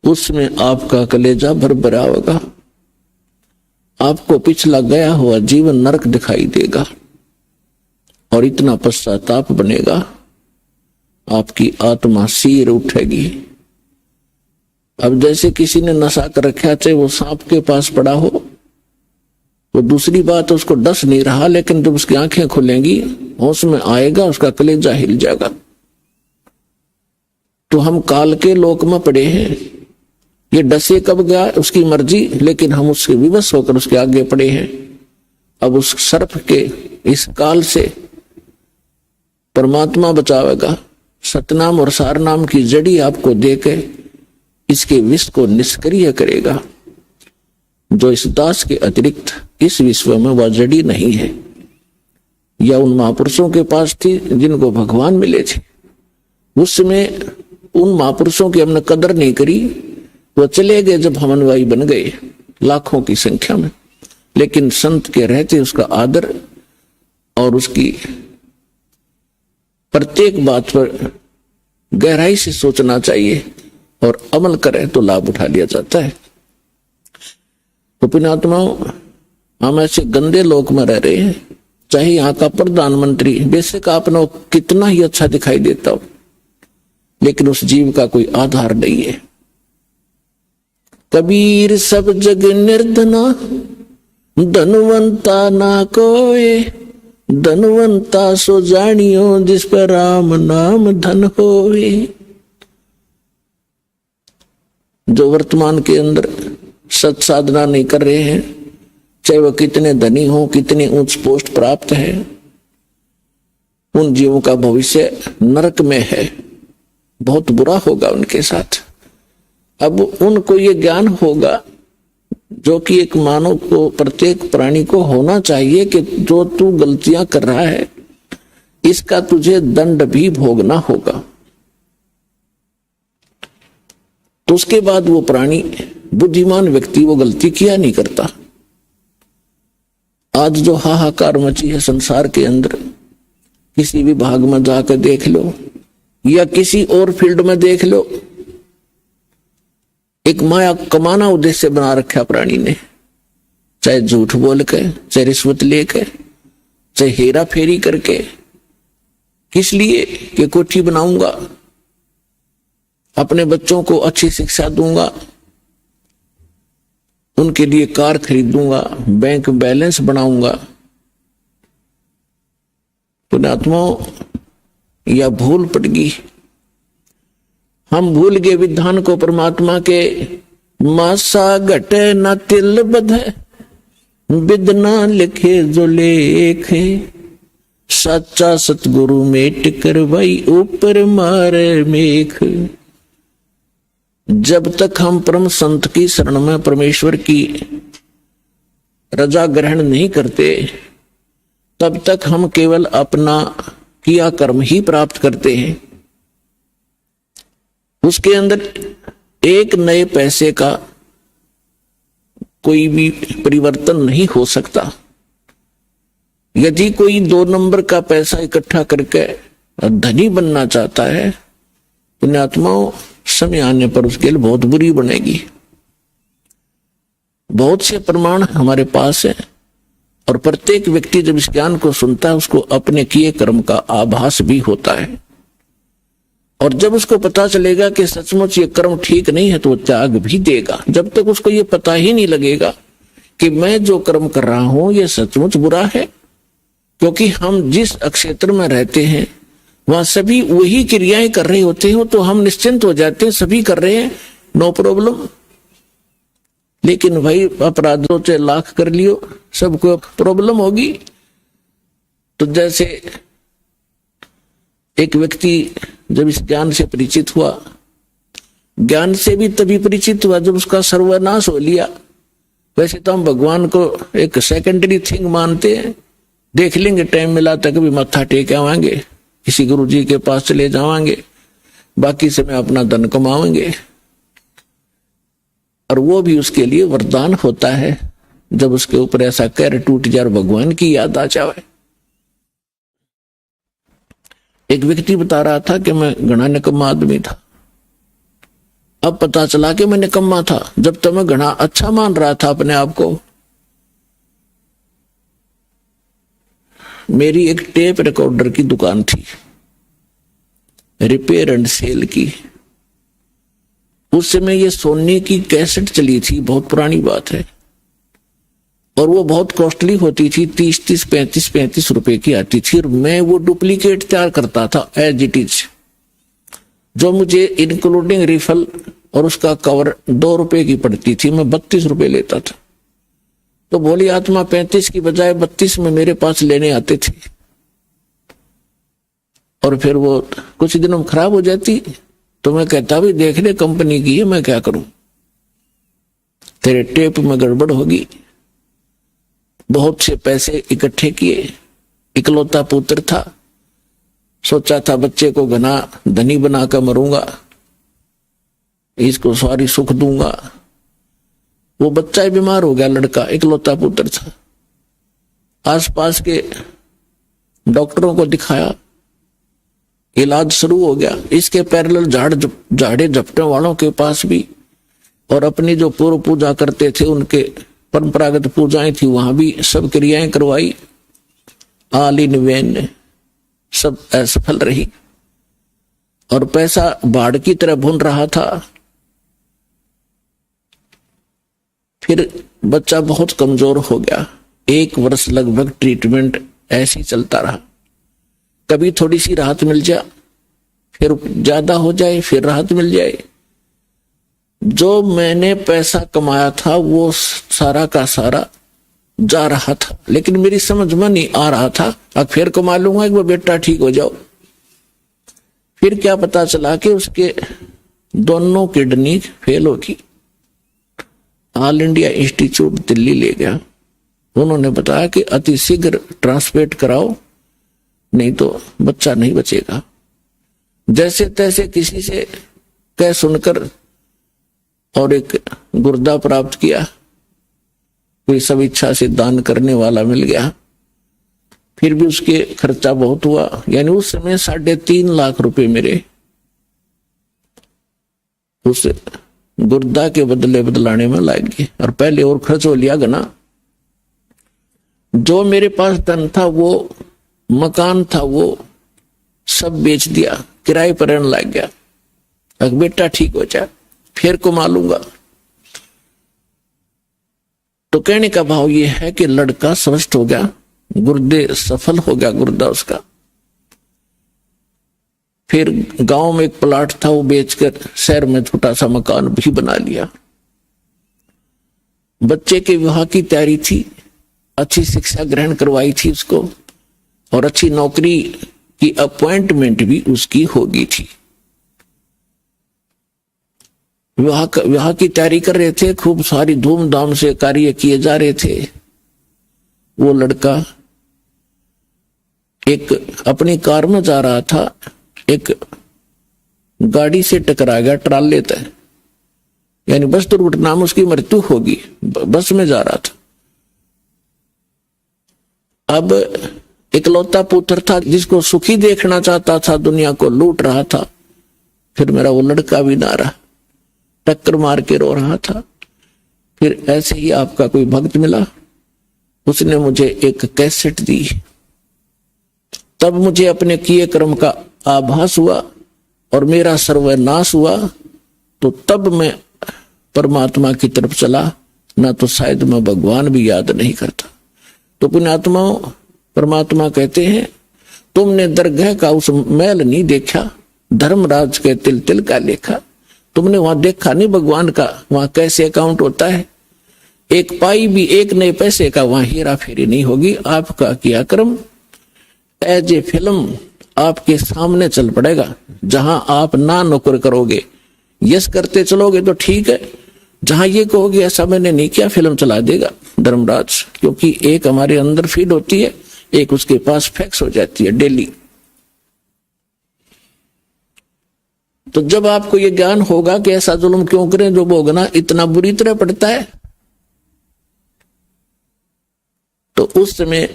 उसमें आपका कलेजा भरभरा होगा, आपको पिछला गया हुआ जीवन नरक दिखाई देगा और इतना पश्चाताप बनेगा, आपकी आत्मा सीर उठेगी। अब जैसे किसी ने नशा कर रखा, चाहे वो सांप के पास पड़ा हो, वो दूसरी बात उसको डस नहीं रहा, लेकिन जब उसकी आंखें खुलेंगी, होश में आएगा, उसका कलेजा हिल जाएगा। तो हम काल के लोक में पड़े हैं, ये डसे कब गया उसकी मर्जी, लेकिन हम उसके विवश होकर उसके आगे पड़े हैं। अब उस सर्प के इस काल से परमात्मा बचावेगा, सतनाम और सारनाम की जड़ी आपको देके इसके विष को निष्क्रिय करेगा। जो इस दास के अतिरिक्त इस विश्व में वह जड़ी नहीं है, या उन महापुरुषों के पास थी जिनको भगवान मिले थे, उसमें उन महापुरुषों की हमने कदर नहीं करी, वो चले गए जब हम अनुयायी बन गए लाखों की संख्या में। लेकिन संत के रहते उसका आदर और उसकी प्रत्येक बात पर गहराई से सोचना चाहिए और अमल करें तो लाभ उठा लिया जाता है। तो पुण्यात्माओं, हम ऐसे गंदे लोक में रह रहे हैं, चाहे यहाँ का प्रधानमंत्री बेशक आपने कितना ही अच्छा दिखाई देता हो, लेकिन उस जीव का कोई आधार नहीं है। कबीर सब जग निर्धना, धनवंता ना कोय, धनवंता सो जानियो जिस पर राम नाम धन होवे। जो वर्तमान के अंदर सत साधना नहीं कर रहे हैं, चाहे वह कितने धनी हो, कितने उच्च पोस्ट प्राप्त है, उन जीवों का भविष्य नरक में है, बहुत बुरा होगा उनके साथ। अब उनको ये ज्ञान होगा जो कि एक मानव को, प्रत्येक प्राणी को होना चाहिए कि जो तू गलतियां कर रहा है इसका तुझे दंड भी भोगना होगा। तो उसके बाद वो प्राणी, बुद्धिमान व्यक्ति, वो गलती किया नहीं करता। आज जो हाहाकार मची है संसार के अंदर, किसी भी भाग में जाकर देख लो या किसी और फील्ड में देख लो, एक माया कमाना उद्देश्य बना रखा प्राणी ने, चाहे झूठ बोल के, चाहे रिश्वत लेके, चाहे हेरा फेरी करके। किस लिए? कि कोठी बनाऊंगा, अपने बच्चों को अच्छी शिक्षा दूंगा, उनके लिए कार खरीदूंगा, बैंक बैलेंस बनाऊंगा। पुण्यात्माओं, या भूल पड़ गई, हम भूल गए विधान को परमात्मा के। मासा घटे न तिल बधे, विदना लिखे जो लेखे, सच्चा सतगुरु मेट कर भाई ऊपर मारे मेख। जब तक हम परम संत की शरण में परमेश्वर की रजा ग्रहण नहीं करते, तब तक हम केवल अपना किया कर्म ही प्राप्त करते हैं। उसके अंदर एक नए पैसे का कोई भी परिवर्तन नहीं हो सकता। यदि कोई 2 नंबर का पैसा इकट्ठा करके धनी बनना चाहता है, पुण्यात्माओं, समय आने पर उसके लिए बहुत बुरी बनेगी। बहुत से प्रमाण हमारे पास है, और प्रत्येक व्यक्ति जब इस ज्ञान को सुनता है उसको अपने किए कर्म का आभास भी होता है। और जब उसको पता चलेगा कि सचमुच ये कर्म ठीक नहीं है तो वो त्याग भी देगा। जब तक उसको ये पता ही नहीं लगेगा कि मैं जो कर्म कर रहा हूं ये सचमुच बुरा है, क्योंकि हम जिस क्षेत्र में रहते हैं वहां सभी वही क्रियाएं कर रहे होते हैं, तो हम निश्चिंत हो जाते हैं, सभी कर रहे हैं, नो प्रॉब्लम। लेकिन भाई अपराधों से लाख कर लियो, सबको प्रॉब्लम होगी। तो जैसे एक व्यक्ति जब इस ज्ञान से परिचित हुआ, ज्ञान से भी तभी परिचित हुआ जब उसका सर्वनाश हो लिया। वैसे तो हम भगवान को एक सेकेंडरी थिंग मानते हैं, देख लेंगे टाइम मिला तक भी मत्था टेक आवांगे, किसी गुरु जी के पास चले जावांगे, बाकी समय अपना धन कमाएंगे। और वो भी उसके लिए वरदान होता है जब उसके ऊपर ऐसा कहर टूट जाए, भगवान की याद आ जाए। एक व्यक्ति बता रहा था कि मैं घना निकम्मा आदमी था, अब पता चला कि मैं निकम्मा था, जब तक मैं घना अच्छा मान रहा था अपने आप को। मेरी एक टेप रिकॉर्डर की दुकान थी, रिपेयर एंड सेल की। उस समय ये सोनी की कैसेट चली थी, बहुत पुरानी बात है, और वो बहुत कॉस्टली होती थी, 30-35 रुपए की आती थी, और मैं वो डुप्लीकेट तैयार करता था एज इट इज, जो मुझे इंक्लूडिंग रिफल और उसका कवर 2 रुपए की पड़ती थी, मैं 32 रुपए लेता था। तो भोली आत्मा 35 की बजाय 32 में मेरे पास लेने आते थे, और फिर वो कुछ दिनों में खराब हो जाती, तो मैं कहता भी देख ले कंपनी की है, मैं क्या करूं, तेरे टेप में गड़बड़ होगी। बहुत से पैसे इकट्ठे किए, इकलौता पुत्र था, सोचा था बच्चे को घना धनी बनाकर मरूंगा, इसको सारी सुख दूंगा। वो बच्चा ही बीमार हो गया, लड़का इकलौता पुत्र था। आसपास के डॉक्टरों को दिखाया, इलाज शुरू हो गया। इसके पैरेलल झाड़े झपटे वालों के पास भी, और अपनी जो पूर्व पूजा करते थे उनके परंपरागत पूजाएं थी, वहां भी सब क्रियाएं करवाई, ऑल इन वेन, सब असफल रही, और पैसा बाढ़ की तरह भुन रहा था। फिर बच्चा बहुत कमजोर हो गया, 1 वर्ष लगभग ट्रीटमेंट ऐसे ही चलता रहा। कभी थोड़ी सी राहत मिल जाए, फिर ज्यादा हो जाए, फिर राहत मिल जाए। जो मैंने पैसा कमाया था वो सारा का सारा जा रहा था, लेकिन मेरी समझ में नहीं आ रहा था, अब फिर कमा लूंगा एक बार बेटा ठीक हो जाओ। फिर क्या पता चला कि उसके दोनों किडनी फेल होगी। ऑल इंडिया इंस्टीट्यूट दिल्ली ले गया, उन्होंने बताया कि अति शीघ्र ट्रांसप्लांट कराओ, नहीं तो बच्चा नहीं बचेगा। जैसे तैसे किसी से कह सुनकर और एक गुर्दा प्राप्त किया, कोई सब इच्छा से दान करने वाला मिल गया। फिर भी उसके खर्चा बहुत हुआ, यानी उस समय 3.5 लाख रुपए मेरे उस गुर्दा के बदले बदलाने में लग गए, और पहले और खर्च हो लिया गना। जो मेरे पास धन था, वो मकान था, वो सब बेच दिया, किराए पर रहने लग गया। अब बेटा ठीक हो जाए फिर कमा लूंगा। तो कहने का भाव ये है कि लड़का स्वस्थ हो गया, गुर्दे सफल हो गया गुर्दा उसका। फिर गांव में एक प्लाट था, वो बेचकर शहर में छोटा सा मकान भी बना लिया। बच्चे के विवाह की तैयारी थी, अच्छी शिक्षा ग्रहण करवाई थी उसको, और अच्छी नौकरी की अपॉइंटमेंट भी उसकी होगी थी। विवाह की तैयारी कर रहे थे, खूब सारी धूमधाम से कार्य किए जा रहे थे। वो लड़का एक अपनी कार में जा रहा था, एक गाड़ी से टकरा गया, ट्राले तक, यानी बस दुर्घटना में उसकी मृत्यु होगी। बस में जा रहा था। अब इकलौता पुत्र था, जिसको सुखी देखना चाहता था, दुनिया को लूट रहा था। फिर मेरा वो लड़का भी ना रहा, टक्कर मार के रो रहा था। फिर ऐसे ही आपका कोई भक्त मिला, उसने मुझे एक कैसेट दी। तब मुझे अपने किए कर्म का आभास हुआ और मेरा सर्वनाश हुआ। तो तब मैं परमात्मा की तरफ चला, ना तो शायद मैं भगवान भी याद नहीं करता। तो पुण्यात्माओं, परमात्मा कहते हैं, तुमने दरगाह का उस मैल नहीं देखा, धर्मराज के तिल तिल का लेखा। तुमने वहां देखा नहीं भगवान का, वहां कैसे अकाउंट होता है। एक पाई भी, एक नए पैसे का वहां हेरा फेरी नहीं होगी। आपका किया कर्म एज ए फिल्म आपके सामने चल पड़ेगा। जहां आप ना नौकर करोगे, यस करते चलोगे तो ठीक है। जहां ये कहोगे ऐसा मैंने नहीं किया, फिल्म चला देगा धर्मराज। क्योंकि एक हमारे अंदर फीड होती है, एक उसके पास फैक्स हो जाती है डेली। तो जब आपको ये ज्ञान होगा कि ऐसा जुल्म क्यों करें, जो भोगना इतना बुरी तरह पड़ता है, तो उस समय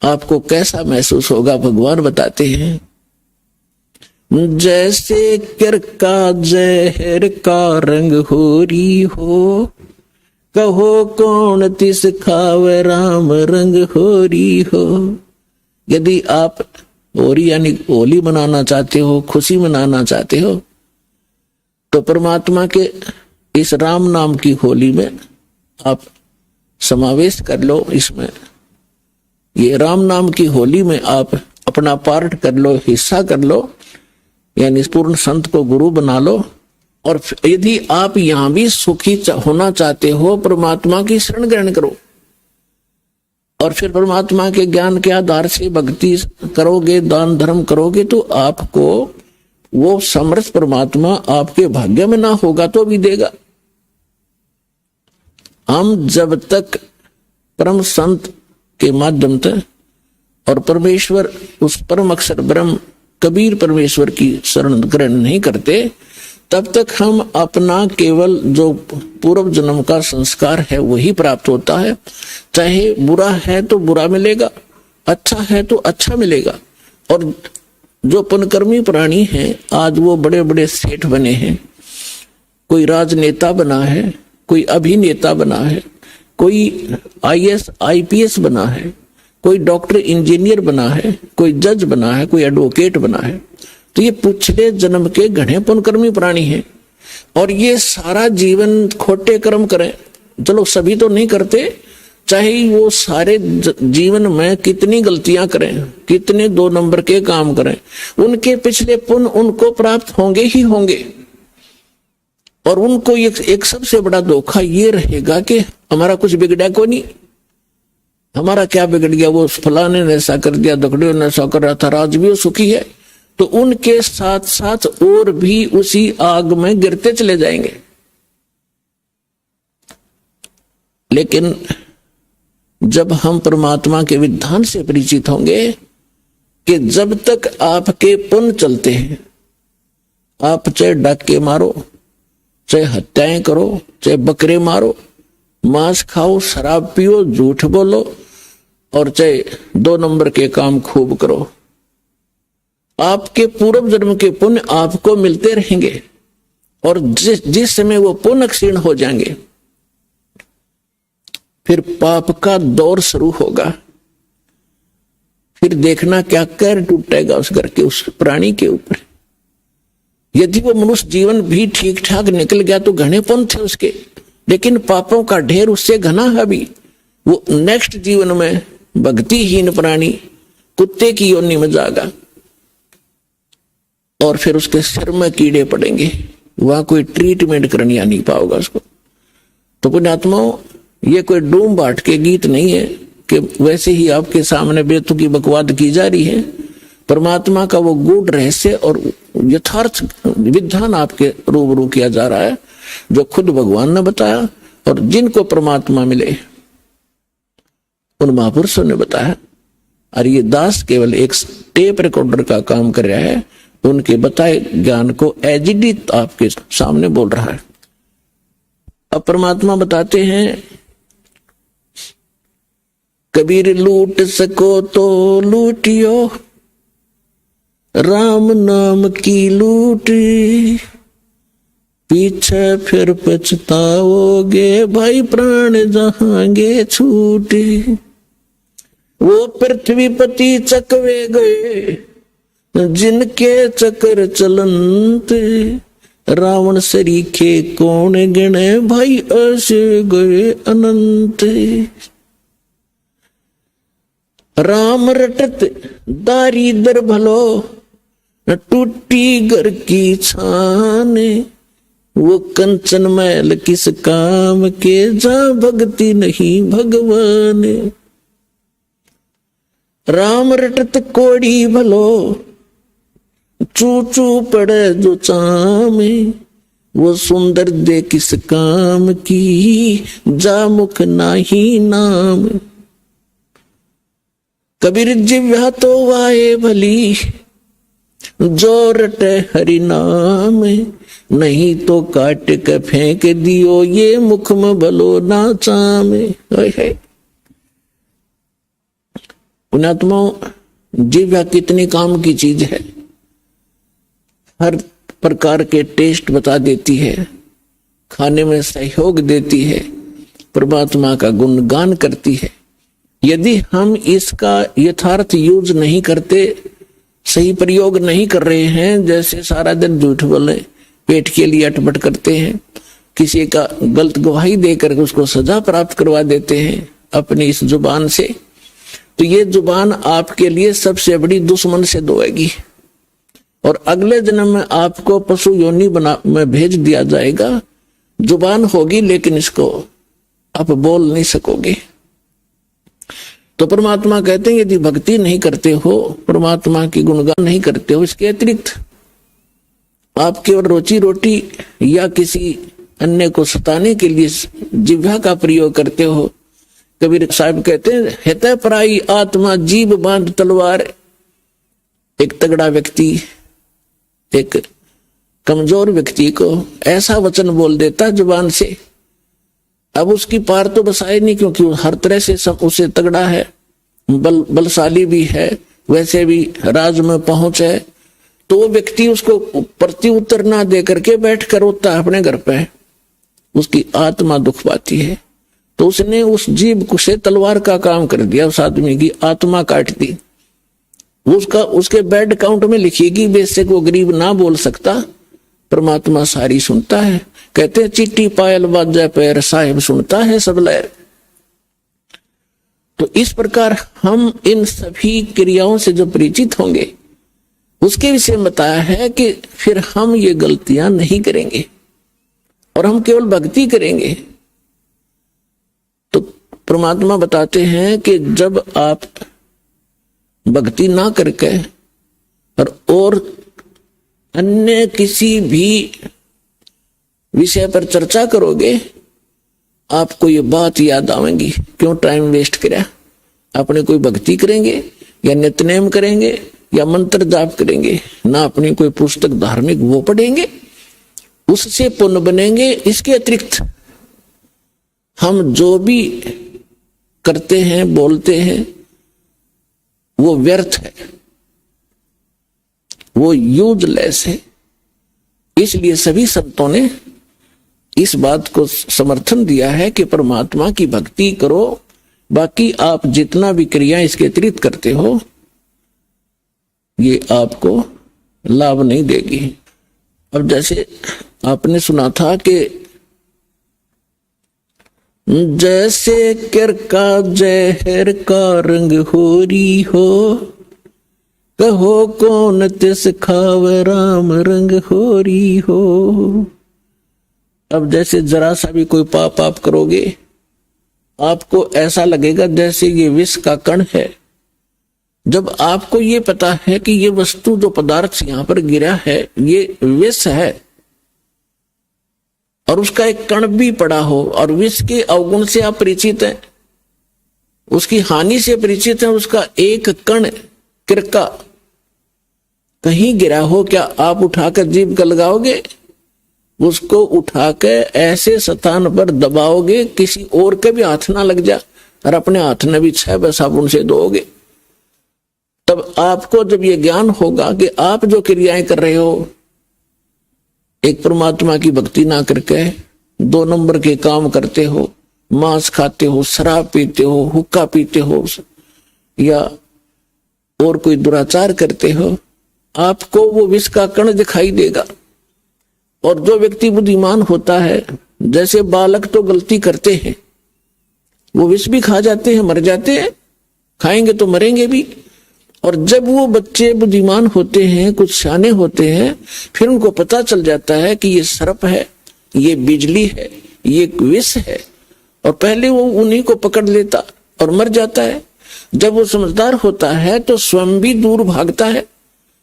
आपको कैसा महसूस होगा, भगवान बताते हैं। जैसे कर का जहर का रंग होरी हो, कहो कौन तिस खावे राम रंग होरी हो। यदि आप होली यानी होली मनाना चाहते हो, खुशी मनाना चाहते हो, तो परमात्मा के इस राम नाम की होली में आप समावेश कर लो। इसमें ये राम नाम की होली में आप अपना पार्ट कर लो, हिस्सा कर लो, यानी पूर्ण संत को गुरु बना लो। और यदि आप यहां भी सुखी होना चाहते हो, परमात्मा की शरण ग्रहण करो और फिर परमात्मा के ज्ञान के आधार से भक्ति करोगे, दान धर्म करोगे, तो आपको वो समर्थ परमात्मा आपके भाग्य में ना होगा तो भी देगा। हम जब तक परम संत के माध्यम से और परमेश्वर उस परम अक्षर ब्रह्म कबीर परमेश्वर की शरण ग्रहण नहीं करते, तब तक हम अपना केवल जो पूर्व जन्म का संस्कार है वही प्राप्त होता है। चाहे बुरा है तो बुरा मिलेगा, अच्छा है तो अच्छा मिलेगा। और जो पुण्यकर्मी प्राणी हैं, आज वो बड़े बड़े सेठ बने हैं, कोई राजनेता बना है, कोई अभिनेता बना है, कोई आईएएस आईपीएस बना है, कोई डॉक्टर इंजीनियर बना है, कोई जज बना है, कोई एडवोकेट बना है, तो ये पिछले जन्म के घने पुण्यकर्मी प्राणी हैं। और ये सारा जीवन खोटे कर्म करें, चलो सभी तो नहीं करते, चाहे वो सारे जीवन में कितनी गलतियां करें, कितने 2 नंबर के काम करें, उनके पिछले पुण्य उनको प्राप्त होंगे ही होंगे। और उनको एक सबसे बड़ा धोखा ये रहेगा कि हमारा कुछ बिगड़ा को नहीं, हमारा क्या बिगड़ गया, वो फलाने ने ऐसा कर दिया, दकड़ियों ने ऐसा कर रहा था, राज भी वो सुखी है। तो उनके साथ साथ और भी उसी आग में गिरते चले जाएंगे। लेकिन जब हम परमात्मा के विधान से परिचित होंगे कि जब तक आपके पुण्य चलते हैं, आप चाहे डाके मारो, चाहे हत्याएं करो, चाहे बकरे मारो, मांस खाओ, शराब पियो, झूठ बोलो, और चाहे 2 नंबर के काम खूब करो, आपके पूर्व जन्म के पुण्य आपको मिलते रहेंगे। और जिस समय वो पुण्य क्षीण हो जाएंगे, फिर पाप का दौर शुरू होगा। फिर देखना क्या कहर टूटेगा उस घर के, उस प्राणी के ऊपर। यदि वो मनुष्य जीवन भी ठीक ठाक निकल गया तो घने पुण्य थे उसके, लेकिन पापों का ढेर उससे घना है अभी। वो नेक्स्ट जीवन में भक्तिहीन प्राणी कुत्ते की योनि में जाएगा और फिर उसके सिर में कीड़े पड़ेंगे, वहां कोई ट्रीटमेंट करनी नहीं पाओगा उसको। तो पुण्यात्माओं, ये कोई डूम बाट के गीत नहीं है कि वैसे ही आपके सामने बेतुकी बकवाद की जा रही है। परमात्मा का वो गूढ़ रहस्य और यथार्थ विधान आपके रूबरू किया जा रहा है, जो खुद भगवान ने बताया और जिनको परमात्मा मिले उन महापुरुषों ने बताया। और ये दास केवल एक टेप रिकॉर्डर का काम कर रहा है, उनके बताए ज्ञान को एजिडी आपके सामने बोल रहा है। अब परमात्मा बताते हैं, कबीर लूट सको तो लूटियो, राम नाम की लूट, पीछे फिर पछताओगे, भाई प्राण जहांगे छूट। वो पृथ्वीपति चकवे गए, जिनके चक्र चलंत, रावण सरीखे कौन गिने, भाई ऐसे गए अनंत। राम रटत दारिदर भलो, टूटी घर की छान, वो कंचन मैल किस काम के, जा भक्ति नहीं भगवान। राम रटत कोड़ी भलो, चू चू पड़े जो चामे, वो सुंदर दे किस काम की, जा मुख नाही नाम। कबीर जिव्या तो वाए भली, जो रटे हरि नाम, नहीं तो काट के फेंक दियो, ये मुख में भलो ना चामे। पुण्यात्माओं, जिव्या कितनी काम की चीज है। हर प्रकार के टेस्ट बता देती है, खाने में सहयोग देती है, परमात्मा का गुणगान करती है। यदि हम इसका यथार्थ यूज नहीं करते, सही प्रयोग नहीं कर रहे हैं, जैसे सारा दिन झूठ बोले, पेट के लिए अटपट करते हैं, किसी का गलत गवाही देकर उसको सजा प्राप्त करवा देते हैं अपनी इस जुबान से, तो ये जुबान आपके लिए सबसे बड़ी दुश्मन से धोएगी और अगले जन्म में आपको पशु योनि में भेज दिया जाएगा। जुबान होगी लेकिन इसको आप बोल नहीं सकोगे। तो परमात्मा कहते हैं यदि भक्ति नहीं करते हो, परमात्मा की गुणगान नहीं करते हो, इसके अतिरिक्त आप केवल रोजी रोटी या किसी अन्य को सताने के लिए जिह्वा का प्रयोग करते हो। कबीर साहब कहते हैं हितै पराई आत्मा जीभ बांध तलवार। एक तगड़ा व्यक्ति एक कमजोर व्यक्ति को ऐसा वचन बोल देता जुबान से, अब उसकी पार तो बसाए नहीं, क्योंकि वो हर तरह से सब उसे तगड़ा है, बलशाली भी है, वैसे भी राज में पहुंच है, तो वो व्यक्ति उसको प्रति उत्तर ना दे करके बैठ कर रोता है अपने घर पे, उसकी आत्मा दुख पाती है। तो उसने उस जीभ से तलवार का काम कर दिया, उस आदमी की आत्मा काट दी। उसका उसके बैड अकाउंट में लिखिएगी, बेशक वो गरीब ना बोल सकता, परमात्मा सारी सुनता है। कहते हैं चिट्ठी पायल बाजा पैर साहिब सुनता है सब लहर। तो इस प्रकार हम इन सभी क्रियाओं से जो परिचित होंगे उसके विषय में बताया है कि फिर हम ये गलतियां नहीं करेंगे और हम केवल भक्ति करेंगे। तो परमात्मा बताते हैं कि जब आप भक्ति ना करके और अन्य किसी भी विषय पर चर्चा करोगे, आपको ये बात याद आवेगी, क्यों टाइम वेस्ट करा। अपने कोई भक्ति करेंगे या नित्यनेम करेंगे या मंत्र जाप करेंगे, ना अपनी कोई पुस्तक धार्मिक वो पढ़ेंगे, उससे पुण्य बनेंगे। इसके अतिरिक्त हम जो भी करते हैं बोलते हैं वो व्यर्थ है, वो यूजलेस है। इसलिए सभी संतों ने इस बात को समर्थन दिया है कि परमात्मा की भक्ति करो, बाकी आप जितना भी क्रिया इसके अतिरिक्त करते हो ये आपको लाभ नहीं देगी। अब जैसे आपने सुना था कि जैसे कर का जहर का रंग होरी हो, कहो कौन तिस खाव राम रंग होरी हो। अब जैसे जरा सा भी कोई पाप आप करोगे, आपको ऐसा लगेगा जैसे ये विष का कण है। जब आपको ये पता है कि ये वस्तु जो पदार्थ यहां पर गिरा है ये विष है और उसका एक कण भी पड़ा हो और विष के अवगुण से आप परिचित हैं, उसकी हानि से परिचित हैं, उसका एक कण किरका कहीं गिरा हो, क्या आप उठाकर जीभ का लगाओगे? उसको उठाकर ऐसे स्थान पर दबाओगे किसी और के भी हाथ ना लग जा, और अपने हाथ में भी 6 साबुन से धोओगे। तब आपको जब ये ज्ञान होगा कि आप जो क्रियाएं कर रहे हो, एक परमात्मा की भक्ति ना करके 2 नंबर के काम करते हो, मांस खाते हो, शराब पीते हो, हुक्का पीते हो या और कोई दुराचार करते हो, आपको वो विष का कण दिखाई देगा। और जो व्यक्ति बुद्धिमान होता है, जैसे बालक तो गलती करते हैं, वो विष भी खा जाते हैं, मर जाते हैं, खाएंगे तो मरेंगे भी। और जब वो बच्चे बुद्धिमान होते हैं, कुछ सियाने होते हैं, फिर उनको पता चल जाता है कि ये सर्प है, ये बिजली है, ये विष है, और पहले वो उन्हीं को पकड़ लेता और मर जाता है। जब वो समझदार होता है तो स्वयं भी दूर भागता है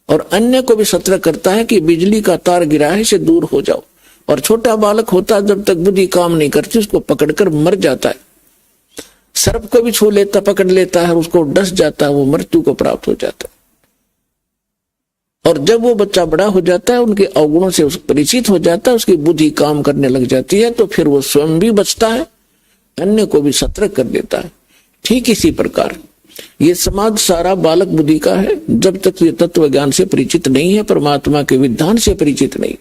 और अन्य को भी सतर्क करता है कि बिजली का तार गिरा है, से दूर हो जाओ। और छोटा बालक होता है, जब तक बुद्धि काम नहीं करती उसको पकड़कर मर जाता है। सर्प को भी छू लेता, पकड़ लेता है, उसको डस जाता है, वो मृत्यु को प्राप्त हो जाता है। और जब वो बच्चा बड़ा हो जाता है, उनके अवगुणों से परिचित हो जाता है, उसकी बुद्धि काम करने लग जाती है, तो फिर वो स्वयं भी बचता है, अन्य को भी सतर्क कर देता है। ठीक इसी प्रकार ये समाज सारा बालक बुद्धि का है। जब तक ये तत्व ज्ञान से परिचित नहीं है, परमात्मा के विधान से परिचित नहीं,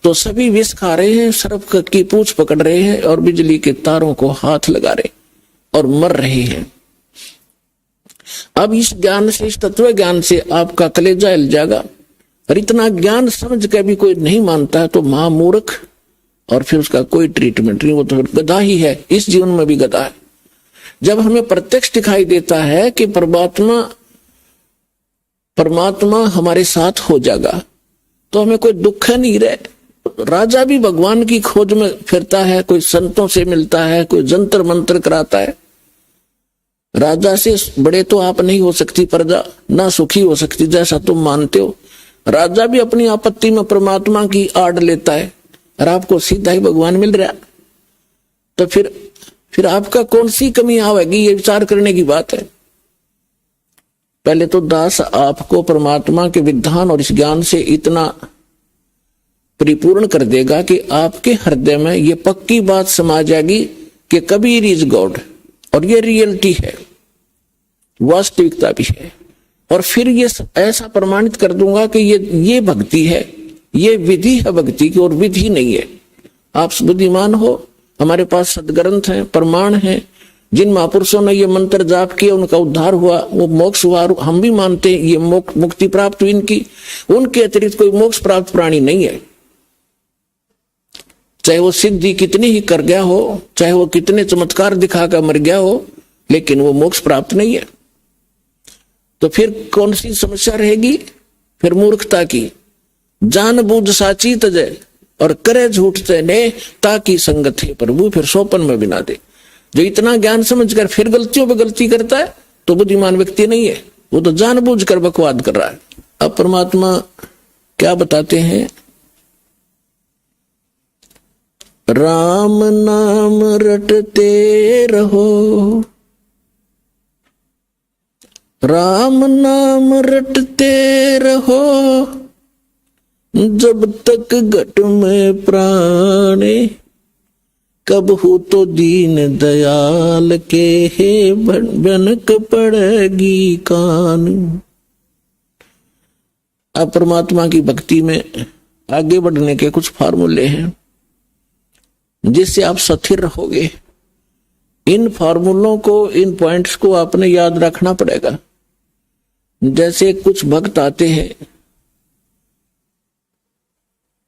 तो सभी विष खा रहे हैं, सर्प की पूंछ पकड़ रहे हैं और बिजली के तारों को हाथ लगा रहे और मर रहे हैं। अब इस ज्ञान से, इस तत्व ज्ञान से आपका कलेजा हिल जाएगा। और इतना ज्ञान समझ के भी कोई नहीं मानता है तो महामूर्ख, और फिर उसका कोई ट्रीटमेंट नहीं, वो तो गधा ही है, इस जीवन में भी गधा है। जब हमें प्रत्यक्ष दिखाई देता है कि परमात्मा हमारे साथ हो जाएगा, तो हमें कोई दुख नहीं रहे। राजा भी भगवान की खोज में फिरता है, कोई संतों से मिलता है, कोई जंतर मंत्र कराता है। राजा से बड़े तो आप नहीं हो सकती प्रजा, ना सुखी हो सकती जैसा तुम मानते हो। राजा भी अपनी आपत्ति में परमात्मा की आड़ लेता है और आपको सीधा ही भगवान मिल रहा, तो फिर आपका कौन सी कमी आवेगी, ये विचार करने की बात है। पहले तो दास आपको परमात्मा के विधान और इस ज्ञान से इतना परिपूर्ण कर देगा कि आपके हृदय में ये पक्की बात समा जाएगी कि कबीर इज गॉड, और ये रियलिटी है, वास्तविकता भी है। और फिर ये ऐसा प्रमाणित कर दूंगा कि ये भक्ति है, ये विधि है भक्ति की, और विधि नहीं है। आप बुद्धिमान हो, हमारे पास सदग्रंथ हैं, प्रमाण हैं, जिन महापुरुषों ने ये मंत्र जाप किया उनका उद्धार हुआ, वो मोक्ष हुआ। हम भी मानते हैं ये मुक्ति प्राप्त हुई इनकी, उनके अतिरिक्त कोई मोक्ष प्राप्त प्राणी नहीं है। चाहे वो सिद्धि कितनी ही कर गया हो, चाहे वो कितने चमत्कार दिखाकर मर गया हो, लेकिन वो मोक्ष प्राप्त नहीं है। तो फिर कौन सी समस्या रहेगी? फिर मूर्खता की। जान बूझ साची तजय और करे झूठ ने ताकि संगत है प्रभु, फिर सोपन में बिना दे। जो इतना ज्ञान समझकर फिर गलतियों पे गलती करता है तो बुद्धिमान व्यक्ति नहीं है, वो तो जानबूझ कर बकवाद कर रहा है। अब परमात्मा क्या बताते हैं? राम नाम रटते रहो, राम नाम रटते रहो, जब तक घट में प्राणे, कब हो तो दीन दयाल के हे बनक पड़ेगी कान। अब परमात्मा की भक्ति में आगे बढ़ने के कुछ फार्मूले हैं जिससे आप स्थिर रहोगे। इन फार्मूलों को, इन पॉइंट्स को आपने याद रखना पड़ेगा। जैसे कुछ भक्त आते हैं,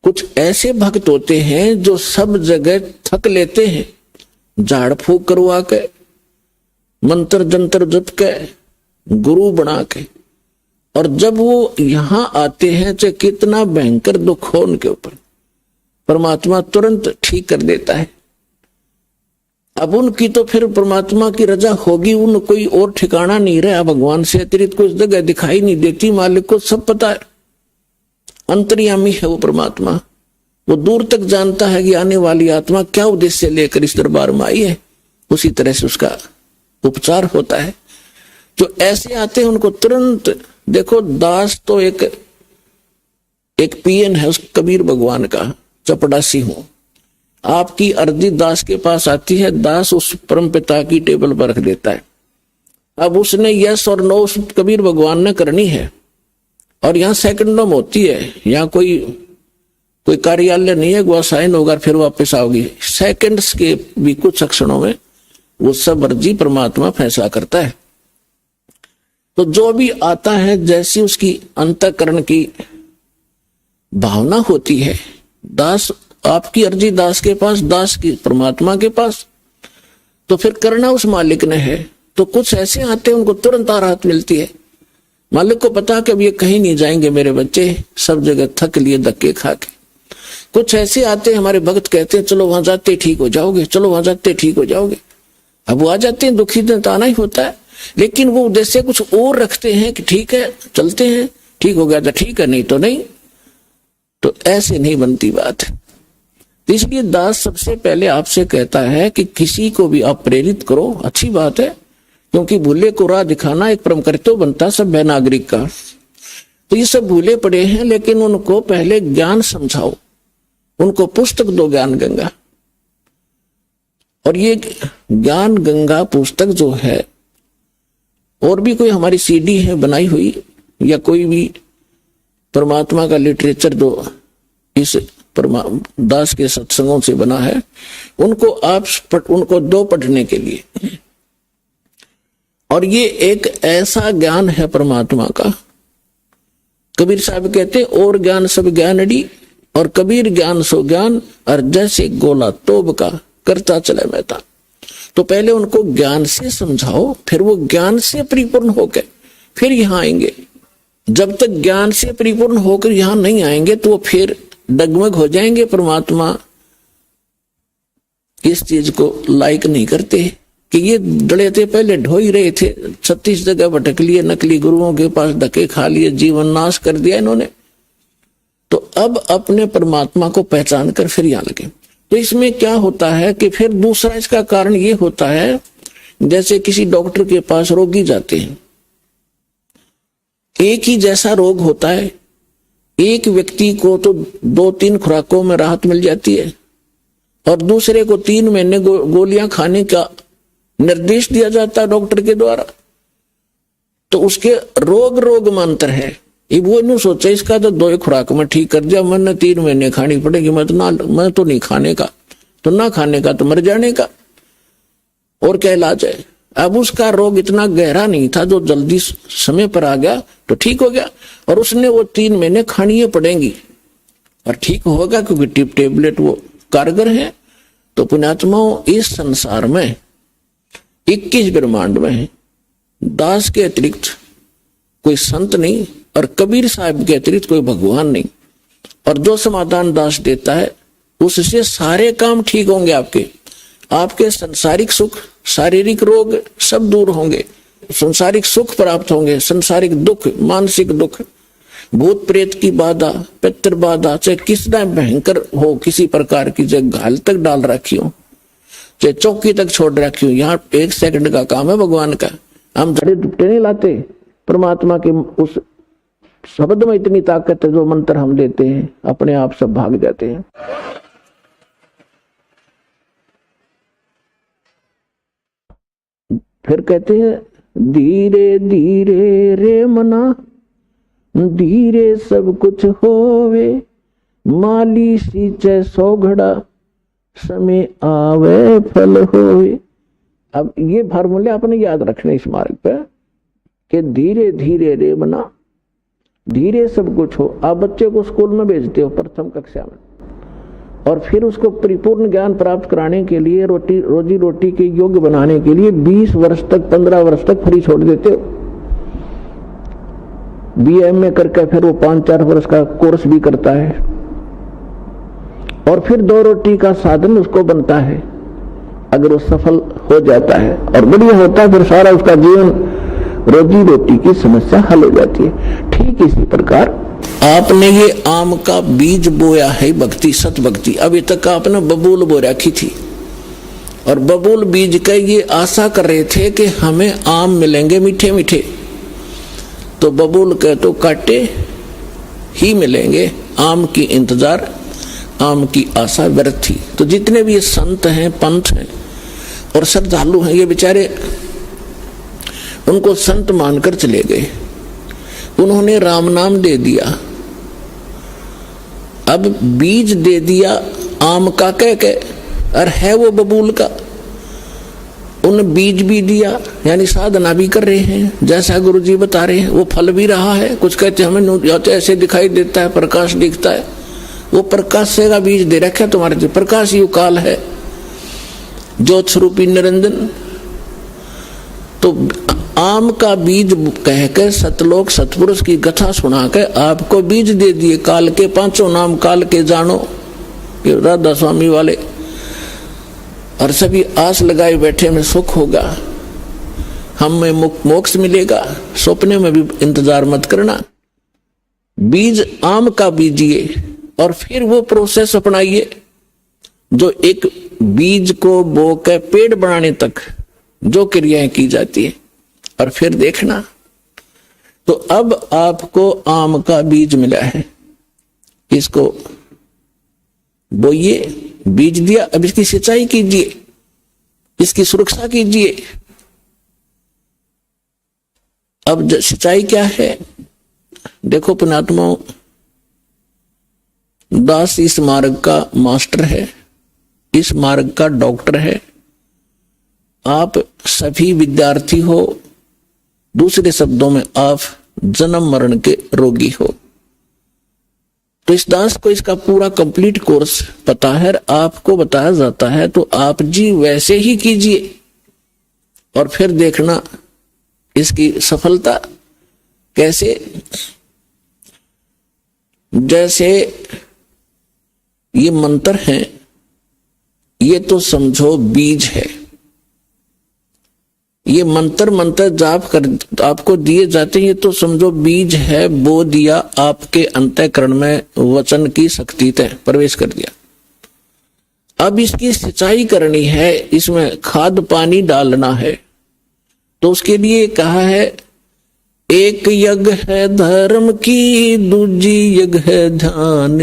कुछ ऐसे भक्त होते हैं जो सब जगह थक लेते हैं, झाड़ फूक करवा के, मंत्र जंतर जप के, गुरु बना के, और जब वो यहां आते हैं चाहे कितना भयंकर दुख हो उनके ऊपर, परमात्मा तुरंत ठीक कर देता है। अब उनकी तो फिर परमात्मा की रजा होगी, उन कोई और ठिकाना नहीं रहा, भगवान से अतिरिक्त कुछ जगह दिखाई नहीं देती। मालिक को सब पता है, अंतर्यामी है वो परमात्मा। वो दूर तक जानता है कि आने वाली आत्मा क्या उद्देश्य लेकर इस दरबार में आई है, उसी तरह से उसका उपचार होता है। जो ऐसे आते हैं उनको तुरंत, देखो दास तो एक पीएन है उस कबीर भगवान का, चपड़ासी हूं। आपकी अर्जी दास के पास आती है, दास उस परम पिता की टेबल पर रख देता है। अब उसने यस और नो उस कबीर भगवान ने करनी है, और यहाँ सेकंडों में होती है। यहाँ कोई कार्यालय नहीं है, वह साइन होगा फिर वापस आओगी। सेकंड्स के भी कुछ क्षणों में वो सब अर्जी परमात्मा फैसला करता है। तो जो भी आता है, जैसी उसकी अंतःकरण की भावना होती है, दास आपकी अर्जी दास के पास, दास की परमात्मा के पास, तो फिर करना उस मालिक ने है। तो कुछ ऐसे आते हैं उनको तुरंत राहत मिलती है। मालिक को पता कि अब ये कहीं नहीं जाएंगे मेरे बच्चे, सब जगह थक लिए धक्के खा के। कुछ ऐसे आते हैं, हमारे भक्त कहते हैं चलो वहां जाते ठीक हो जाओगे, चलो वहां जाते ठीक हो जाओगे। अब वो आ जाते हैं, दुखी दिन तो आना ही होता है, लेकिन वो उद्देश्य कुछ और रखते हैं कि ठीक है चलते हैं, ठीक हो गया तो ठीक है, नहीं तो नहीं। तो ऐसे नहीं बनती बात है। तो इसलिए दास सबसे पहले आपसे कहता है कि किसी को भी आप प्रेरित करो, अच्छी बात है, क्योंकि भूले को राह दिखाना एक परम कर्तव्य बनता सभ्य नागरिक का। तो ये सब भूले पड़े हैं, लेकिन उनको पहले ज्ञान समझाओ, उनको पुस्तक दो ज्ञान गंगा। और ये ज्ञान गंगा पुस्तक जो है, और भी कोई हमारी सीडी है बनाई हुई या कोई भी परमात्मा का लिटरेचर जो इस दास के सत्संगों से बना है, उनको दो पढ़ने के लिए। और ये एक ऐसा ज्ञान है परमात्मा का। कबीर साहब कहते हैं, और ज्ञान सब ज्ञानड़ी और कबीर ज्ञान सो ज्ञान, और जैसे गोला तोब का करता चले मेहता। तो पहले उनको ज्ञान से समझाओ, फिर वो ज्ञान से परिपूर्ण होकर फिर यहां आएंगे। जब तक ज्ञान से परिपूर्ण होकर यहां नहीं आएंगे तो वो फिर डगमग हो जाएंगे। परमात्मा इस चीज को लाइक नहीं करते कि ये डले थे, पहले ढो ही रहे थे, 36 जगह भटक लिए, नकली गुरुओं के पास धक्के खा लिए, जीवन नाश कर दिया इन्होंने। तो अब अपने परमात्मा को पहचान कर फिर यहां लगे। तो इसमें क्या होता है कि फिर दूसरा इसका कारण ये होता है, जैसे किसी डॉक्टर के पास रोगी जाते हैं, एक ही जैसा रोग होता है, एक व्यक्ति को तो 2-3 खुराकों में राहत मिल जाती है और दूसरे को 3 महीने गोलियां खाने का निर्देश दिया जाता है डॉक्टर के द्वारा। तो उसके रोग में अंतर है। वो नहीं सोचा इसका तो 2 खुराक में ठीक कर दिया, मैंने 3 महीने खानी पड़ेगी, मैं तो नहीं खाने का, तो ना खाने का तो मर जाने का, और क्या इलाज है। अब उसका रोग इतना गहरा नहीं था, जो जल्दी समय पर आ गया तो ठीक हो गया, और उसने वो 3 महीने खानी ही पड़ेंगी और ठीक होगा क्योंकि टेबलेट वो कारगर है। तो पुण्यात्माओं, इस संसार में 21 ब्रह्मांड में दास के अतिरिक्त कोई संत नहीं और कबीर साहब के अतिरिक्त कोई भगवान नहीं। और जो समाधान दास देता है उससे सारे काम ठीक होंगे। आपके सांसारिक सुख, शारीरिक रोग सब दूर होंगे, सांसारिक सुख प्राप्त होंगे, सांसारिक दुख, मानसिक दुख, भूत प्रेत की बाधा, पितृ बाधा, चाहे कितना भयंकर हो, किसी प्रकार की, चाहे घायल तक डाल रखी हो, चाहे चौकी तक छोड़ रखी हो, यहाँ 1 सेकंड का काम है भगवान का। हम धड़े दुपटे नहीं लाते, परमात्मा के उस शब्द में इतनी ताकत है, जो मंत्र हम देते हैं अपने आप सब भाग जाते हैं। फिर कहते हैं धीरे धीरे रे मना, धीरे सब कुछ होवे, माली सींचे 100 घड़ा, समय आवे फल होवे। अब ये फार्मूले आपने याद रखने इस मार्ग पे कि धीरे धीरे रे मना, धीरे सब कुछ हो। आप बच्चे को स्कूल में भेजते हो प्रथम कक्षा में, और फिर उसको परिपूर्ण ज्ञान प्राप्त कराने के लिए, रोजी रोटी के योग्य बनाने के लिए 20 वर्ष तक, 15 वर्ष तक फ्री छोड़ देते हो। BA करके फिर वो 5-4 वर्ष का कोर्स भी करता है, और फिर 2 रोटी का साधन उसको बनता है। अगर वो सफल हो जाता है और बढ़िया होता है, फिर सारा उसका जीवन रोजी रोटी की समस्या हल हो जाती है। ठीक इसी प्रकार आपने ये आम का बीज बोया है, भक्ति, सत भक्ति। अभी तक आपने बबूल बो रखी थी, और बबूल बीज का ये आशा कर रहे थे कि हमें आम मिलेंगे मीठे मीठे, तो बबूल के तो काटे ही मिलेंगे, आम की इंतजार, आम की आशा व्यर्थ थी। तो जितने भी ये संत हैं, पंथ हैं और श्रद्धालु हैं, ये बेचारे उनको संत मानकर चले गए, उन्होंने राम नाम दे दिया, अब बीज दे दिया आम का कह के, और है वो बबूल का। उन बीज भी दिया, यानी साधना भी कर रहे हैं, जैसा गुरु जी बता रहे हैं, वो फल भी रहा है। कुछ कहते हैं हमें ऐसे दिखाई देता है, प्रकाश दिखता है, वो प्रकाश से का बीज दे रखा है तुम्हारे, प्रकाश ही काल है, ज्योत स्वरूपी निरंजन। तो आम का बीज कहकर सतलोक सतपुरुष की कथा सुना के आपको बीज दे दिए, काल के 5 नाम काल के जानो, ये राधा स्वामी वाले, और सभी आस लगाए बैठे में सुख होगा, हमें मोक्ष मिलेगा, सपने में भी इंतजार मत करना। बीज आम का बीजिए और फिर वो प्रोसेस अपनाइए जो एक बीज को बो के पेड़ बनाने तक जो क्रियाएं की जाती है, और फिर देखना। तो अब आपको आम का बीज मिला है, इसको बोइए, बीज दिया, अब इसकी सिंचाई कीजिए, इसकी सुरक्षा कीजिए, अब सच्चाई क्या है? देखो पुण्यात्माओं, दास इस मार्ग का मास्टर है, इस मार्ग का डॉक्टर है। आप सभी विद्यार्थी हो, दूसरे शब्दों में आप जन्म मरण के रोगी हो। तो इस दास को इसका पूरा कंप्लीट कोर्स पता है, आपको बताया जाता है, तो आप जी वैसे ही कीजिए और फिर देखना इसकी सफलता कैसे। जैसे ये मंत्र है, ये तो समझो बीज है। ये मंत्र जाप कर आपको दिए जाते हैं, ये तो समझो बीज है, बो दिया आपके अंतःकरण में, वचन की शक्ति तय प्रवेश कर दिया। अब इसकी सिंचाई करनी है, इसमें खाद पानी डालना है। तो उसके लिए कहा है, एक यज्ञ है धर्म की, दूजी यज्ञ है ध्यान,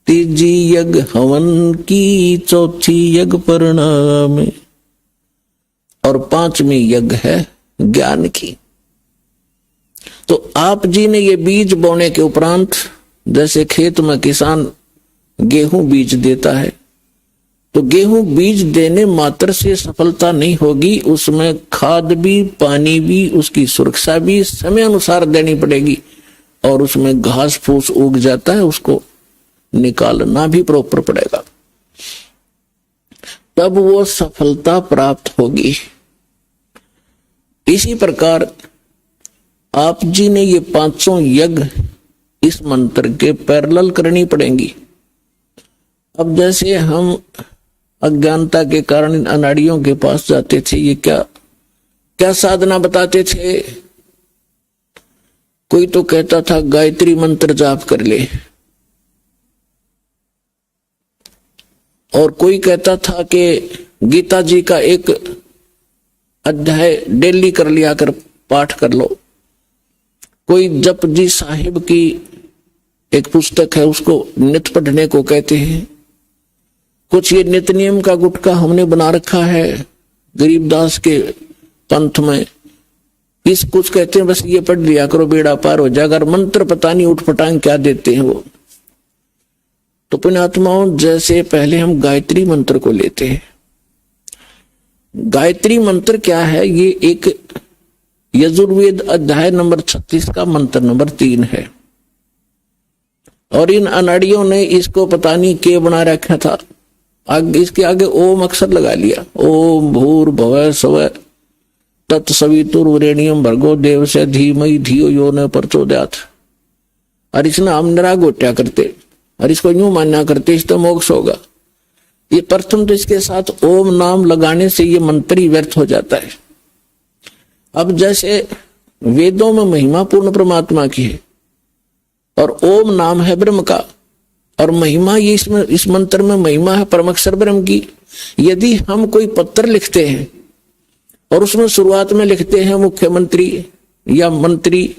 तीजी यज्ञ हवन की, चौथी यज्ञ परिणाम, और पांचवी यज्ञ है ज्ञान की। तो आप जी ने ये बीज बोने के उपरांत, जैसे खेत में किसान गेहूं बीज देता है, तो गेहूं बीज देने मात्र से सफलता नहीं होगी, उसमें खाद भी, पानी भी, उसकी सुरक्षा भी समय अनुसार देनी पड़ेगी। और उसमें घास फूस उग जाता है, उसको निकालना भी प्रॉपर पड़ेगा, तब वो सफलता प्राप्त होगी। इसी प्रकार आप जी ने ये पांचों यज्ञ इस मंत्र के पैरेलल करनी पड़ेंगी। अब जैसे हम अज्ञानता के कारण इन अनाड़ियों के पास जाते थे, ये क्या क्या साधना बताते थे। कोई तो कहता था गायत्री मंत्र जाप कर ले, और कोई कहता था कि गीता जी का एक अध्याय डेली कर लिया कर पाठ कर लो। कोई जप जी साहिब की एक पुस्तक है, उसको नित्य पढ़ने को कहते हैं। कुछ ये नित्य नियम का गुटका हमने बना रखा है गरीबदास के पंथ में, इस कुछ कहते हैं बस ये पढ़ लिया करो बेड़ा पार हो जाएगा। मंत्र पता नहीं उठपटांग क्या देते हैं वो। तो पुण्यात्माओं, जैसे पहले हम गायत्री मंत्र को लेते हैं। गायत्री मंत्र क्या है? ये एक यजुर्वेद अध्याय नंबर 36 का मंत्र नंबर 3 है, और इन अनाड़ियों ने इसको पता नहीं क्या बना रखा था। इसके आगे ओम अक्षर लगा लिया, ओम भूर्भुवः स्वः तत्सवितुर्वरेण्यं भर्गो देवस्य धीमहि धियो यो न प्रचोदयात्। और इसने हम निरा गोट्या करते और इसको यूं मान्या करते इससे मोक्ष होगा। ये प्रथम तो इसके साथ ओम नाम लगाने से ये मंत्र ही व्यर्थ हो जाता है। अब जैसे वेदों में महिमा पूर्ण परमात्मा की है और ओम नाम है ब्रह्म का, और महिमा ये इस मंत्र में महिमा है परमक्षर ब्रह्म की। यदि हम कोई पत्र लिखते हैं और उसमें शुरुआत में लिखते हैं मुख्यमंत्री या मंत्री,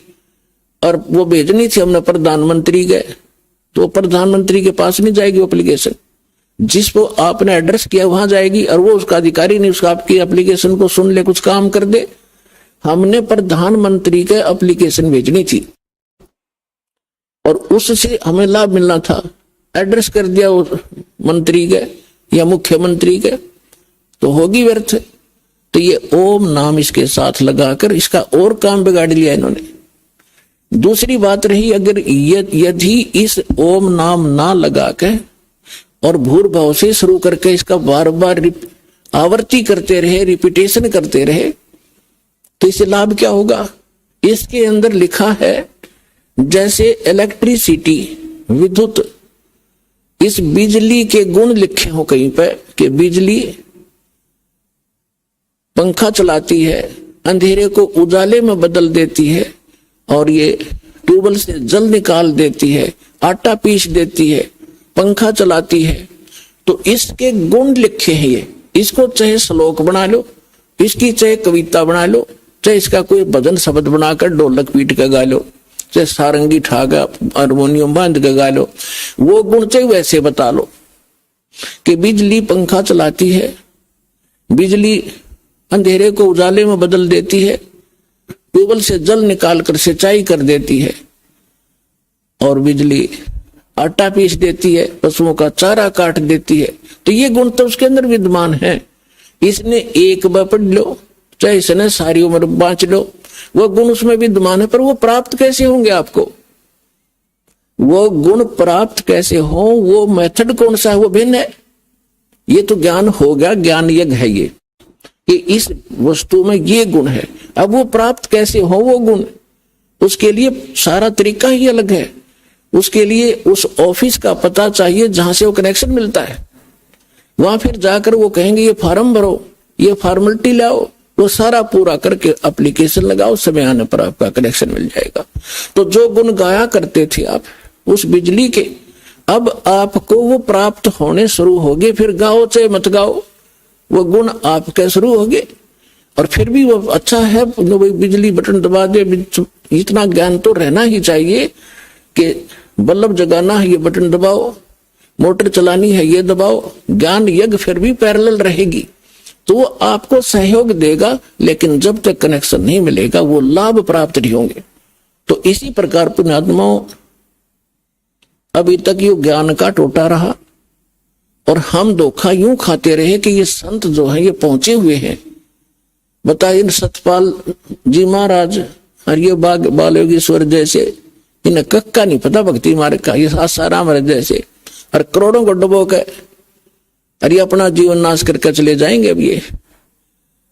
और वो भेजनी थी हमने प्रधानमंत्री गए, तो प्रधानमंत्री के पास नहीं जाएगी एप्लीकेशन, जिसको आपने एड्रेस किया वहां जाएगी, और वो उसका अधिकारी नहीं उसका आपकी एप्लीकेशन को सुन ले, कुछ काम कर दे। हमने प्रधानमंत्री के एप्लीकेशन भेजनी थी और उससे हमें लाभ मिलना था, एड्रेस कर दिया उस मंत्री के या मुख्यमंत्री के, तो होगी व्यर्थ। तो ये ओम नाम इसके साथ लगाकर इसका और काम बिगाड़ लिया इन्होंने। दूसरी बात रही, अगर यदि इस ओम नाम ना लगा के और भूर्भाव से शुरू करके इसका बार बार आवर्ती करते रहे, रिपीटेशन करते रहे, तो इससे लाभ क्या होगा? इसके अंदर लिखा है जैसे इलेक्ट्रिसिटी, विद्युत, इस बिजली के गुण लिखे हो कहीं पे कि बिजली पंखा चलाती है, अंधेरे को उजाले में बदल देती है, और ये ट्यूबवेल से जल निकाल देती है, आटा पीस देती है, पंखा चलाती है। तो इसके गुण लिखे हैं ये। इसको चाहे श्लोक बना लो, इसकी चाहे कविता बना लो, चाहे इसका कोई भजन शब्द बनाकर ढोलक पीट के गा लो, चाहे सारंगी ठागा हारमोनियम बांध के गा लो, वो गुण चाहे वैसे बता लो कि बिजली पंखा चलाती है, बिजली अंधेरे को उजाले में बदल देती है, ट्यूबवेल से जल निकालकर सिंचाई कर देती है, और बिजली आटा पीस देती है, पशुओं का चारा काट देती है। तो ये गुण तो उसके अंदर विद्यमान है। इसने एक बार पढ़ लो, चाहे इसने सारी उम्र बांच लो, वो गुण उसमें विद्यमान है। पर वो प्राप्त कैसे होंगे आपको, वो गुण प्राप्त कैसे हो, वो मेथड कौन सा है, वो भिन्न है। ये तो ज्ञान हो गया, ज्ञान यज्ञ है ये, कि इस वस्तु में ये गुण है। अब वो प्राप्त कैसे हो वो गुण, उसके लिए सारा तरीका ही अलग है। उसके लिए उस ऑफिस का पता चाहिए जहां से वो कनेक्शन मिलता है। वहां फिर जाकर वो कहेंगे ये फॉर्म भरो, ये फॉर्मेलिटी लाओ, वो सारा पूरा करके एप्लीकेशन लगाओ, समय आने पर आपका कनेक्शन मिल जाएगा। तो जो गुण गाया करते थे आप उस बिजली के, अब आपको वो प्राप्त होने शुरू हो गए। फिर गाओ चाहे मत गाओ, वो गुण आपके शुरू हो गए। और फिर भी वो अच्छा है, बिजली बटन दबा दे, इतना ज्ञान तो रहना ही चाहिए कि बल्ब जगाना है ये बटन दबाओ, मोटर चलानी है ये दबाओ। ज्ञान यज्ञ फिर भी पैरेलल रहेगी, तो वो आपको सहयोग देगा, लेकिन जब तक कनेक्शन नहीं मिलेगा वो लाभ प्राप्त नहीं होंगे। तो इसी प्रकार पुण्यात्माओं, अभी तक ये ज्ञान का टोटा रहा और हम धोखा यूं खाते रहे कि ये संत जो है ये पहुंचे हुए हैं। बताइए, सतपाल जी महाराज और ये बाल योगेश्वर जैसे, इन्हें कक्का नहीं पता भक्ति मार्ग का, ये आसाराम जैसे, और करोड़ों को डुबो के अरे अपना जीवन नाश करके चले जाएंगे। अब ये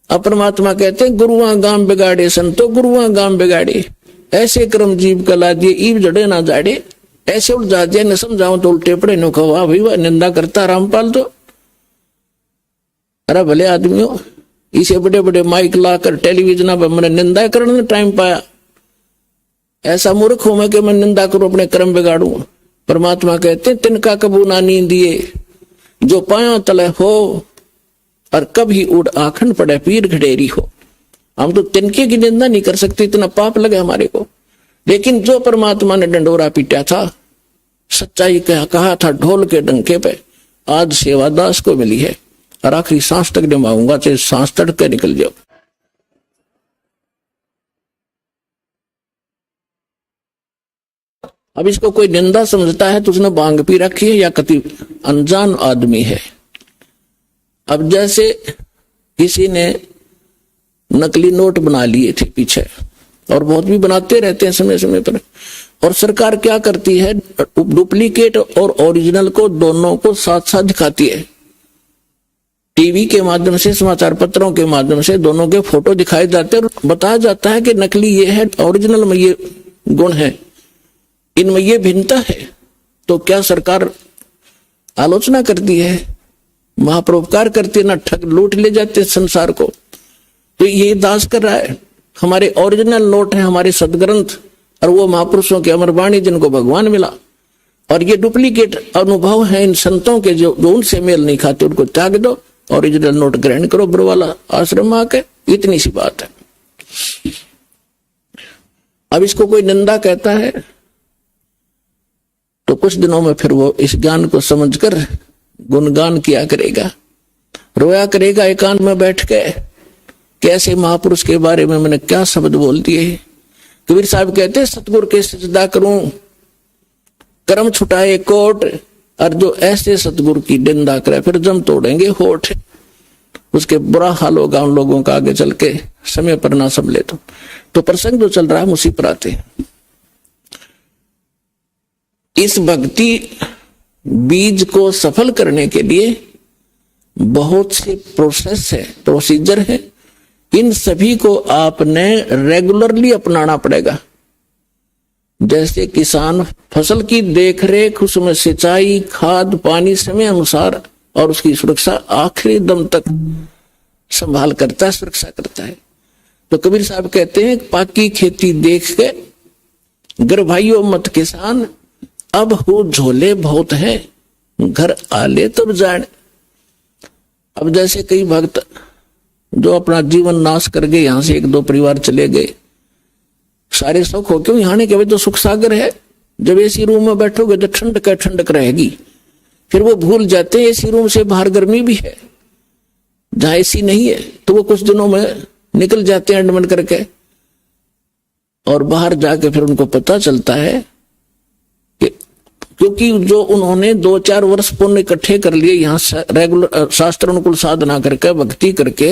परमात्मा कहते हैं गुरुआ गाम बिगाड़े, संतो गुरुआ गाम बिगाड़े, ऐसे कर्म जीव कला दिए ईब जड़े ना जाड़े। ऐसे उलझा दिया, न समझाऊं तो उल्टे पड़े, नो कहो वाह भाई वाह, निंदा करता रामपाल तो। अरे भले आदमियों, इसे बड़े बड़े माइक लाकर टेलीविजन पर मैंने निंदा करने में टाइम पाया। ऐसा मूर्ख हूं मैं कि मैं निंदा करूं, अपने कर्म बिगाड़ू। परमात्मा कहते हैं तिनका कबू ना नींदिए, जो पाया तले हो, और कभी उड़ आखंड पड़े पीर घडेरी हो। हम तो तिनके की निंदा नहीं कर सकते, इतना पाप लगे हमारे को। लेकिन जो परमात्मा ने डंडोरा पीटा था, सच्चाई कहा था ढोल के डंके पे, आज सेवा दास को मिली है। और आखिरी सांस तक निभाऊंगा, चाहे सांस तड़के निकल जाओ। अब इसको कोई निंदा समझता है तो उसने भांग पी रखी है या कति अनजान आदमी है। अब जैसे किसी ने नकली नोट बना लिए थे पीछे, और बहुत भी बनाते रहते हैं समय समय पर, और सरकार क्या करती है, डुप्लीकेट और ओरिजिनल को दोनों को साथ साथ दिखाती है। टीवी के माध्यम से, समाचार पत्रों के माध्यम से दोनों के फोटो दिखाए जाते हैं और बताया जाता है कि नकली ये है, ओरिजिनल में ये गुण है, इनमें ये भिन्नता है। तो क्या सरकार आलोचना करती है, महापरोपकार करती है, ना ठग लूट ले जाते संसार को। तो ये दास कर रहा है। हमारे ओरिजिनल नोट है हमारे सदग्रंथ, और वो महापुरुषों की अमर वाणी जिनको भगवान मिला, और ये डुप्लीकेट अनुभव है इन संतों के जो उनसे मेल नहीं खाते, उनको त्याग दो, ओरिजिनल नोट ग्रहण करो बरवाला आश्रम में आके। इतनी सी बात है। अब इसको कोई निंदा कहता है तो कुछ दिनों में फिर वो इस ज्ञान को समझकर गुणगान किया करेगा, रोया करेगा एकांत में बैठ के, कैसे महापुरुष के बारे में मैंने क्या शब्द बोल दिए। कबीर साहब कहते हैं सतगुरु के सजदा करूं, कर्म छुटाए कोट, और जो ऐसे सतगुरु की निंदा करे फिर जम तोड़ेंगे होठ। उसके बुरा हाल होगा उन लोगों का आगे चल के, समय पर ना संभले तो प्रसंग जो चल रहा है उसी पर आते हैं। इस भक्ति बीज को सफल करने के लिए बहुत से प्रोसेस है, प्रोसीजर है। इन सभी को आपने रेगुलरली अपनाना पड़ेगा। जैसे किसान फसल की देखरेख, उसमें सिंचाई, खाद, पानी समय अनुसार और उसकी सुरक्षा आखिरी दम तक संभाल करता है, सुरक्षा करता है। तो कबीर साहब कहते हैं पाकी खेती देख के गर भाइयों मत किसान, अब हो झोले बहुत है, घर आले तब जाने। अब जैसे कई भक्त जो अपना जीवन नाश कर गए, यहां से एक दो परिवार चले गए, सारे सुख हो क्यों यहाँ के, तो सुख सागर है। जब एसी रूम में बैठोगे तो ठंडक रहेगी, फिर वो भूल जाते हैं एसी रूम से बाहर गर्मी भी है। जहां एसी नहीं है तो वो कुछ दिनों में निकल जाते हैं एडमिट करके, और बाहर जाके फिर उनको पता चलता है कि क्योंकि जो उन्होंने 2-4 वर्ष पुण्य इकट्ठे कर लिए यहाँ रेगुलर शास्त्र अनुकूल साधना करके भक्ति करके,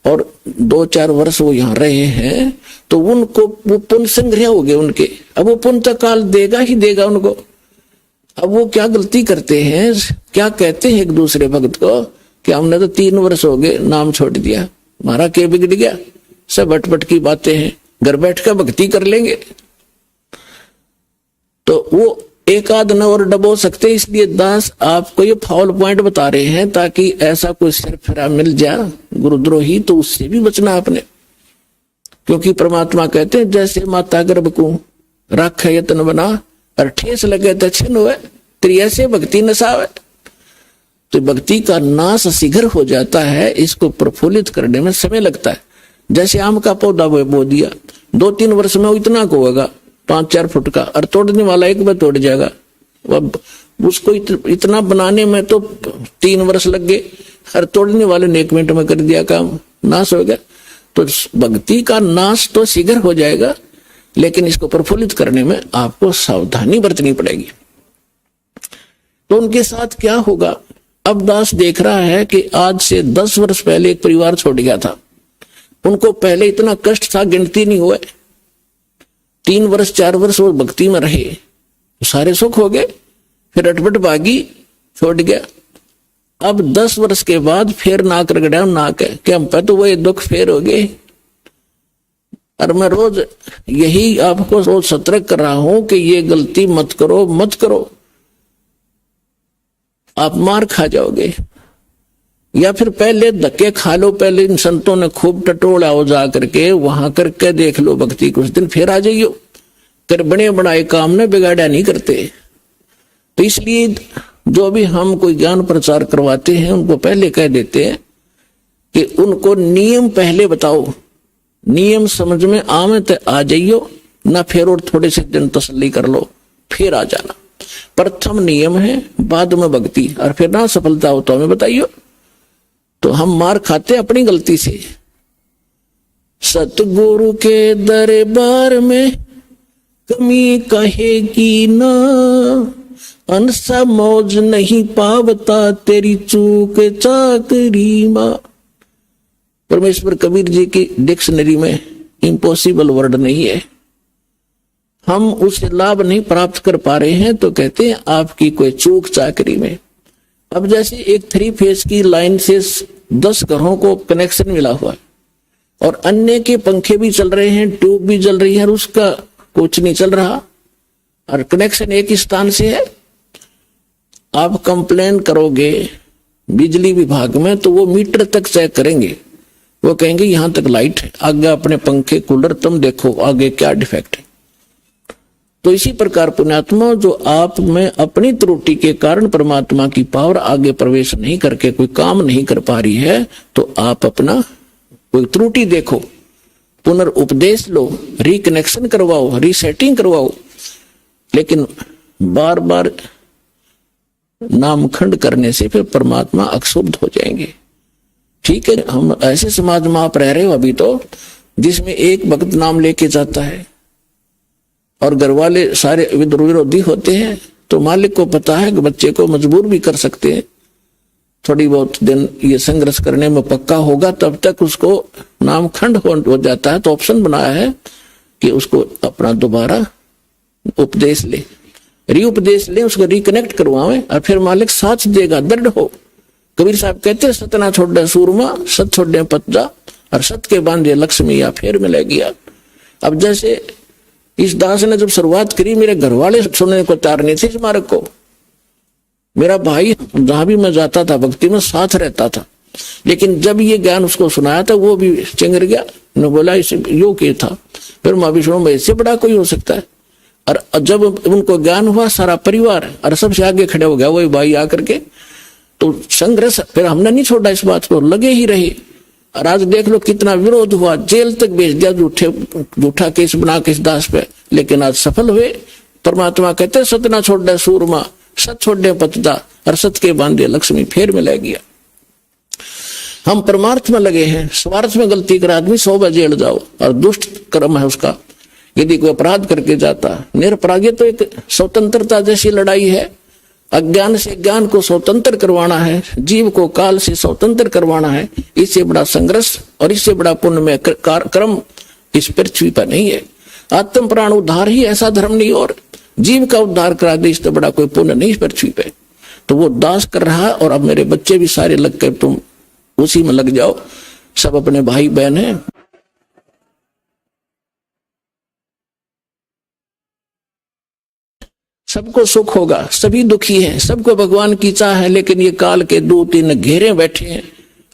और 2-4 वर्ष वो यहाँ रहे हैं, तो उनको वो पुण्य संग्रह हो गए उनके। अब वो पुण्य काल देगा ही देगा उनको। अब वो क्या गलती करते हैं, क्या कहते हैं एक दूसरे भक्त को कि हमने तो 3 वर्ष हो गए नाम छोड़ दिया, हमारा क्या बिगड़ गया, सब अटपट की बातें हैं, घर बैठ कर भक्ति कर लेंगे। तो वो एक आध न और डबो सकते, इसलिए दास आपको ये फाउल पॉइंट बता रहे हैं ताकि ऐसा कोई सिर फिरा मिल जाए गुरुद्रोही तो उससे भी बचना आपने। क्योंकि परमात्मा कहते हैं जैसे माता गर्भ को राख यत्न बना और ठेस लगे दक्षिण हुए, तेरी ऐसे भक्ति नसावे। तो भक्ति का नाश शीघ्र हो जाता है, इसको प्रफुल्लित करने में समय लगता है। जैसे आम का पौधा बो दिया, 2-3 वर्ष में वो इतना को होगा 5-4 फुट का, और तोड़ने वाला एक बार तोड़ जाएगा। अब उसको इतना बनाने में तो 3 वर्ष लग गए, और तोड़ने वाले ने 1 मिनट में कर दिया काम, नाश हो गया। तो भक्ति का नाश तो शीघ्र हो जाएगा, लेकिन इसको प्रफुल्लित करने में आपको सावधानी बरतनी पड़ेगी। तो उनके साथ क्या होगा, अब दास देख रहा है कि आज से 10 वर्ष पहले एक परिवार छोड़ गया था, उनको पहले इतना कष्ट था गिनती नहीं हुए, 3 वर्ष 4 वर्ष वो भक्ति में रहे, सारे सुख हो गए, फिर अटपट भागी छोड़ गया। अब 10 वर्ष के बाद फिर नाक रगड़ा, नाक है कि हम पे तो वही दुख फेर हो गए। और मैं रोज यही आपको रोज सतर्क कर रहा हूं कि ये गलती मत करो, मत करो, आप मार खा जाओगे। या फिर पहले धक्के खा लो, पहले इन संतों ने खूब टटोला हो जा करके वहां करके देख लो भक्ति, कुछ दिन फिर आ जाइयो। कर बने बनाए काम ने बिगाड़ा नहीं करते। तो इसलिए जो भी हम कोई ज्ञान प्रचार करवाते हैं उनको पहले कह देते हैं कि उनको नियम पहले बताओ, नियम समझ में आवे तो आ जाइयो, ना फिर और थोड़े से दिन तसल्ली कर लो फिर आ जाना। प्रथम नियम है, बाद में भक्ति, और फिर ना सफलता हो तो हमें बताइयो। तो हम मार खाते अपनी गलती से। सतगुरु के दरबार में कमी कहेगी ना, अनसा मौज नहीं पावता तेरी चूक चाकरी मां। परमेश्वर कबीर जी की डिक्शनरी में इम्पॉसिबल वर्ड नहीं है, हम उससे लाभ नहीं प्राप्त कर पा रहे हैं तो कहते हैं आपकी कोई चूक चाकरी में। अब जैसे एक 3 फेज की लाइन से 10 घरों को कनेक्शन मिला हुआ है, और अन्य के पंखे भी चल रहे हैं, ट्यूब भी जल रही है, और उसका कुछ नहीं चल रहा, और कनेक्शन एक ही स्थान से है। आप कंप्लेन करोगे बिजली विभाग में तो वो मीटर तक चेक करेंगे, वो कहेंगे यहां तक लाइट है, आगे अपने पंखे कूलर तुम देखो आगे क्या डिफेक्ट है। तो इसी प्रकार पुण्यात्मा, जो आप में अपनी त्रुटि के कारण परमात्मा की पावर आगे प्रवेश नहीं करके कोई काम नहीं कर पा रही है, तो आप अपना कोई त्रुटि देखो, पुनर्उपदेश लो, रिकनेक्शन करवाओ, रीसेटिंग करवाओ। लेकिन बार बार नामखंड करने से फिर परमात्मा अक्षुब्ध हो जाएंगे। ठीक है, हम ऐसे समाज में आप रह रहे हो अभी तो, जिसमें एक भक्त नाम लेके जाता है और घर वाले सारे विरोधी होते हैं, तो मालिक को पता है कि बच्चे को मजबूर भी कर सकते हैं, थोड़ी बहुत दिन ये संघर्ष करने में पक्का होगा, तब तक उसको नामखंड हो जाता है। तो ऑप्शन बनाया है कि उसको अपना दोबारा उपदेश ले, रीउपदेश ले, उसको रिकनेक्ट करवावे, और फिर मालिक साथ देगा, दृढ़ हो। कबीर साहब कहते हैं सतना छोड़े सूरमा, सत छोड़े पतजा, और सत के बांधे लक्ष्मी या फिर मिलेगी। अब जैसे इस दास ने जब शुरुआत करी, मेरे घर वाले सुनने को तैयार नहीं थे इस मार्ग को। मेरा भाई जहां भी मैं जाता था भक्ति में साथ रहता था, लेकिन जब ये ज्ञान उसको सुनाया था वो भी चिंगर गया, ने बोला इसे यो के था। फिर मैं भी सुनो इससे बड़ा कोई हो सकता है। और जब उनको ज्ञान हुआ सारा परिवार और सबसे आगे खड़े हो गया वही भाई आकर के, तो संघर्ष फिर हमने नहीं छोड़ा, इस बात को लगे ही रहे। और आज देख लो कितना विरोध हुआ, जेल तक भेज दिया झूठा केस बना के इस दास पे, लेकिन आज सफल हुए। परमात्मा कहते सत ना छोड़े सूरमा, सत छोड़े पतदा, और सत के बांधे लक्ष्मी फिर मिलेगी। हम परमार्थ में लगे हैं, स्वार्थ में गलती कर आदमी 100 बार जेल जाओ, और दुष्ट कर्म है उसका। यदि कोई अपराध करके जाता, निरपराध, तो एक स्वतंत्रता जैसी लड़ाई है। अज्ञान से ज्ञान को स्वतंत्र करवाना है, जीव को काल से स्वतंत्र करवाना है। इससे बड़ा संघर्ष और इससे बड़ा पुण्य में क्रम इस पृथ्वी पर नहीं है। आत्म प्राण उद्धार ही ऐसा धर्म नहीं, और जीव का उद्धार करा दे इससे बड़ा कोई पुण्य नहीं इस पृथ्वी पे। तो वो दास कर रहा है, और अब मेरे बच्चे भी सारे लग कर तुम उसी में लग जाओ, सब अपने भाई बहन हैं। सबको सुख होगा, सभी दुखी हैं, सबको भगवान की चाह है, लेकिन ये काल के 2-3 घेरे बैठे हैं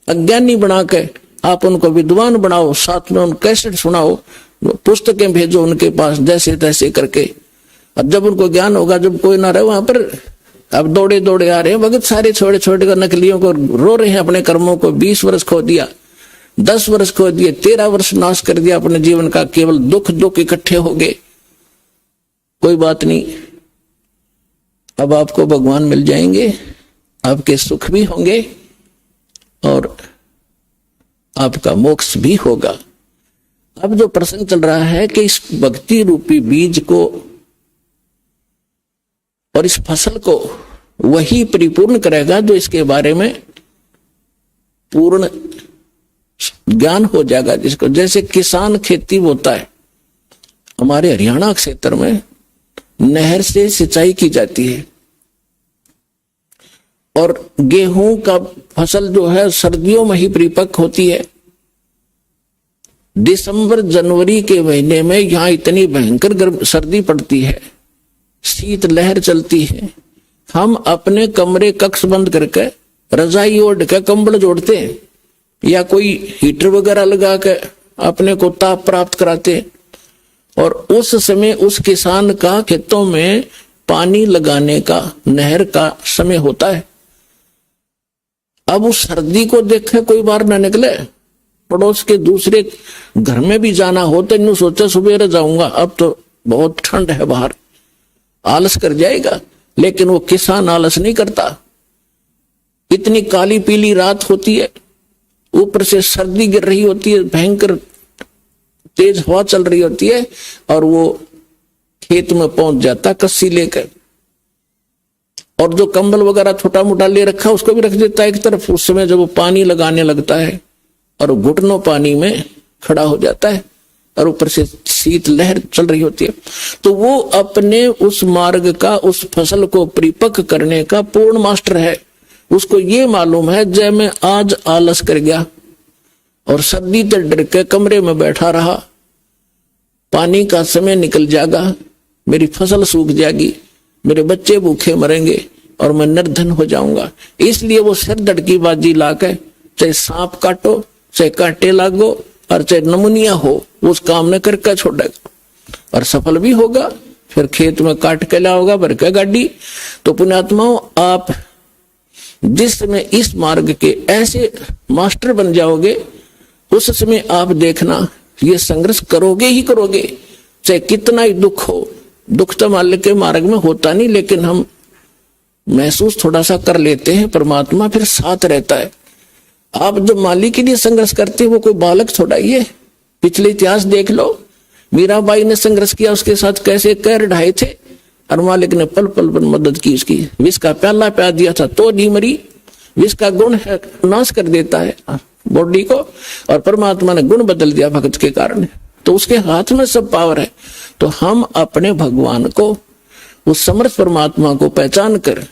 अज्ञानी बना के। आप उनको विद्वान बनाओ, साथ में उन कैसेट सुनाओ, पुस्तकें भेजो उनके पास, जैसे तैसे करके। अब जब उनको ज्ञान होगा, जब कोई ना रहे वहां पर, अब दौड़े दौड़े आ रहे हैं भगत सारे छोटे छोटे कर नकलियों को रो रहे हैं अपने कर्मों को। 20 वर्ष खो दिया, 10 वर्ष खो दिए, 13 वर्ष नाश कर दिया अपने जीवन का, केवल दुख दुख इकट्ठे हो गए। कोई बात नहीं, अब आपको भगवान मिल जाएंगे, आपके सुख भी होंगे और आपका मोक्ष भी होगा। अब जो प्रश्न चल रहा है कि इस भक्ति रूपी बीज को और इस फसल को वही परिपूर्ण करेगा जो इसके बारे में पूर्ण ज्ञान हो जाएगा, जिसको जैसे किसान खेती होता है। हमारे हरियाणा क्षेत्र में नहर से सिंचाई की जाती है, और गेहूं का फसल जो है सर्दियों में ही परिपक्व होती है। दिसंबर जनवरी के महीने में यहां इतनी भयंकर सर्दी पड़ती है, शीत लहर चलती है। हम अपने कमरे कक्ष बंद करके रजाई ओढ़ के कंबल जोड़ते हैं, या कोई हीटर वगैरह लगा के अपने को ताप प्राप्त कराते। और उस समय उस किसान का खेतों में पानी लगाने का नहर का समय होता है। अब उस सर्दी को देखे कोई बाहर ना निकले, पड़ोस के दूसरे घर में भी जाना हो तो इन सोचा सुबह जाऊंगा, अब तो बहुत ठंड है बाहर, आलस कर जाएगा। लेकिन वो किसान आलस नहीं करता। इतनी काली पीली रात होती है, ऊपर से सर्दी गिर रही होती है, भयंकर तेज हवा चल रही होती है, और वो खेत में पहुंच जाता कस्सी लेकर, और जो कंबल वगैरह छोटा मोटा ले रखा उसको भी रख देता है एक तरफ। उस समय जब वो पानी लगाने लगता है और घुटनों पानी में खड़ा हो जाता है, और ऊपर से शीत लहर चल रही होती है, तो वो अपने उस मार्ग का, उस फसल को परिपक्व करने का पूर्ण मास्टर है। उसको ये मालूम है, जब मैं आज आलस कर गया और सर्दी से डर के कमरे में बैठा रहा, पानी का समय निकल जाएगा, मेरी फसल सूख जाएगी, मेरे बच्चे भूखे मरेंगे और मैं निर्धन हो जाऊंगा। इसलिए वो सिर धड़की बाजी लाके, चाहे सांप काटो, चाहे कांटे लागो, और चाहे नमुनिया हो, उस काम में करके छोड़ेगा और सफल भी होगा। फिर खेत में काट के लाओगा भर के गाड़ी। तो पुण्यात्माओं, आप जिस समय इस मार्ग के ऐसे मास्टर बन जाओगे, उस समय आप देखना ये संघर्ष करोगे ही करोगे, चाहे कितना ही दुख हो। दुख तो माल्य के मार्ग में होता नहीं, लेकिन हम महसूस थोड़ा सा कर लेते हैं, परमात्मा फिर साथ रहता है। आप जब मालिक के लिए संघर्ष करते हैं, वो कोई बालक थोड़ा ही है। पिछले इतिहास देख लो, मीराबाई ने संघर्ष किया, उसके साथ कैसे कैर ढाए थे, और मालिक ने पल पल पर मदद की उसकी। विष का प्याला प्यार दिया था तो नहीं मरी। विष का गुण है, नाश कर देता है बॉडी को, और परमात्मा ने गुण बदल दिया भक्त के कारण। तो उसके हाथ में सब पावर है। तो हम अपने भगवान को, उस समर्थ परमात्मा को पहचान कर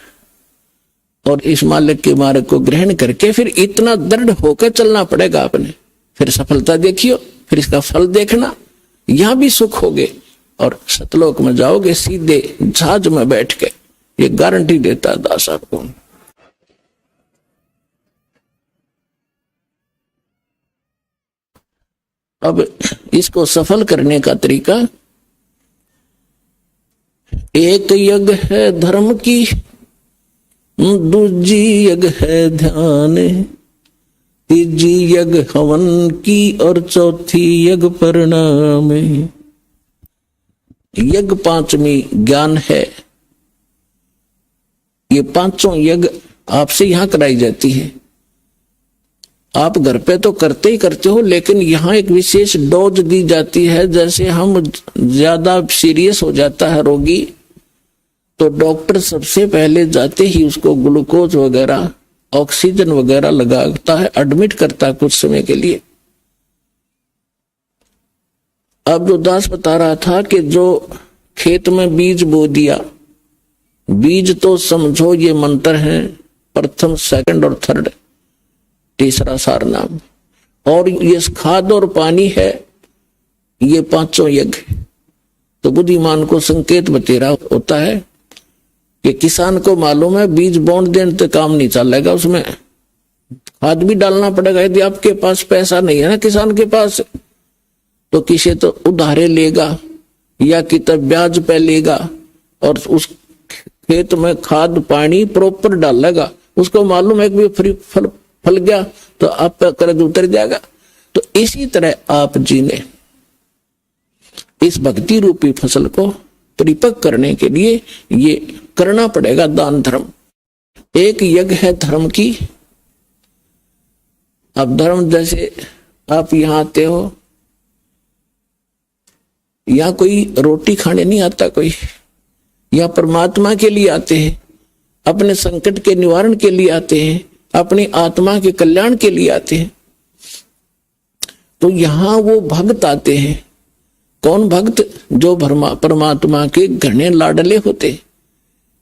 और इस मालिक के मार्ग को ग्रहण करके फिर इतना दृढ़ होकर चलना पड़ेगा आपने। फिर सफलता देखियो, फिर इसका फल देखना, यहां भी सुख होगे और सतलोक में जाओगे सीधे जहाज में बैठ के। ये गारंटी देता है दास आपको। अब इसको सफल करने का तरीका, एक यज्ञ है धर्म की, दूजी यज्ञ है ध्यान, तीजी यज्ञ हवन की, और चौथी यज्ञ परिणाम। यज्ञ पांचवी ज्ञान है। ये पांचों यज्ञ आपसे यहां कराई जाती है। आप घर पे तो करते ही करते हो, लेकिन यहाँ एक विशेष डोज दी जाती है। जैसे हम ज्यादा सीरियस हो जाता है रोगी, तो डॉक्टर सबसे पहले जाते ही उसको ग्लूकोज वगैरह, ऑक्सीजन वगैरह लगाता है, एडमिट करता है कुछ समय के लिए। अब जो दास बता रहा था कि जो खेत में बीज बो दिया, बीज तो समझो ये मंत्र है, प्रथम, सेकंड और थर्ड, तीसरा सारनाम, और ये खाद और पानी है, ये पांचों यज्ञ। तो बुद्धिमान को संकेत बतेरा होता है कि किसान को मालूम है बीज बोन देने तो काम नहीं चलेगा, उसमें खाद भी डालना पड़ेगा। यदि आपके पास पैसा नहीं है ना किसान के पास, तो किसी तो उधारे लेगा या कितना ब्याज पे लेगा और उस खेत में खाद पानी प्रॉपर डालेगा। उसको मालूम है कि फ्री फल गया तो आप पे कर्ज उतर जाएगा। तो इसी तरह आप जी ने इस भक्ति रूपी फसल को परिपक्व करने के लिए ये करना पड़ेगा दान धर्म। एक यज्ञ है धर्म की। अब धर्म जैसे आप यहां आते हो, या कोई रोटी खाने नहीं आता कोई, या परमात्मा के लिए आते हैं, अपने संकट के निवारण के लिए आते हैं, अपनी आत्मा के कल्याण के लिए आते हैं। तो यहां वो भक्त आते हैं। कौन भक्त? जो परमात्मा के घने लाडले होते।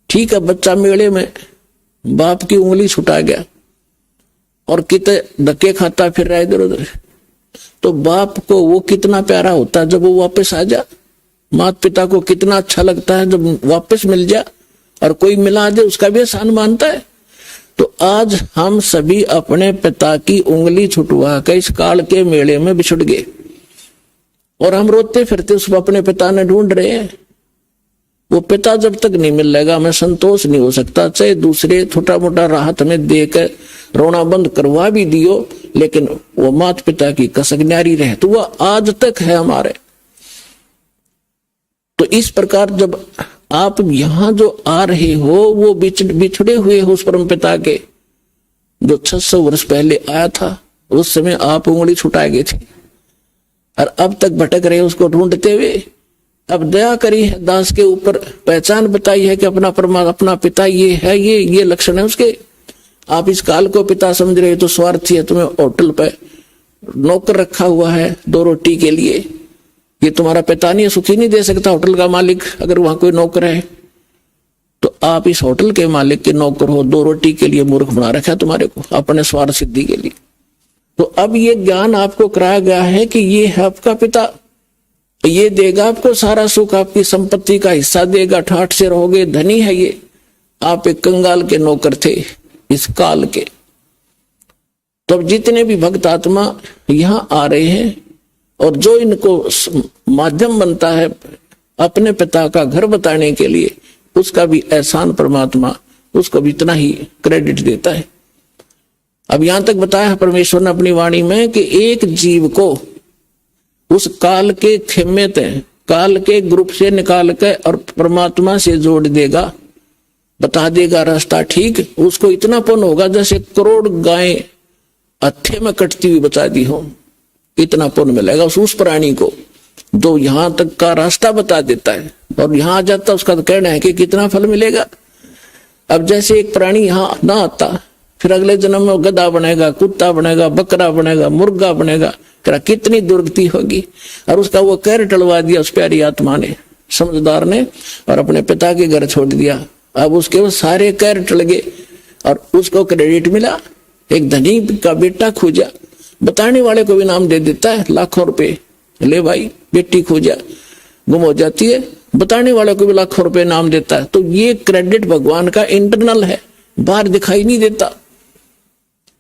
ठीक है, बच्चा मेले में बाप की उंगली छुटा गया और कितने धक्के खाता फिर रहा इधर उधर, तो बाप को वो कितना प्यारा होता है जब वो वापस आ जा। माता पिता को कितना अच्छा लगता है जब वापस मिल जा, और कोई मिला दे उसका भी एहसान मानता है। तो आज हम सभी अपने पिता की उंगली छुटवा कर इस काल के मेले में बिछुड़ गए, और हम रोते फिरते उसको अपने पिता ने ढूंढ रहे हैं। वो पिता जब तक नहीं मिलेगा हमें संतोष नहीं हो सकता। चाहे दूसरे छोटा मोटा राहत हमें देकर रोना बंद करवा भी दियो, लेकिन वो माता पिता की कसक न्यारी रहे तो वह आज तक है हमारे। तो इस प्रकार जब आप यहां जो आ रहे हो, वो बिछड़े हुए हो उस परम पिता के, जो 600 वर्ष पहले आया था। उस समय आप उंगली छुटाए गए थे और अब तक भटक रहे उसको ढूंढते हुए। अब दया करी है दास के ऊपर, पहचान बताई है कि अपना पिता ये है, ये लक्षण है उसके। आप इस काल को पिता समझ रहे हो तो स्वार्थी है। तुम्हें होटल पे नौकर रखा हुआ है 2 रोटी के लिए, ये तुम्हारा पिता नहीं है, सुखी नहीं दे सकता होटल का मालिक। अगर वहां कोई नौकर है तो आप इस होटल के मालिक के नौकर हो, 2 रोटी के लिए मूर्ख बना रखा है तुम्हारे को, अपने स्वार्थ सिद्धि के लिए। तो अब ये ज्ञान आपको कराया गया है कि ये है आपका पिता, ये देगा आपको सारा सुख, आपकी संपत्ति का हिस्सा देगा, ठाठ से रहोगे, धनी है ये। आप एक कंगाल के नौकर थे इस काल के। तो अब जितने भी भक्त आत्मा यहां आ रहे हैं और जो इनको माध्यम बनता है अपने पिता का घर बताने के लिए, उसका भी एहसान परमात्मा उसको भी इतना ही क्रेडिट देता है। अब यहां तक बताया है परमेश्वर ने अपनी वाणी में कि एक जीव को उस काल के खेमे तय, काल के ग्रुप से निकाल कर और परमात्मा से जोड़ देगा, बता देगा रास्ता ठीक। उसको इतना पुण्य होगा जैसे करोड़ गायें हत्थे में कटती हुई बता दी हो, इतना पुण्य मिलेगा उस प्राणी को जो यहां तक का रास्ता बता देता है। और यहां आ जाता उसका तो कहना है कि कितना फल मिलेगा। अब जैसे एक प्राणी यहां ना आता, फिर अगले जन्म में गधा बनेगा, कुत्ता बनेगा, बकरा बनेगा, मुर्गा बनेगा, कितनी दुर्गति होगी। और उसका वो कहर टलवा दिया उस प्यारी आत्मा ने, समझदार ने, और अपने पिता के घर छोड़ दिया। अब उसके वो सारे कहर टल गए और उसको क्रेडिट मिला। एक धनी का बेटा खोजा, बताने वाले को भी नाम दे देता है लाखों रुपए, ले भाई बेटी खोजा, गुम हो जाती है, बताने वाले को भी लाखों रुपए नाम देता है। तो ये क्रेडिट भगवान का इंटरनल है, बाहर दिखाई नहीं देता।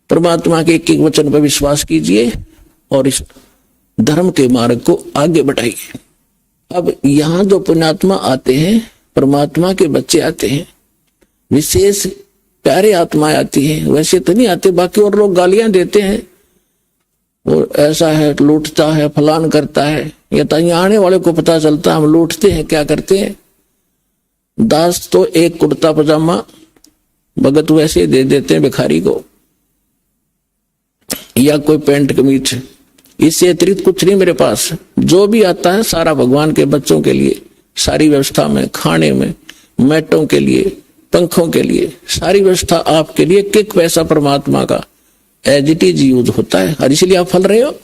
परमात्मा के एक एक वचन पर विश्वास कीजिए और इस धर्म के मार्ग को आगे बढ़ाइए। अब यहां जो पुण्यात्मा आते हैं, परमात्मा के बच्चे आते हैं, विशेष प्यारे आत्माएं आती हैं, वैसे तो नहीं आते। बाकी और लोग गालियां देते हैं, वो ऐसा है, लूटता है, फलान करता है, या तो यहाँ आने वाले को पता चलता हम लूटते हैं, क्या करते हैं। दास तो एक कुर्ता पजामा भगत वैसे दे देते हैं भिखारी को, या कोई पैंट कमीज, इससे अतिरिक्त कुछ नहीं मेरे पास। जो भी आता है सारा भगवान के बच्चों के लिए, सारी व्यवस्था में, खाने में, मैटों के लिए, पंखों के लिए, सारी व्यवस्था आपके लिए। किक पैसा परमात्मा का एज इट इज यूज होता है, और इसलिए आप फल रहे हो।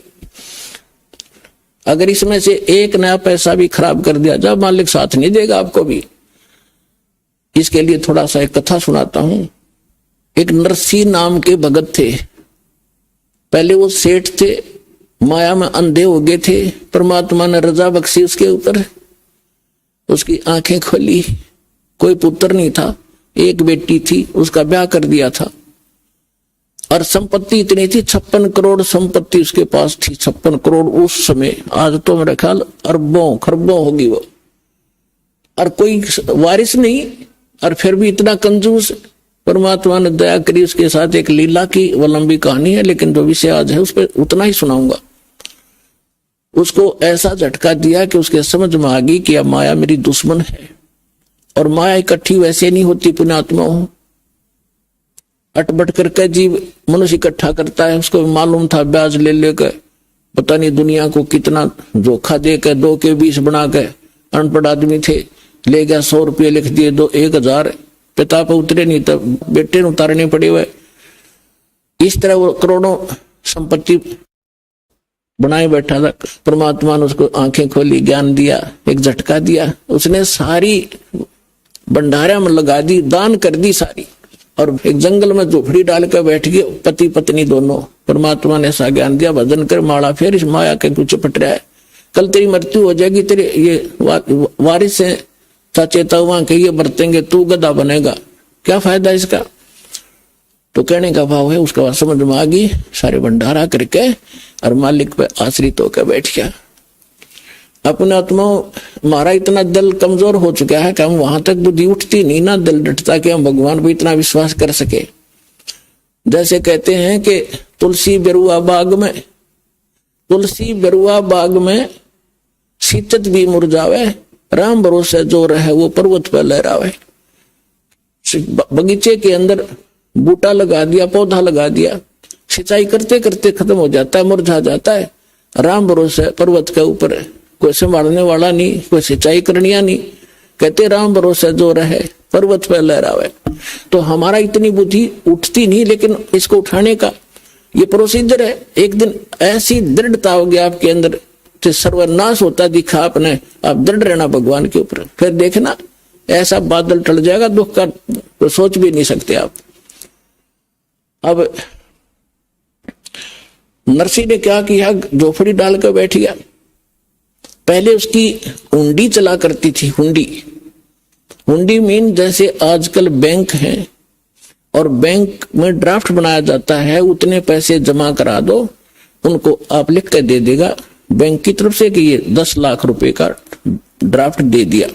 अगर इसमें से एक नया पैसा भी खराब कर दिया, जब मालिक साथ नहीं देगा आपको भी। इसके लिए थोड़ा सा एक कथा सुनाता हूं। एक नरसी नाम के भगत थे। पहले वो सेठ थे, माया में अंधे हो गए थे। परमात्मा ने रजा बख्शी उसके ऊपर, उसकी आंखें खोली। कोई पुत्र नहीं था, एक बेटी थी, उसका ब्याह कर दिया था। और संपत्ति इतनी थी, 56 करोड़ संपत्ति उसके पास थी। 56 करोड़ उस समय, आज तो मेरा ख्याल अरबों खरबों होगी वो। और कोई वारिस नहीं, और फिर भी इतना कंजूस। परमात्मा ने दया करी, उसके साथ एक लीला की, वो लंबी कहानी है, लेकिन जो विषय आज है उस पर उतना ही सुनाऊंगा। उसको ऐसा झटका दिया कि उसके समझ में आ गई कि अब माया मेरी दुश्मन है। और माया इकट्ठी वैसे नहीं होती, पुण्यात्मा हो। अटबट करके जीव मनुष्य इकट्ठा करता है। उसको मालूम था ब्याज ले लेकर पता नहीं दुनिया को कितना धोखा देकर 2 के 20 बना के, अनपढ़ आदमी थे, ले गया 100 रुपये लिख दिए, 1000 पिता पर उतरे नहीं, तब बेटे ने उतारने पड़े हुए। इस तरह वो करोड़ों संपत्ति बनाए बैठा था। परमात्मा ने उसको आंखें खोली, ज्ञान दिया, एक झटका दिया। उसने सारी भंडारा में लगा दी, दान कर दी सारी। और एक जंगल में झोपड़ी डाल कर बैठ गए, पति पत्नी दोनों। परमात्मा ने ऐसा ज्ञान दिया, भजन कर माला फेर, इस माया के कुछ पट रहा है, कल तेरी मृत्यु हो जाएगी, तेरे ये वारिस है, सचेता हुआ कि ये बरतेंगे, तू गधा बनेगा, क्या फायदा इसका। तो कहने का भाव है, उसका बात समझ में आ गई। सारे भंडारा करके और मालिक पे आश्रित होकर बैठ गया। अपने आत्मा हमारा इतना दिल कमजोर हो चुका है कि हम वहां तक बुद्धि उठती नहीं ना, दिल डटता कि हम भगवान पर इतना विश्वास कर सके। जैसे कहते हैं कि तुलसी बेरुआ बाग में सीतत भी मुरझावे, राम भरोसे जो रहे वो पर्वत पर लहरावे। बगीचे के अंदर बूटा लगा दिया, पौधा लगा दिया, सिंचाई करते करते खत्म हो जाता है, मुरझा जाता है। राम भरोसे पर्वत के ऊपर कोई संभालने वाला नहीं, कोई सिंचाई करनिया नहीं। कहते राम भरोसे जो रहे पर्वत पर लहरावे। तो हमारा इतनी बुद्धि उठती नहीं, लेकिन इसको उठाने का ये प्रोसीजर है। एक दिन ऐसी दृढ़ता होगी आपके अंदर, सर्वनाश होता दिखा आपने, आप दृढ़ रहना भगवान के ऊपर, फिर देखना ऐसा बादल टल जाएगा, दुख का तो सोच भी नहीं सकते आप। अब नरसी ने क्या किया, झोपड़ी डालकर बैठ गया। पहले उसकी हुंडी चला करती थी। हुंडी मीन जैसे आजकल बैंक है और बैंक में ड्राफ्ट बनाया जाता है, उतने पैसे जमा करा दो, उनको आप लिख कर दे देगा बैंक की तरफ से कि ये 10 लाख रुपए का ड्राफ्ट दे दिया।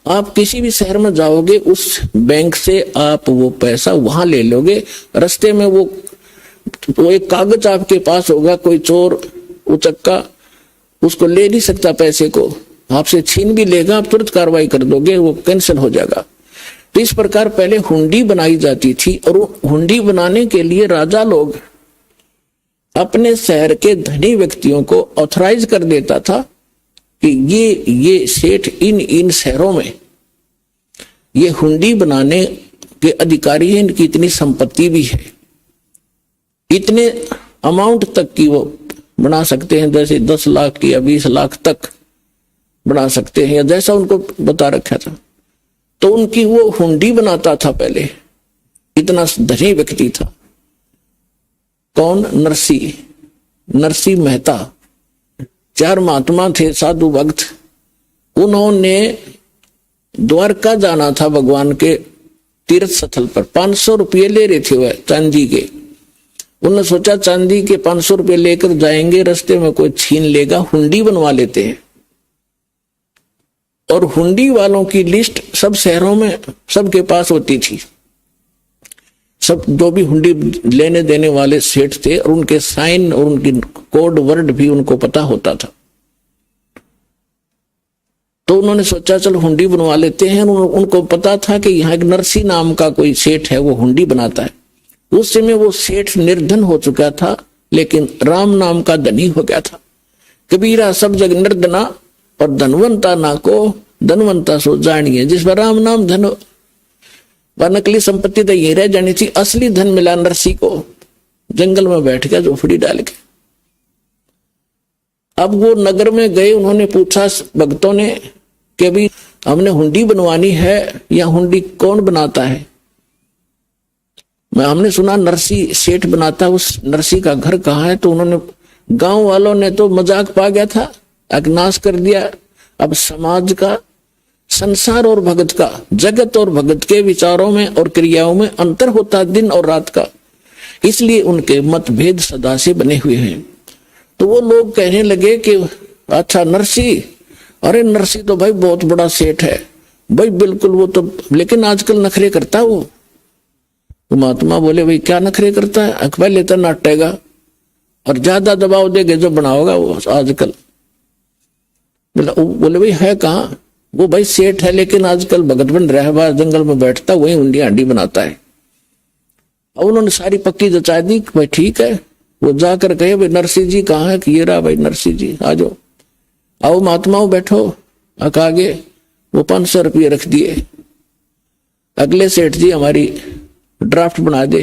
आप किसी भी शहर में जाओगे, उस बैंक से आप वो पैसा वहां ले लोगे। रास्ते में वो एक कागज आपके पास होगा, कोई चोर उचक्का उसको ले नहीं सकता, पैसे को आपसे छीन भी लेगा, आप तुरंत कार्रवाई कर दोगे, वो कैंसिल हो जाएगा। तो इस प्रकार पहले हुंडी बनाई जाती थी। और हुंडी बनाने के लिए राजा लोग अपने शहर के धनी व्यक्तियों को ऑथराइज कर देता था कि ये सेठ इन शहरों में ये हुंडी बनाने के अधिकारी हैं, इनकी इतनी संपत्ति भी है, इतने अमाउंट तक की वो बना सकते हैं, जैसे 10 लाख या 20 लाख तक बना सकते हैं, या जैसा उनको बता रखा था। तो उनकी वो हुंडी बनाता था पहले, इतना धनी व्यक्ति था। कौन? नरसी मेहता। 4 महात्मा थे, साधु भक्त। उन्होंने द्वारका जाना था भगवान के तीर्थ स्थल पर। 500 रुपये ले रहे थे वह चांदी के। उन्होंने सोचा चांदी के 500 रुपये लेकर जाएंगे, रास्ते में कोई छीन लेगा, हुंडी बनवा लेते हैं। और हुंडी वालों की लिस्ट सब शहरों में सबके पास होती थी। सब जो भी हुंडी लेने देने वाले सेठ थे, और उनके साइन और उनकी कोड वर्ड भी उनको पता होता था। तो उन्होंने सोचा चल हुंडी बनवा लेते हैं। उनको पता था कि यहाँ एक नरसी नाम का कोई सेठ है, वो हुंडी बनाता है। उस समय वो सेठ निर्धन हो चुका था, लेकिन राम नाम का धनी हो गया था। कबीरा सब जग निर्धना और धनवंता ना को धनवंता सो जानिए। जिस पर राम नाम धन वह नकली संपत्ति तो ये रह जानी थी, असली धन मिला नरसी को जंगल में बैठ गया झोपड़ी डाल के। अब वो नगर में गए, उन्होंने पूछा भक्तों ने कि अभी हमने हुंडी बनवानी है, या हुंडी कौन बनाता है? हमने सुना नरसी सेठ बनाता, उस नरसी का घर कहाँ है? तो उन्होंने, गांव वालों ने तो मजाक पा गया था, अग्नाश कर दिया। अब समाज का, संसार और भगत का, जगत और भगत के विचारों में और क्रियाओं में अंतर होता है दिन और रात का, इसलिए उनके मतभेद सदा से बने हुए हैं। तो वो लोग कहने लगे कि अच्छा नरसी, अरे नरसी तो भाई बहुत बड़ा सेठ है भाई, बिल्कुल वो तो, लेकिन आजकल नखरे करता है वो। तो महात्मा बोले भाई क्या नखरे करता है? अखबार लेता नाटेगा और ज्यादा दबाव देगे जो बनाओगा वो आजकल। बोले भाई है कहाँ? वो भाई सेठ है लेकिन आजकल भगत बन रहा है, बाहर जंगल में बैठता, वही हुंडी हांडी बनाता है। और उन्होंने सारी पक्की जचा दी, भाई ठीक है। वो जाकर कहे भाई नरसी जी कहाँ है? कि ये रहा भाई नरसी जी, आ जाओ, आओ महात्माओं बैठो। आगे वो 500 रुपये रख दिए, अगले सेठ जी हमारी ड्राफ्ट बना दे।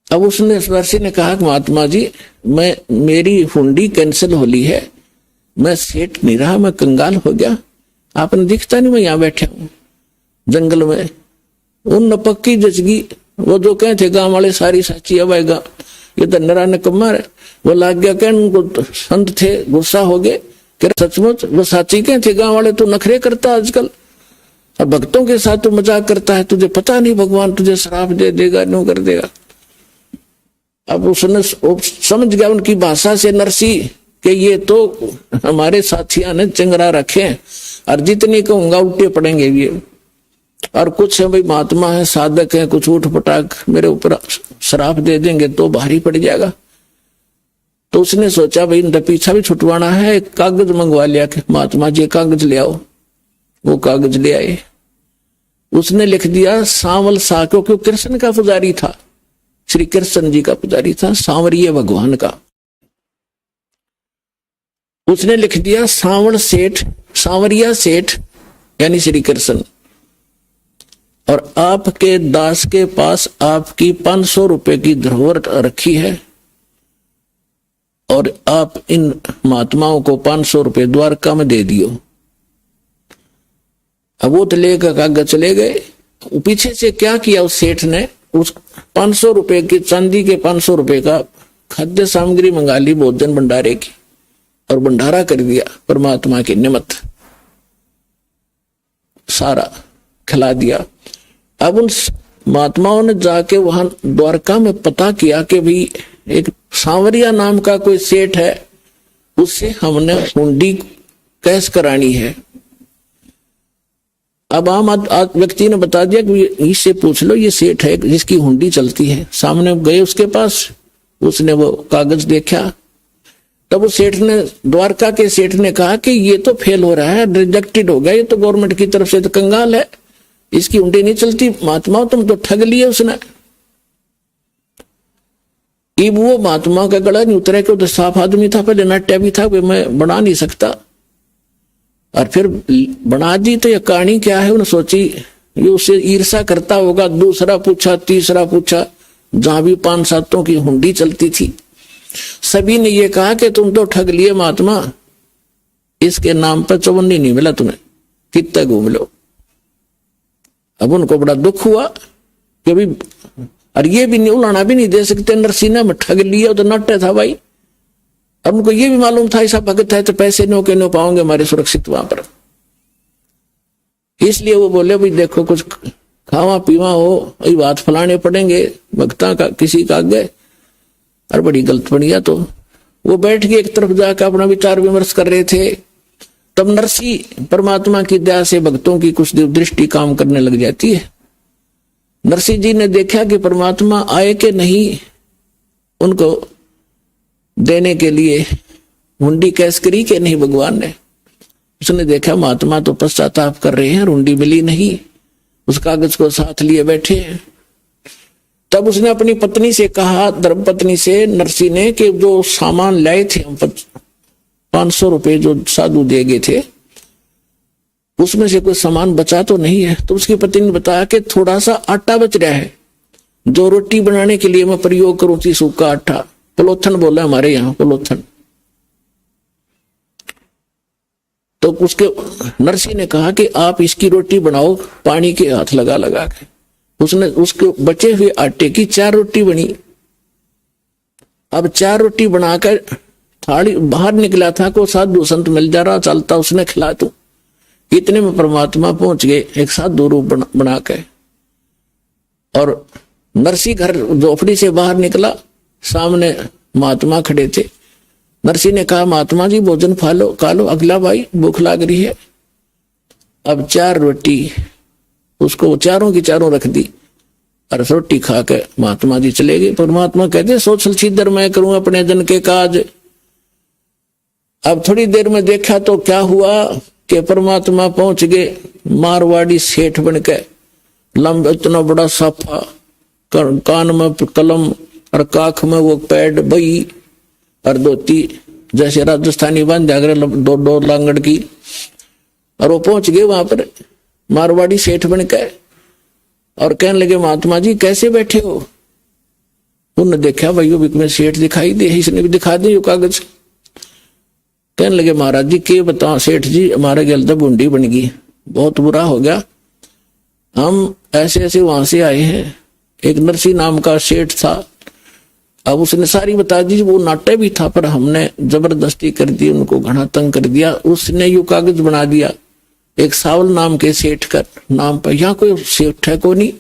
अब उसने नरसी ने कहा कि महात्मा जी मेरी हुंडी कैंसिल हो ली है, मैं सेठ नहीं रहा, मैं कंगाल हो गया, आपने दिखता नहीं, मैं यहाँ बैठा हूं जंगल में। उन पक्की जचगी, वो जो कहे थे गांव वाले सारी सच्ची, अब आएगा ये तो नरा ने कमर। वो लाग गया कहने, उनको संत थे गुस्सा हो गए कि सचमुच वो साची कहे थे गांव वाले, तू नखरे करता आजकल, अब भक्तों के साथ तू मजाक करता है, तुझे पता नहीं भगवान तुझे श्राप दे देगा, न्यू कर देगा। अब उसने समझ गया उनकी भाषा से नरसी कि ये तो हमारे साथिया ने चंगरा रखे हैं, और जितनी कहूंगा उल्टे पड़ेंगे ये। और कुछ है भाई महात्मा है, साधक है, कुछ उठ पटाक मेरे ऊपर श्राप दे देंगे तो भारी पड़ जाएगा। तो उसने सोचा भाई इनका पीछा भी छुटवाना है, एक कागज मंगवा लिया कि महात्मा जी कागज ले आओ। वो कागज ले आए, उसने लिख दिया सांवल सा, क्योंकि कृष्ण का पुजारी था, श्री कृष्ण जी का पुजारी था, सांवरिया भगवान का। उसने लिख दिया सांवल सेठ, सांवरिया सेठ यानी श्री कृष्ण, और आपके दास के पास आपकी 500 रुपए की धरोहर रखी है, और आप इन महात्माओं को 500 रुपए द्वारका में दे दियो। अब वो तो लेकर कागज चले गए। पीछे से क्या किया उस सेठ ने, उस 500 रुपए की, चांदी के 500 रुपए का खाद्य सामग्री मंगा ली भोजन भंडारे की, और भंडारा कर दिया परमात्मा की निमित्त, सारा खिला दिया। अब उन महात्माओं ने जाके वहां द्वारका में पता किया कि भाई एक सांवरिया नाम का कोई सेठ है, उससे हमने हुंडी कैश करानी है। अब आम व्यक्ति ने बता दिया कि इससे पूछ लो, ये सेठ है जिसकी हुंडी चलती है। सामने गए उसके पास, उसने वो कागज देखा, तब उस सेठ ने, द्वारका के सेठ ने कहा कि ये तो फेल हो रहा है, रिजेक्टेड हो गया, ये तो गवर्नमेंट की तरफ से तो कंगाल है, इसकी हुंडी नहीं चलती। महात्मा तुम तो ठग लिए उसने। वो महात्मा का गला नहीं उतरा कि वो तो साफ आदमी था, पहले नाट्या भी था, मैं बना नहीं सकता, और फिर बना दी। तो ये कहानी क्या है, उन्होंने सोची ये उससे ईर्षा करता होगा। दूसरा पूछा, तीसरा पूछा, जहां भी 5-7 की हुंडी चलती थी, सभी ने ये कहा कि तुम तो ठग लिए महात्मा, इसके नाम पर चवन्नी नहीं मिला तुम्हें, कितना घूम लो। अब उनको बड़ा दुख हुआ कि भाई, और ये भी नहीं, उलाना भी नहीं दे सकते, नरसिंह में ठग लिया तो नट्टे था भाई। अब उनको ये भी मालूम था ऐसा भगत है तो पैसे नो के नो पाओगे हमारे सुरक्षित वहां पर, इसलिए वो बोले भाई देखो कुछ खावा पीवा हो, ये बात फलाने पड़ेंगे भक्ता का किसी का आगे, और बड़ी गलत बढ़िया। तो वो बैठ के एक तरफ जाकर अपना विचार विमर्श कर रहे थे। तब नरसी परमात्मा की दया से भक्तों की कुछ दृष्टि काम करने लग जाती है। नरसिंह जी ने देखा कि परमात्मा आए कि नहीं उनको देने के लिए, हुंडी कैश करी कि नहीं भगवान ने। उसने देखा महात्मा तो पश्चाताप कर रहे हैं, हुंडी मिली नहीं, उस कागज को साथ लिए बैठे हैं। तब उसने अपनी पत्नी से कहा, धर्मपत्नी से नरसी ने, कि जो सामान लाए थे हम 500 रुपए जो साधु दे गए थे, उसमें से कोई सामान बचा तो नहीं है। तो उसकी पत्नी ने बताया कि थोड़ा सा आटा बच रहा है, जो रोटी बनाने के लिए मैं प्रयोग करूं थी, सूखा आटा, पलोथन बोला हमारे यहाँ, पलोथन। तो उसके नरसी ने कहा कि आप इसकी रोटी बनाओ पानी के हाथ लगा लगा के। उसने उसके बचे हुए आटे की 4 रोटी बनी। अब 4 रोटी बनाकर थाली बाहर निकला था, को साधु संत मिल जा रहा चलता, उसने खिला दूं। इतने में परमात्मा पहुंच गए एक साधु रूप बना के। और नरसी घर झोपड़ी से बाहर निकला, सामने महात्मा खड़े थे। नरसी ने कहा, महात्मा जी भोजन खा लो, अगला भाई भूख लग रही है। अब 4 रोटी उसको चारों की चारों रख दी और रोटी खा के महात्मा जी चले गए। परमात्मा कहते, सोचल छिदर मैं करूं अपने जन के काज। अब थोड़ी देर में देखा तो क्या हुआ कि परमात्मा पहुंच गए मारवाड़ी सेठ बनके, लंब इतना बड़ा साफा, कान में कलम और काख में वो पैड बई और धोती, जैसे राजस्थानी बांध दो लांगड़ की। और वो पहुंच गए वहां पर मारवाड़ी सेठ बनके और कहने लगे, महात्मा जी कैसे बैठे हो? उन्होंने देखा भाई में सेठ दिखाई दे, इसने भी दिखा दी कागज। कहने लगे, महाराज जी के बताओ सेठ जी, हमारे गलत बूंदी बन गई, बहुत बुरा हो गया। हम ऐसे ऐसे वहां से आए हैं, एक नरसी नाम का सेठ था। अब उसने सारी बता दी, वो नाट्य भी था पर हमने जबरदस्ती कर दी, उनको घना तंग कर दिया। उसने यू कागज बना दिया एक सावल नाम के सेठ का नाम पर। यहाँ कोई सेठ है को नहीं,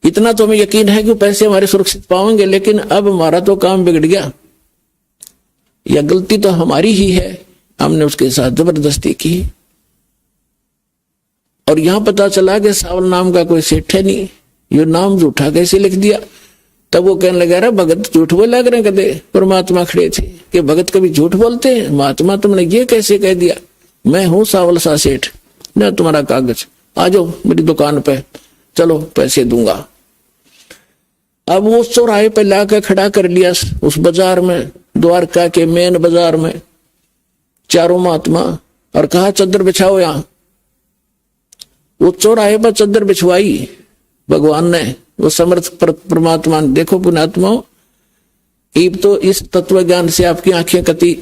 इतना तो हमें यकीन है कि पैसे हमारे सुरक्षित पाएंगे, लेकिन अब हमारा तो काम बिगड़ गया, यह गलती तो हमारी ही है, हमने उसके साथ जबरदस्ती की। और यहां पता चला कि सावल नाम का कोई सेठ है नहीं, ये नाम झूठा कैसे लिख दिया। तब वो कहने लगा, रहा भगत झूठ बोल लग रहे कदे। परमात्मा खड़े थे कि भगत कभी झूठ बोलते हैं? महात्मा तुमने ये कैसे कह दिया? मैं हूं सावल सा सेठ, न तुम्हारा कागज, आ जाओ मेरी दुकान पे, चलो पैसे दूंगा। अब वो चौराहे पे लाकर खड़ा कर लिया उस बाजार में, द्वारका के मेन बाजार में, चारों महात्मा, और कहा चद्दर बिछाओ यहां। वो चौराहे पर चद्दर बिछवाई भगवान ने, वो समर्थ परमात्मा ने। देखो पुण्यात्माओं, ईब तो इस तत्व ज्ञान से आपकी आंखें कति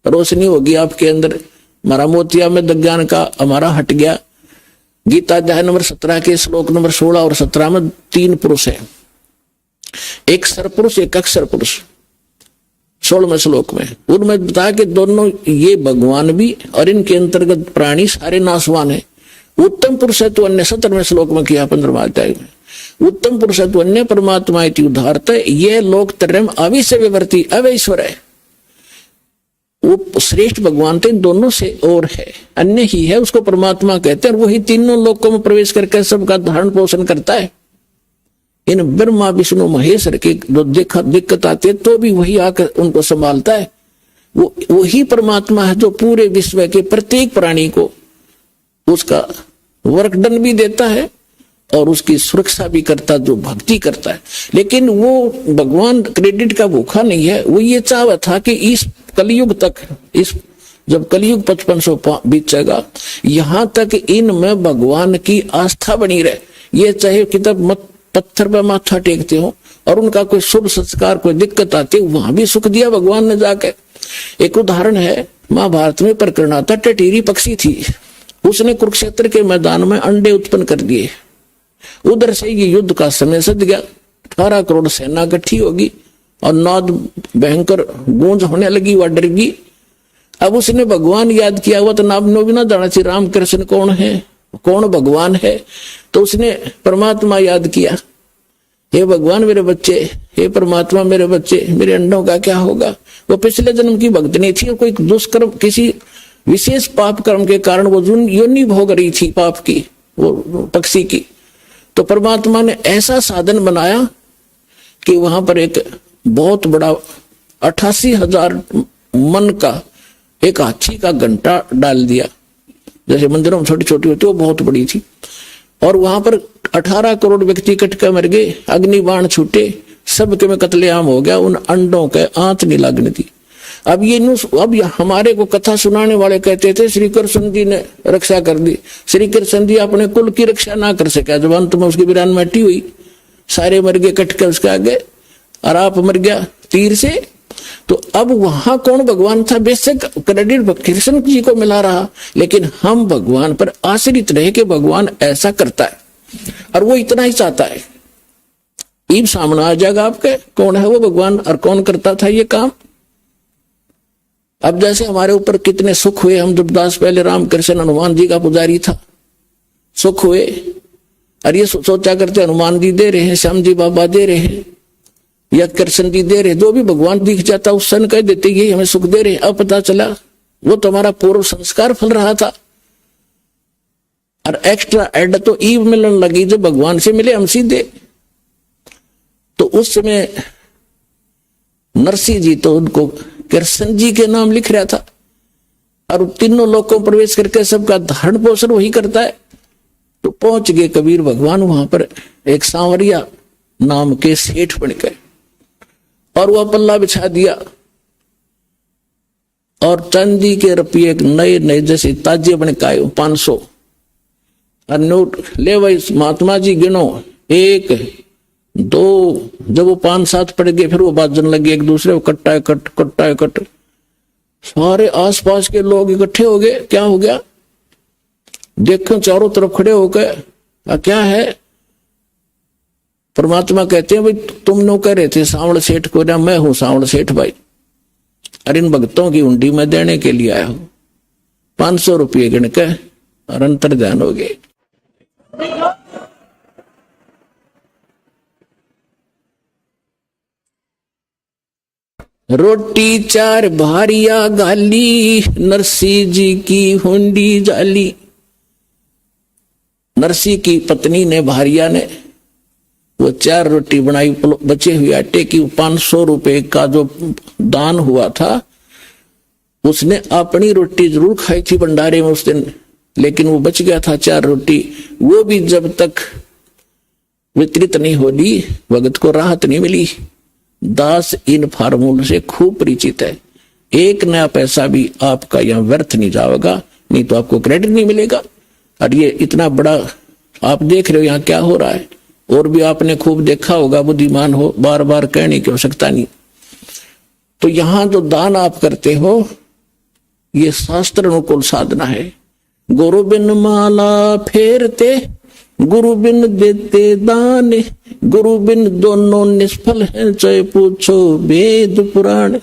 रोशनी होगी आपके अंदर। हमारा मोतिया में ज्ञान का हमारा हट गया। गीता अध्याय नंबर 17 के श्लोक नंबर 16 और 17 में 3 पुरुष है, एक सरपुरुष एक अक्षर पुरुष। 16वें श्लोक में उनमें बताया कि दोनों ये भगवान भी और इनके अंतर्गत प्राणी सारे नाशवान है। उत्तम पुरुष है तो अन्य 17वें श्लोक में किया 15वां अध्याय में, उत्तम पुरुष है तो अन्य परमात्मा इति उदाहरत, ये लोक त्रयम अविश्य विवर्ती अवैश्वर है। वो श्रेष्ठ भगवान तो इन दोनों से और है, अन्य ही है, उसको परमात्मा कहते हैं। और वही तीनों लोकों में प्रवेश करके सबका धारण पोषण करता है। इन ब्रह्मा विष्णु महेश्वर के जो दिक्कत आती है तो भी वही आकर उनको संभालता है। वो वही परमात्मा है जो पूरे विश्व के प्रत्येक प्राणी को उसका वर्कडन भी देता है और उसकी सुरक्षा भी करता, जो भक्ति करता है। लेकिन वो भगवान क्रेडिट का भूखा नहीं है, वो ये चाहता था कि इस कलयुग तक, इस जब कलयुग 5500 बीतेगा, यहां तक इनमें भगवान की आस्था बनी रहे। ये चाहे किताब मत पत्थर पर माथा टेकते हो और उनका कोई शुभ संस्कार कोई दिक्कत आती है, वहां भी सुख दिया भगवान ने जाके। एक उदाहरण है, महाभारत में प्रकरण आता, टटीरी पक्षी थी, उसने कुरुक्षेत्र के मैदान में अंडे उत्पन्न कर दिए। उधर से ये युद्ध का समय सद गया, 18 करोड़ सेना इकट्ठी होगी और नाद भयंकर गूंज होने लगी, वह डर गई। अब उसने भगवान याद किया, हुआ तो नाम नो भी ना जाना चाहिए राम कृष्ण कौन है, कौन भगवान है। तो उसने परमात्मा याद किया, हे भगवान मेरे बच्चे, हे परमात्मा मेरे बच्चे, मेरे अंडों का क्या होगा। वो पिछले जन्म की भक्तनी थी और कोई दुष्कर्म किसी विशेष पाप कर्म के कारण वो योनि भोग रही थी पाप की, वो पक्षी की। तो परमात्मा ने ऐसा साधन बनाया कि वहां पर एक बहुत बड़ा 88,000 मन का एक हाथी का घंटा डाल दिया। जैसे मंदिरों में छोटी छोटी होती, वो बहुत बड़ी थी। और वहां पर 18 करोड़ व्यक्ति कट कर मर गए, अग्निबाण छूटे, सबके में कत्लेआम हो गया, उन अंडों के आंत नहीं लगने दी। अब ये न्यूज, अब हमारे को कथा सुनाने वाले कहते थे श्री कृष्ण जी ने रक्षा कर दी। श्री कृष्ण जी अपने कुल की रक्षा ना कर सके, जब अंत में उसकी वीरान माटी हुई, सारे मर गए कट कर उसके आगे, और आप मर गया तीर से। तो अब वहां कौन भगवान था? बेशक क्रेडिट कृष्ण जी को मिला रहा, लेकिन हम भगवान पर आश्रित रहे कि भगवान ऐसा करता है और वो इतना ही चाहता है। ईब सामने आ जाएगा आपके कौन है वो भगवान और कौन करता था ये काम। अब जैसे हमारे ऊपर कितने सुख हुए, हम जब दास पहले रामकृष्ण हनुमान जी का पुजारी था, सुख हुए, और ये सोचा करते हनुमान जी दे रहे हैं, श्याम जी बाबा दे रहे हैं, या कृष्ण जी दे रहे, जो भी भगवान दिख जाता उस सन कह देते ये हमें सुख दे रहे। अब पता चला वो तुम्हारा पूर्व संस्कार फल रहा था, और एक्स्ट्रा एड तो ईव मिलने लगी जो भगवान से मिले हम सीधे। तो उस समय नरसिंह जी तो उनको कृष्ण जी के नाम लिख रहा था, और तीनों लोगों प्रवेश करके सबका धारण पोषण वही करता है। तो पहुंच गए कबीर भगवान वहां पर एक सांवरिया नाम के सेठ बन गए, और वह पल्ला बिछा दिया, और चांदी के रुपये नए नए जैसे ताजे बने का 500 और नोट ले भाई महात्मा जी गिनो, 1 2, जब वो 5-7 पड़ गए फिर वो बाजन लगे एक दूसरे को, कट्टा है कट, कट्टा है कट। सारे आसपास के लोग इकट्ठे हो गए, क्या हो गया देखो, चारों तरफ खड़े हो गए, क्या है? परमात्मा कहते हैं भाई तुम नो कह रहे थे सांवल सेठ को, ना मैं हूं सांवल सेठ भाई, अरे इन भक्तों की हुंडी में देने के लिए आया हूं। 500 रुपये गिन के और अंतर ध्यान हो गए। रोटी 4 भारिया गाली, नरसिंह जी की हुंडी जाली। नरसिंह की पत्नी ने, भारिया ने, वो 4 रोटी बनाई बचे हुए आटे की। 500 रुपए का जो दान हुआ था उसने अपनी रोटी जरूर खाई थी भंडारे में उस दिन, लेकिन वो बच गया था 4 रोटी। वो भी जब तक वितरित नहीं होली भगत को राहत नहीं मिली। दास इन फार्मूले से खूब परिचित है, 1 नया पैसा भी आपका यहां व्यर्थ नहीं जाएगा, नहीं तो आपको क्रेडिट नहीं मिलेगा। और ये इतना बड़ा आप देख रहे हो यहाँ क्या हो रहा है, और भी आपने खूब देखा होगा, बुद्धिमान हो, बार बार कहने की आवश्यकता नहीं। तो यहां जो दान आप करते हो ये शास्त्र अनुकूल साधना है। गुरु बिन माला फेरते, गुरु बिन देते दान, गुरु बिन दोनों निष्फल हैं, चाहे पूछो वेद पुराण।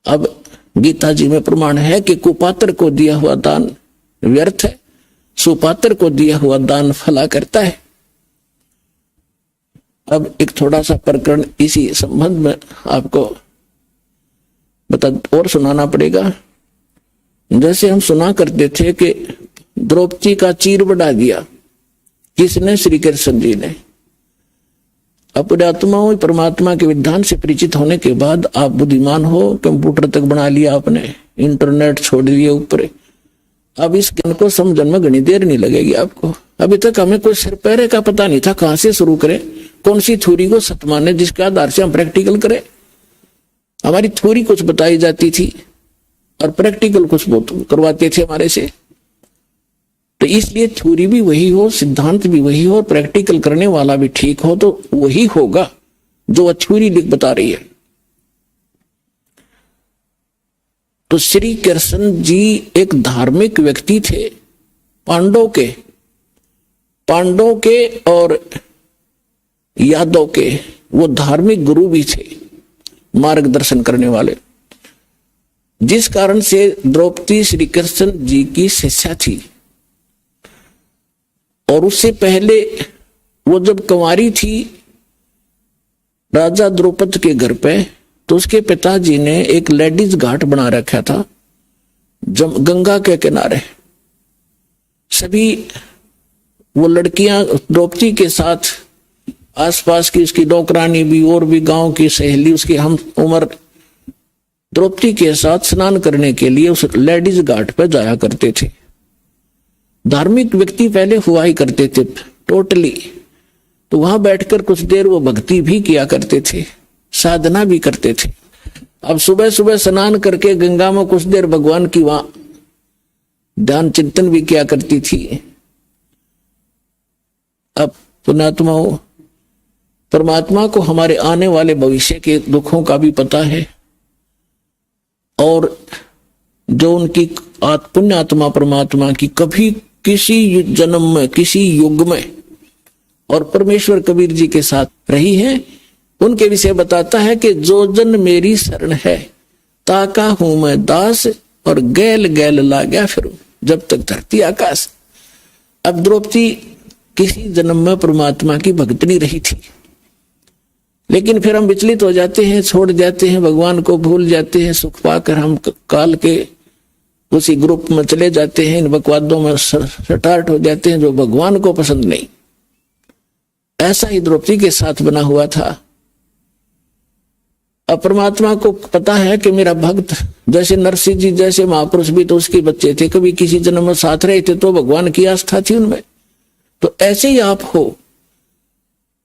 अब गीता जी में प्रमाण है कि कुपात्र को दिया हुआ दान व्यर्थ है, सुपात्र को दिया हुआ दान फला करता है। अब एक थोड़ा सा प्रकरण इसी संबंध में आपको और सुनाना पड़ेगा। जैसे हम सुना करते थे कि द्रौपदी का चीर बढ़ा दिया किसने? श्री कृष्ण जी ने। अपने आत्माओं परमात्मा के विधान से परिचित होने के बाद आप बुद्धिमान हो, कंप्यूटर तक बना लिया आपने, इंटरनेट छोड़ दिए ऊपर, अब इस ज्ञान को समझने में घनी देर नहीं लगेगी आपको। अभी तक हमें कोई सिर पैरे का पता नहीं था, कहां से शुरू करें, कौन सी थ्योरी को सत्य माने जिसके आधार से हम प्रैक्टिकल करें। हमारी थ्योरी कुछ बताई जाती थी और प्रैक्टिकल कुछ करवाते थे हमारे से। तो इसलिए थ्योरी भी वही हो, सिद्धांत भी वही हो, प्रैक्टिकल करने वाला भी ठीक हो, तो वही होगा जो थ्योरी लिख बता रही है। तो श्री कृष्ण जी एक धार्मिक व्यक्ति थे, पांडव के और यादव के वो धार्मिक गुरु भी थे, मार्गदर्शन करने वाले, जिस कारण से द्रौपदी श्री कृष्ण जी की शिष्या थी। और उससे पहले वो जब कुंवारी थी राजा द्रौपद के घर पे, तो उसके पिताजी ने एक लेडीज घाट बना रखा था गंगा के किनारे। सभी वो लड़कियां द्रौपदी के साथ, आसपास की उसकी नौकरानी भी और भी गांव की सहेली उसकी हम उम्र द्रौपदी के साथ स्नान करने के लिए उस लेडीज घाट पर जाया करते थे। धार्मिक व्यक्ति पहले हुआ ही करते थे टोटली, तो वहां बैठकर कुछ देर वो भक्ति भी किया करते थे, साधना भी करते थे। अब सुबह सुबह स्नान करके गंगा में कुछ देर भगवान की वहां ध्यान चिंतन भी किया करती थी। अब पुण्यात्माओं, परमात्मा को हमारे आने वाले भविष्य के दुखों का भी पता है, और जो उनकी पुण्यात्मा परमात्मा की कभी किसी जन्म में किसी युग में और परमेश्वर कबीर जी के साथ रही है, उनके विषय बताता है कि जो जन मेरी शरण है ताका हूं मैं दास, और गैल गैल ला गया फिर जब तक धरती आकाश। अब द्रौपदी किसी जन्म में परमात्मा की भक्तनी रही थी, लेकिन फिर हम विचलित हो जाते हैं, छोड़ जाते हैं, भगवान को भूल जाते हैं, सुख पाकर हम काल के उसी ग्रुप में चले जाते हैं, इन बकवादों में स्टार्ट हो जाते हैं जो भगवान को पसंद नहीं। ऐसा ही द्रौपदी के साथ बना हुआ था। अब परमात्मा को पता है कि मेरा भक्त, जैसे नरसिंह जी जैसे महापुरुष भी तो उसके बच्चे थे, कभी किसी जन्म में साथ रहे थे, तो भगवान की आस्था थी उनमें। तो ऐसे ही आप हो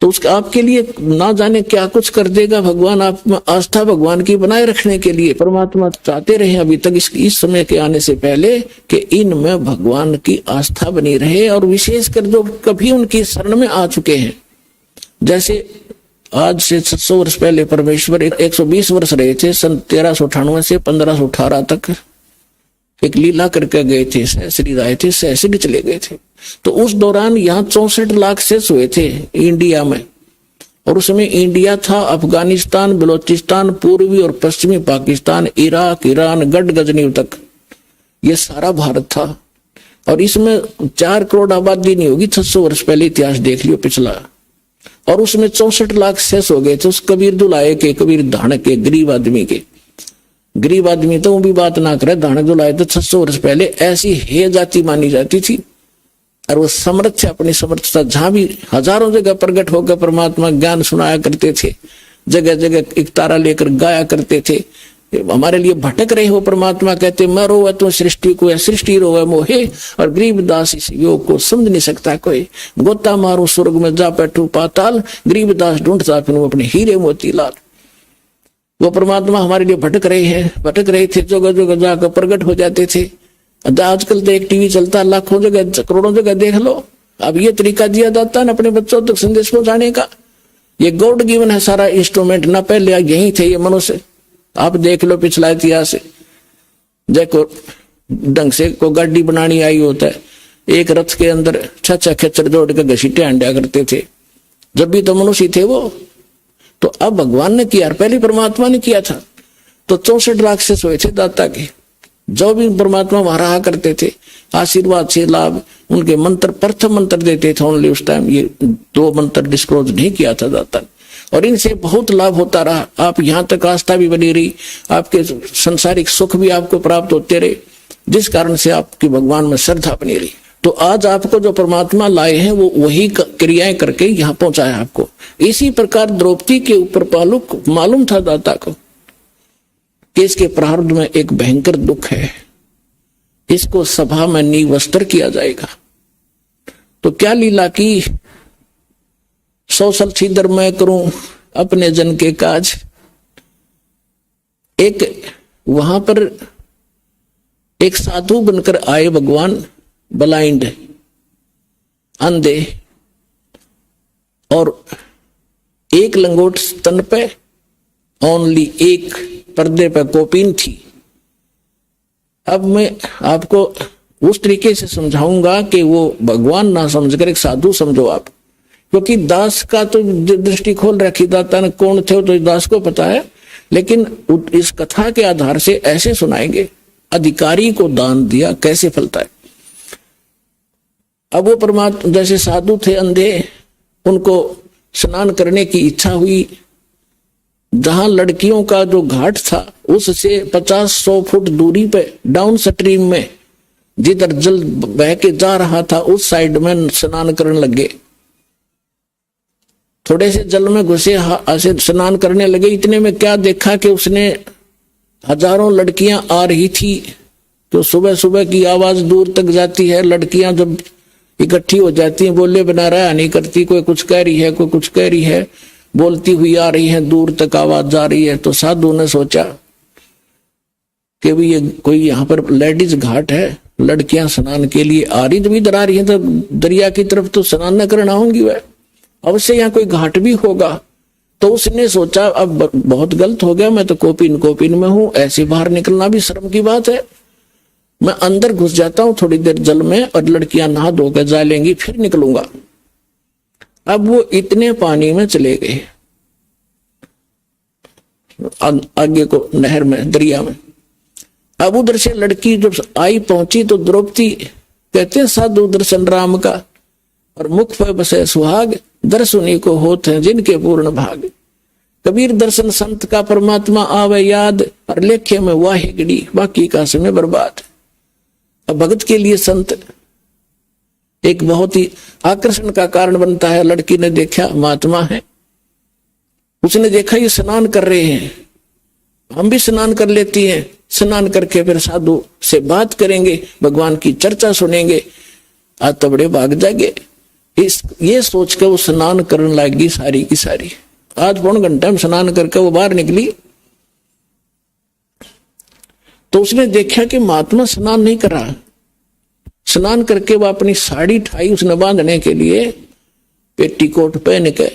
तो उसका आपके लिए ना जाने क्या कुछ कर देगा भगवान। आप में आस्था भगवान की बनाए रखने के लिए परमात्मा चाहते रहे अभी तक इस समय के आने से पहले कि इनमें भगवान की आस्था बनी रहे, और विशेषकर जो कभी उनकी शरण में आ चुके हैं। जैसे आज से 700 वर्ष पहले परमेश्वर 120 वर्ष रहे थे, सन 1398 से 1518 तक एक लीला करके गए थे, सहस्री आए थे, सहस्री चले गए थे। तो उस दौरान यहाँ 64 लाख शेष हुए थे इंडिया में, और उसमें इंडिया था, अफगानिस्तान, बलोचिस्तान, पूर्वी और पश्चिमी पाकिस्तान, इराक, ईरान, गढ़ गजनीव तक, ये सारा भारत था। और इसमें 4 करोड़ आबादी नहीं होगी, 600 वर्ष पहले इतिहास देख लियो पिछला, और उसमें 64 लाख शेष हो गए थे। उस कबीर दुलाए के, कबीर धानक के, गरीब आदमी के, गरीब आदमी तो वो भी बात ना करे, धानक दुलाए तो 600 वर्ष पहले ऐसी हे जाति मानी जाती थी, और वो समर्थ थे, अपनी समर्थता जहां भी हजारों जगह प्रकट होकर परमात्मा ज्ञान सुनाया करते थे, जगह जगह एक तारा लेकर गाया करते थे। हमारे लिए भटक रहे हो परमात्मा कहते, मैं रोवे तो सृष्टि को, या सृष्टि रोवे मोहे, और गरीबदास इस योग को समझ नहीं सकता कोई। गोता मारू स्वर्ग में जा बैठू पाताल, गरीबदास ढूंढता फिर अपने हीरे मोती लाल। वो परमात्मा हमारे लिए भटक रहे हैं, भटक रहे थे, जगह जगह जाकर प्रकट हो जाते थे। आजकल तो एक टीवी चलता है, लाखों जगह करोड़ों जगह देख लो। अब ये तरीका दिया जाता है ना अपने बच्चों तक संदेश पहुंचाने का, ये गॉड गिवन है सारा इंस्ट्रूमेंट ना, पहले यही थे ये मनुष्य। आप देख लो पिछला इतिहास, देखो ढंग से को गाड़ी बनानी आई होता है, एक रथ के अंदर 6 खेचर जोड़ के घसीटे हंडिया करते थे, जब भी तो मनुष्य थे वो। तो अब भगवान ने किया, पहले परमात्मा ने किया था। तो 64 लाख से सोए थे दाता के, जो भी परमात्मा वहां रहा करते थे, आशीर्वाद से लाभ, उनके मंत्र प्रथम मंत्र देते थे ओनली उस टाइम, ये 2 मंत्र डिस्क्लोज नहीं किया था दाता, और इनसे बहुत लाभ होता रहा। आप यहां तक आस्था भी बनी रही, आपके संसारिक सुख भी आपको प्राप्त होते रहे, जिस कारण से आपकी भगवान में श्रद्धा बनी रही। तो आज आपको जो परमात्मा लाए हैं वो वही क्रियाएं करके यहाँ पहुंचाया आपको। इसी प्रकार द्रौपदी के ऊपर मालूम था दाता को कि इसके प्रारब्ध में एक भयंकर दुख है, इसको सभा में निवस्त्र किया जाएगा। तो क्या लीला की, 100 साल छिदर मैं करूं अपने जन के काज। एक वहां पर एक साधु बनकर आए भगवान, ब्लाइंड, अंधे, और एक लंगोट स्तन पे, ओनली एक पर्दे पे कोपीन थी। अब मैं आपको उस तरीके से समझाऊंगा कि वो भगवान ना समझकर एक साधु समझो आप, क्योंकि दास का तो दृष्टि खोल रखी दाता ने, कौन थे तो दास को पता है, लेकिन इस कथा के आधार से ऐसे सुनाएंगे, अधिकारी को दान दिया कैसे फलता है। अब वो परमात्मा जैसे साधु थे अंधे, उनको स्नान करने की इच्छा हुई, जहां लड़कियों का जो घाट था उससे 50-100 फुट दूरी पे डाउन स्ट्रीम में जिधर जल बह के जा रहा था उस साइड में स्नान करने लगे। थोड़े से जल में घुसे, ऐसे स्नान करने लगे। इतने में क्या देखा कि उसने हजारों लड़कियां आ रही थी तो सुबह सुबह की आवाज दूर तक जाती है, लड़कियां जब इकट्ठी हो जाती हैं, बोले बिना रहा नहीं करती, कोई कुछ कह रही है, कोई कुछ कह रही है, बोलती हुई आ रही है, दूर तक आवाज जा रही है। तो साधु ने सोचा कि भी ये कोई यहाँ पर लेडीज घाट है, लड़कियां स्नान के लिए आ रही, जब इधर आ रही है तो दरिया की तरफ तो स्नान न करना होंगी, वह अवश्य यहाँ कोई घाट भी होगा। तो उसने सोचा अब बहुत गलत हो गया, मैं तो कोपिन में हूं, ऐसे बाहर निकलना भी शर्म की बात है, मैं अंदर घुस जाता हूं थोड़ी देर जल में और लड़कियां नहा धोकर जा लेंगी, फिर निकलूंगा। अब वो इतने पानी में चले गए, आगे को नहर में, दरिया में। अब उधर से लड़की जब आई पहुंची तो द्रौपदी कहते साधु दर्शन राम का, और मुख पे बसे सुहाग, दर्शनी को होते हैं जिनके पूर्ण भाग। कबीर दर्शन संत का परमात्मा आवे याद, और लेखे में वाहिगड़ी बाकी का समय बर्बाद। अब भगत के लिए संत एक बहुत ही आकर्षण का कारण बनता है। लड़की ने देखा महात्मा है, उसने देखा ये स्नान कर रहे हैं, हम भी स्नान कर लेती हैं, स्नान करके फिर साधु से बात करेंगे, भगवान की चर्चा सुनेंगे, आज तो बड़े भाग जाएंगे। ये सोच के वो स्नान करने लगी सारी की सारी। आज पौन घंटे में स्नान करके वो बाहर निकली तो उसने देखा कि महात्मा स्नान नहीं कर रहा। स्नान करके वो अपनी साड़ी ठाई उसने बांधने के लिए, पेटीकोट पहन के,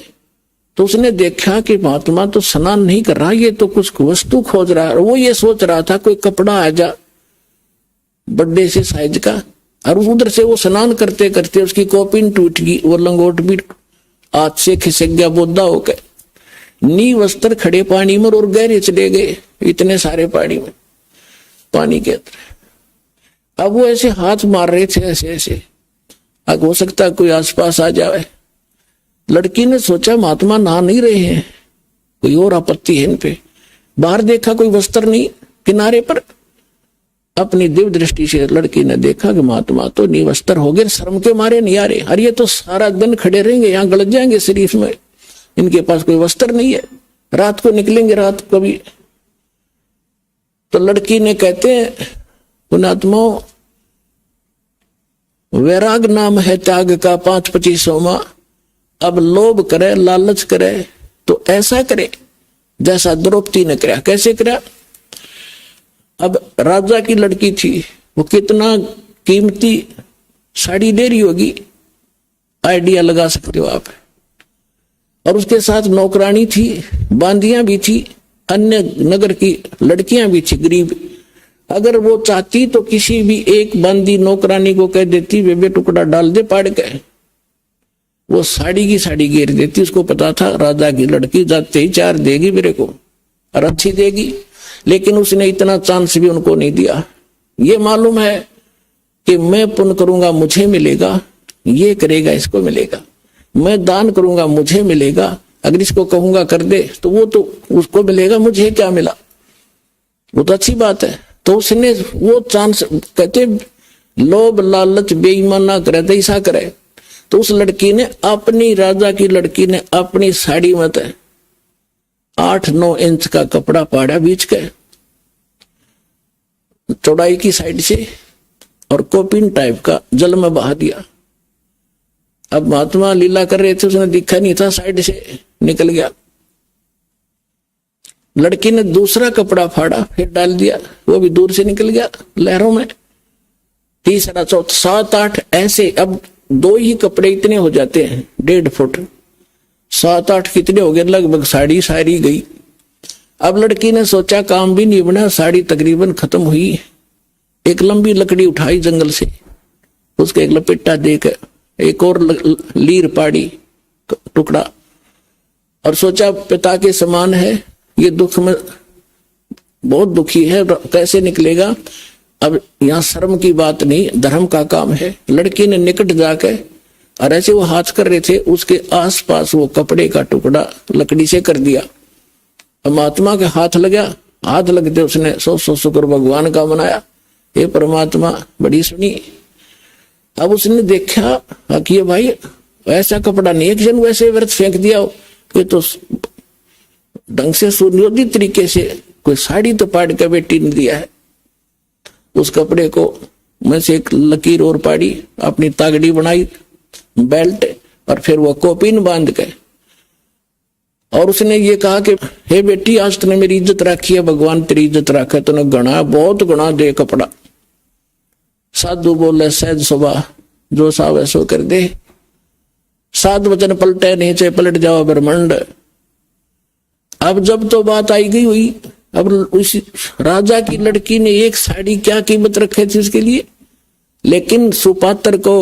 तो उसने देखा कि महात्मा तो स्नान नहीं कर रहा, ये तो कुछ वस्तु खोज रहा है। वो ये सोच रहा था कोई कपड़ा आ जा बड़े से साइज का, और उधर से वो स्नान करते करते उसकी कोपिन टूट गई, वो लंगोट भी हाथ से खिसक गया, बोधा होकर नी वस्त्र खड़े पानी में और गहरे चले गए, इतने सारे पानी के अंदर। अब वो ऐसे हाथ मार रहे थे ऐसे ऐसे, अब हो सकता है कोई आसपास आ जाए। लड़की ने सोचा महात्मा नहा नहीं रहे हैं, कोई और आपत्ति है इन पे। बाहर देखा कोई वस्त्र नहीं किनारे पर, अपनी दिव्य दृष्टि से लड़की ने देखा कि महात्मा तो निवस्त्र हो गए, शर्म के मारे नहीं आ रहे। अरे ये तो सारा दिन खड़े रहेंगे, यहाँ गलत जाएंगे शरीफ में, इनके पास कोई वस्त्र नहीं है, रात को निकलेंगे रात को भी। तो लड़की ने कहते हैं पुणात्माओं, वैराग नाम है त्याग का 5-25वां। अब लोभ करे लालच करे तो ऐसा करे जैसा द्रौपदी ने किया। कैसे किया? अब राजा की लड़की थी, वो कितना कीमती साड़ी दे रही होगी, आइडिया लगा सकते हो आप। और उसके साथ नौकरानी थी, बांदियां भी थी, अन्य नगर की लड़कियां भी थी गरीब। अगर वो चाहती तो किसी भी एक बांदी नौकरानी को कह देती बेबे टुकड़ा डाल दे पाड़ के, वो साड़ी की साड़ी घेर देती। उसको पता था राजा की लड़की जाते ही 4 देगी मेरे को, और अच्छी देगी। लेकिन उसने इतना चांस भी उनको नहीं दिया। ये मालूम है कि मैं पुण्य करूंगा मुझे मिलेगा, ये करेगा इसको मिलेगा, मैं दान करूंगा मुझे मिलेगा, अगर इसको कहूंगा कर दे तो वो तो उसको मिलेगा, मुझे क्या मिला, वो तो अच्छी बात है। तो उसने वो चांस, कहते लोभ लालच बेईमान ना करे तो ऐसा करे। तो उस लड़की ने अपनी, राजा की लड़की ने अपनी साड़ी में 8-9 इंच का कपड़ा पाड़ा बीच के चौड़ाई की साइड से, और कोपिन टाइप का जल में बहा दिया। अब महात्मा लीला कर रहे थे, उसने दिखा नहीं था, साइड से निकल गया। लड़की ने दूसरा कपड़ा फाड़ा, फिर डाल दिया, वो भी दूर से निकल गया लहरों में। तीसरा, चौथा, 7-8 ऐसे। अब 2 ही कपड़े इतने हो जाते हैं, 1.5 फुट, 7-8 कितने हो गए, लगभग साड़ी सारी गई। अब लड़की ने सोचा काम भी नहीं बना, साड़ी तकरीबन खत्म हुई। एक लंबी लकड़ी उठाई जंगल से, उसका एक लपेटा देकर एक और लीर पाड़ी टुकड़ा, और सोचा पिता के समान है, ये दुख में बहुत दुखी है, कैसे निकलेगा। अब यहाँ शर्म की बात नहीं, धर्म का काम है। लड़की ने निकट जाकर, और ऐसे वो हाथ कर रहे थे, उसके आसपास वो कपड़े का टुकड़ा लकड़ी से कर दिया। अब महात्मा के हाथ लगा, हाथ लगते उसने 100 शुक्र भगवान का मनाया, हे परमात्मा बड़ी सुनी। अब उसने देखा कि भाई ऐसा कपड़ा नहीं है कि वैसे व्रत फेंक दिया हो, ये तो ढंग से सुनियोजित तरीके से कोई साड़ी तो पाड़ के बेटी ने दिया है। उस कपड़े को में से एक लकीर और पाड़ी, अपनी तागड़ी बनाई बेल्ट, और फिर वो कोपिन बांध के, और उसने ये कहा कि हे बेटी, आज तूने मेरी इज्जत रखी है, भगवान तेरी इज्जत रखा, तूने गणा बहुत गणा दे कपड़ा। साधु बोले सहज सुबह जो साव सो कर दे, 7 वचन पलटे नीचे पलट जाओ ब्रह्मांड। अब जब तो बात आई गई हुई, अब उस राजा की लड़की ने एक साड़ी क्या कीमत रखी थी उसके लिए, लेकिन सुपात्र को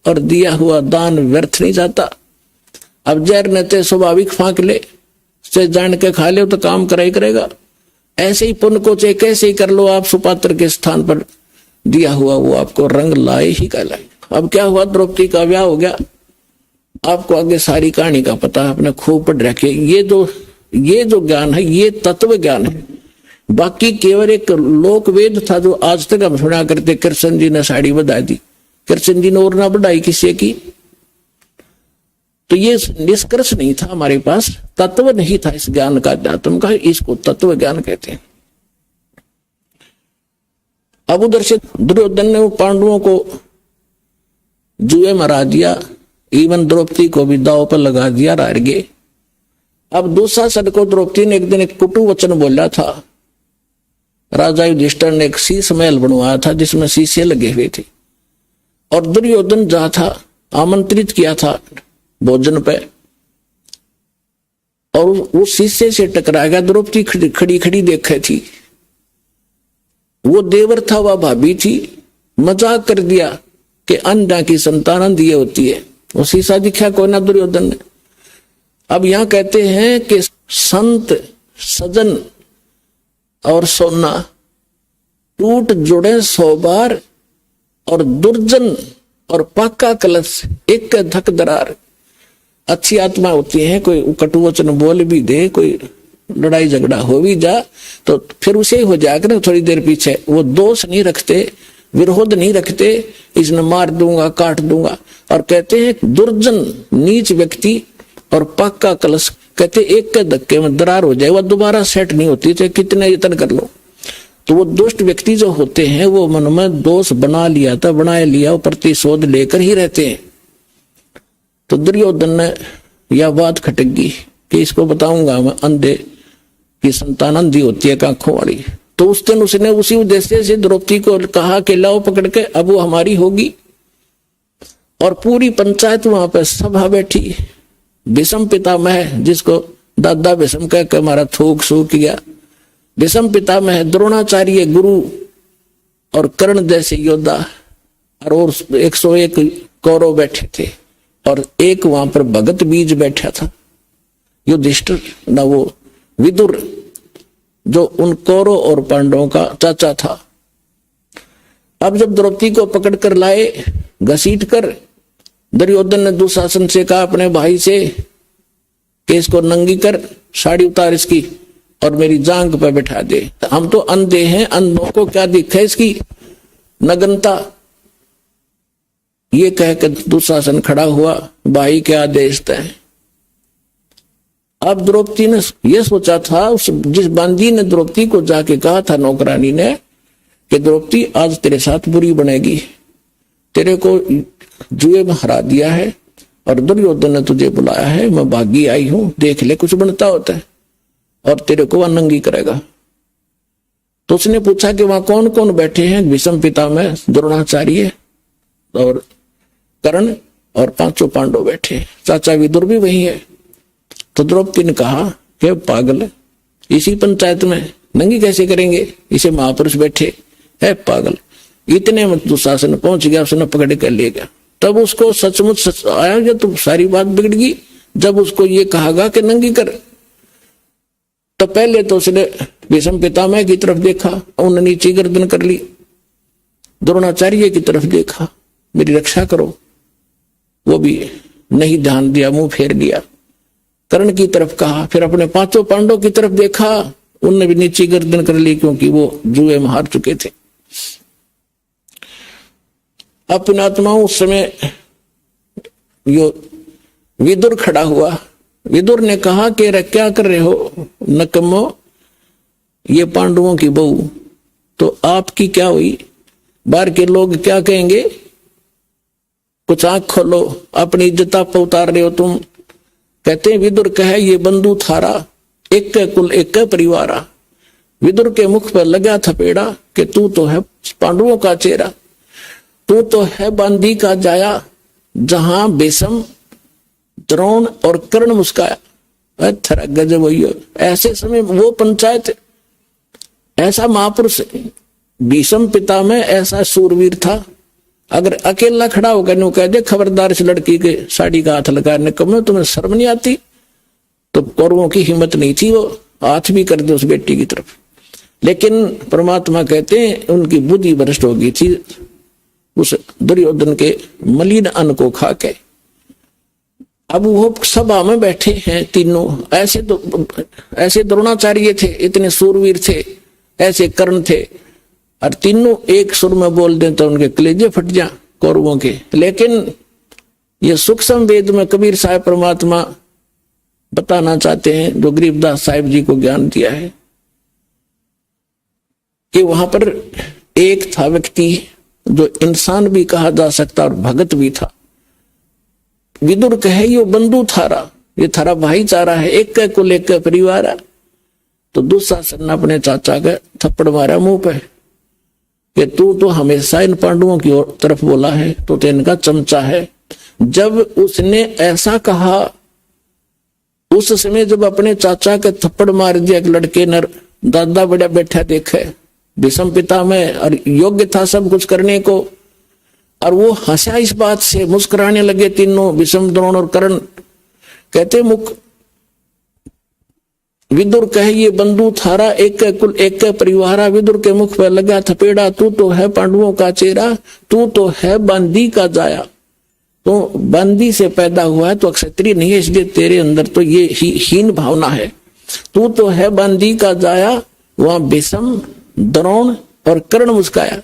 और दिया हुआ दान व्यर्थ नहीं जाता। अब जहर नते स्वाभाविक फांक ले, से जान के खा ले तो काम कराई करेगा। ऐसे ही पुण्य को चाहे कैसे ही कर लो आप, सुपात्र के स्थान पर दिया हुआ वो आपको रंग लाए ही कहलाए। अब क्या हुआ, द्रौपदी का ब्याह हो गया। आपको आगे सारी कहानी का पता है, आपने खूब पढ़ रखे। ये जो ज्ञान है ये तत्व ज्ञान है, बाकी केवल एक लोक वेद था जो आज तक हम सुना करते। कृष्ण जी ने साड़ी बढ़ा दी, कृष्ण जी ने और ना बढ़ाई किसी की, तो ये निष्कर्ष नहीं था हमारे पास, तत्व नहीं था इस ज्ञान का, अध्यात्म का, इसको तत्व ज्ञान कहते हैं। अब उधर से दुर्योधन ने पांडवों को जुए मरा दिया, इवन द्रौपदी को भी दाव पर लगा दिया रारगे। अब दुशासन को द्रौपदी ने एक दिन एक कुटु वचन बोला था। राजा युधिष्ठिर ने एक शीश महल बनवाया था जिसमें शीशे लगे हुए थे, और दुर्योधन जहां था आमंत्रित किया था भोजन पे, और वो शीशे से टकरा गया। द्रौपदी खड़ी खड़ी देखे थी, वो देवर था वह भाभी थी, मजाक कर दिया कि अंधा की संतान अंधी होती है। वो शीशा दिखा कोई ना दुर्योधन ने। अब यहां कहते हैं कि संत सजन और सोना टूट जुड़े 100 बार, और दुर्जन और पाका कलश एक धक दरार। अच्छी आत्मा होती है, कोई कटु वचन बोल भी दे, कोई लड़ाई झगड़ा हो भी जा तो फिर उसे हो जाकर थोड़ी देर पीछे, वो दोष नहीं रखते, विरोध नहीं रखते, इसने मार दूंगा काट दूंगा। और कहते हैं दुर्जन नीच व्यक्ति और पक्का कलश, कहते एक के धक्के में दरार हो जाए, वह दोबारा सेट नहीं होती, चाहे कितने यत्न कर लो। तो वो दुष्ट व्यक्ति जो होते हैं वो मन में दोष बना लिया था, बनाए लिया, वो प्रतिशोध लेकर ही रहते हैं। तो दुर्योधन ने यह बात खटक गई कि इसको बताऊंगा मैं, अंधे की संतान अंधी होती है आंखों वाली। तो उस दिन उसने उसी उद्देश्य से द्रौपदी को कहा कि लाओ पकड़ के, अब वो हमारी होगी। और पूरी पंचायत वहां पर सभा बैठी। भीष्म पितामह, जिसको दादा भीष्म कह के हमारा थूक सूख गया, भीष्म पितामह, द्रोणाचार्य गुरु और कर्ण जैसे योद्धा, और 101 कौरव बैठे थे, और एक वहां पर भगत बीज बैठा था युधिष्ठिर, न वो विदुर, जो उन कौरव और पांडवों का चाचा था। अब जब द्रौपदी को पकड़ कर लाए घसीट कर, दुर्योधन ने दुशासन से कहा अपने भाई से कि इसको नंगी कर, साड़ी उतार इसकी और मेरी जांग पर बैठा दे। हम तो अंधे हैं, अंधों को क्या दिखे इसकी नग्नता। ये कह कर दुशासन खड़ा हुआ, भाई के आदेश तय। अब द्रौपदी ने यह सोचा था, उस जिस बांदी ने द्रौपदी को जाके कहा था नौकरानी ने कि द्रौपदी आज तेरे साथ बुरी बनेगी, तेरे को जुए में हरा दिया है और दुर्योधन ने तुझे बुलाया है, मैं भागी आई हूं, देख ले कुछ बनता होता है, और तेरे को नंगी करेगा। तो उसने पूछा कि वहां कौन कौन बैठे हैं। भीष्म पितामह, द्रोणाचार्य और कर्ण और 5 पांडव बैठे, चाचा विदुर भी वही है। तो द्रौपदी ने कहा कि पागल, इसी पंचायत में नंगी कैसे करेंगे, इसे महापुरुष बैठे है, पागल। इतने में दुशासन पहुंच गया, उसने पकड़ कर ले गया। तब उसको सचमुच सच आया कि तो सारी बात बिगड़ गई। जब उसको ये कहा कि नंगी कर, तो पहले तो उसने भीष्म पितामह की तरफ देखा, उन्होंने नीची गर्दन कर ली, द्रोणाचार्य की तरफ देखा, मेरी रक्षा करो, वो भी नहीं ध्यान दिया, मुंह फेर लिया। कर्ण की तरफ कहा, फिर अपने 5 पांडव की तरफ देखा, उनने भी नीची गर्दन कर ली, क्योंकि वो जुए में हार चुके थे। अपने आत्माओं उस समय यो विदुर खड़ा हुआ। विदुर ने कहा कि क्या कर रहे हो नकम्मो, ये पांडवों की बहू तो आपकी क्या हुई, बाहर के लोग क्या कहेंगे। कुछ आंख खोलो, अपनी इज्जत आप उतार रहे हो तुम। कहते हैं विदुर कहे ये बंधु थारा, एक कुल एक परिवारा। विदुर के मुख पर लगा थपेड़ा कि तू तो है पांडवों का चेहरा, तू तो है बांदी का जाया, जहां बेसम द्रोण और कर्ण मुस्काया। थरा गजब हुई। ऐसे समय वो पंचायत, ऐसा महापुरुष भीष्म पिता में ऐसा सूरवीर था, अगर अकेला खड़ा होकर नु कह दे खबरदार इस लड़की के साड़ी का हाथ लगाने को, मैं तुम्हें शर्म नहीं आती, तो कौरवों की हिम्मत नहीं थी वो हाथ भी कर दे उस बेटी की तरफ। लेकिन परमात्मा कहते हैं उनकी बुद्धि भ्रष्ट हो गई थी उस दुर्योधन के मलिन अन्न को खा के। अब वो सभा में बैठे हैं तीनों, ऐसे द्रोणाचार्य थे, इतने सूरवीर थे, ऐसे कर्ण थे, और तीनों एक सुर में बोल दें तो उनके कलेजे फट जा कौरवों के। लेकिन ये सूक्ष्म वेद में कबीर साहब परमात्मा बताना चाहते हैं, जो गरीबदास साहिब जी को ज्ञान दिया है, कि वहां पर एक था व्यक्ति जो इंसान भी कहा जा सकता और भगत भी था। विदुर कहे यो बंधु थारा, ये थारा भाईचारा है, एक का कुल एक का परिवार है। तो दुशासन ने अपने चाचा का थप्पड़ मारा मुंह पे कि तू तो हमेशा इन पांडवों की तरफ बोला है, तो इनका चमचा है। जब उसने ऐसा कहा, उस समय जब अपने चाचा के थप्पड़ मार दिया, एक लड़के ने दादा बड़ा बैठा देखे, भीष्म पिता में और योग्य था सब कुछ करने को, और वो हंसा इस बात से, मुस्कुराने लगे तीनों, भीष्म द्रोण और कर्ण। कहते मुख विदुर कहे ये बंधु थारा, एक कुल एक परिवारा। विदुर के मुख पर लगा थपेड़ा, तू तो है पांडवों का चेहरा, तू तो है बांदी का जाया। तो बांदी से पैदा हुआ है तो क्षत्रिय नहीं है, इसलिए तेरे अंदर तो ये हीन भावना है। तू तो है बांदी का जाया, वहां भीष्म द्रोण और कर्ण मुस्काया।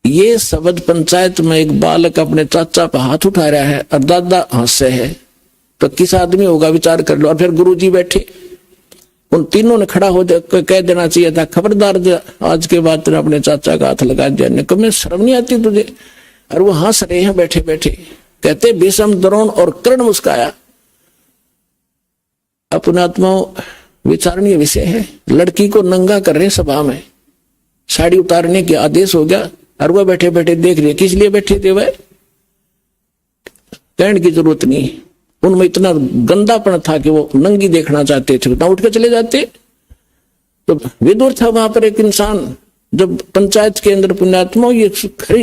ये शब्द पंचायत में एक बालक अपने चाचा पर हाथ उठा रहा है और दादा हंसे है, तो किस आदमी होगा विचार कर लो। और फिर गुरुजी बैठे, उन तीनों ने खड़ा हो कह देना चाहिए था खबरदार आज के बाद तेने अपने चाचा का हाथ लगा दिया, ने कभी शर्म नहीं आती तुझे। और वो हंस रहे हैं बैठे बैठे। कहते भीष्म द्रोण और कर्ण मुस्काया। अपना आत्मा विचारणीय विषय है। लड़की को नंगा कर रहे सभा में, साड़ी उतारने के आदेश हो गया, और वह बैठे बैठे देख रहे। किस लिए बैठे थे वह, कहने की जरूरत नहीं, उनमें इतना गंदापन था कि वो नंगी देखना चाहते थे, ना उठ के चले जाते। तो विदुर था वहां पर एक इंसान, जब पंचायत के अंदर पुण्यात्मा, ये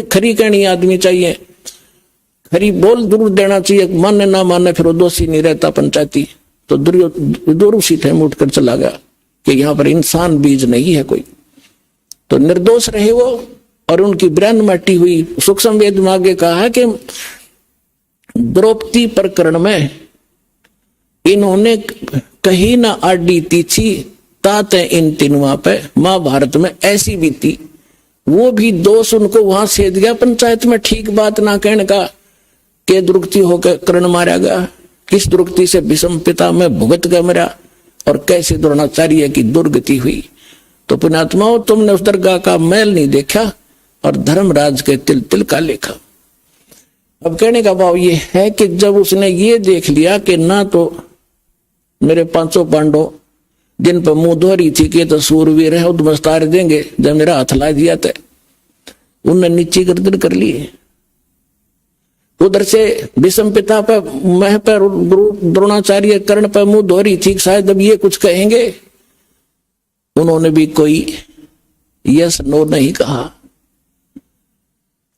खरी कहनी आदमी चाहिए, खरी बोल जरूर देना चाहिए, माने ना माने फिर वो दोषी नहीं रहता पंचायती। तो विदुर उसी टाइम उठकर चला गया कि यहाँ पर इंसान बीज नहीं है कोई, तो निर्दोष रहे वो। और उनकी ब्रांड माटी हुई। सूक्ष्म वेद में आगे कहा है कि द्रौपदी प्रकरण में इन्होंने कहीं ना आडी तीछी तात इन तीनों पे महाभारत में ऐसी बीती। वो भी दोष उनको वहां सेध गया पंचायत में, ठीक बात ना कहने का, के दुर्गति होकर कर्ण मारा गया, किस दुर्गति से भीष्म पिता में भुगत गया मरा, और कैसे द्रोणाचार्य की दुर्गति हुई। तो पुण्यात्माओं, तुमने उस दरगाह का मैल नहीं देखा और धर्मराज के तिल तिल का लेखा। अब कहने का भाव ये है कि जब उसने ये देख लिया कि ना तो मेरे 500 पांडव जिन पर मुंह दोहरी थी कि तो सूरवीर है, उद्मस्तार देंगे, जब मेरा हाथ ला दिया था उनने नीची गर्दन कर ली। उधर से भीष्म पिता पर, मह पर, द्रोणाचार्य कर्ण पर मुंह दोहरी थी, शायद अब ये कुछ कहेंगे, उन्होंने भी कोई यस नो नहीं कहा।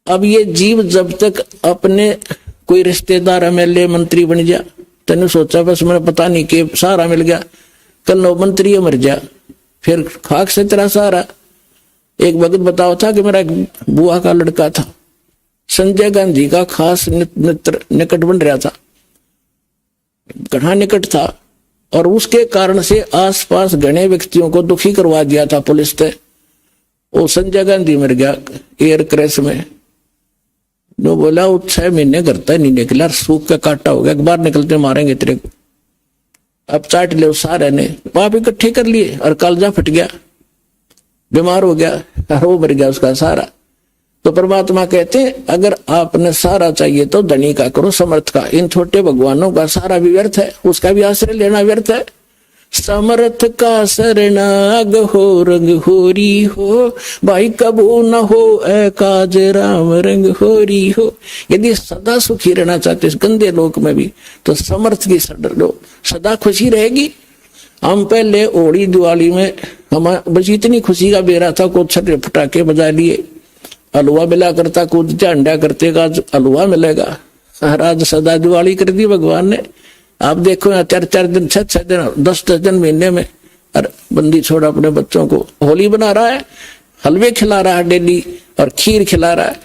अब ये जीव जब तक अपने कोई रिश्तेदार एमएलए मंत्री बन गया, तेने सोचा बस मैंने पता नहीं कि सहारा मिल गया, कल नो मंत्री मर गया, फिर खाक से तेरा सहारा। एक भगत बताओ था कि मेरा बुआ का लड़का था, संजय गांधी का खास मित्र निकट बन रहा था, घना निकट था, और उसके कारण से आसपास घने व्यक्तियों को दुखी करवा दिया था पुलिस ने। वो संजय गांधी मर गया एयर क्रैश में। जो बोला वो 6 महीने करता नहीं निकला, सूख का काटा हो गया, बाहर निकलते मारेंगे तेरे को, अब चाट ले। सारे ने पाप इकट्ठे कर लिए और कालजा फट गया। बीमार हो गया, वो मर गया उसका सहारा। तो परमात्मा कहते हैं अगर आपने सहारा चाहिए तो धनी का करो, समर्थ का। इन छोटे भगवानों का सहारा भी व्यर्थ है, उसका भी आश्रय लेना व्यर्थ है। समर्थ का शरणाग हो रंग होरी हो, भाई कबू न हो ए काज राम रंग होरी हो। यदि सदा सुखी रहना चाहते इस गंदे लोक में भी तो समर्थ की शरण लो, सदा खुशी रहेगी। हम पहले होली दिवाली में हम बस इतनी खुशी का बेरा था, को छठे पटाखे बजा लिए, हलवा मिला करता, कूद झंडा करते का हलवा मिलेगा। आज सदा दिवाली कर दी भगवान ने। आप देखो यहाँ 4-4 दिन 6-6 दिन 10-10 दिन महीने में अरे बंदी छोड़ अपने बच्चों को होली बना रहा है, हलवे खिला रहा है डेली और खीर खिला रहा है।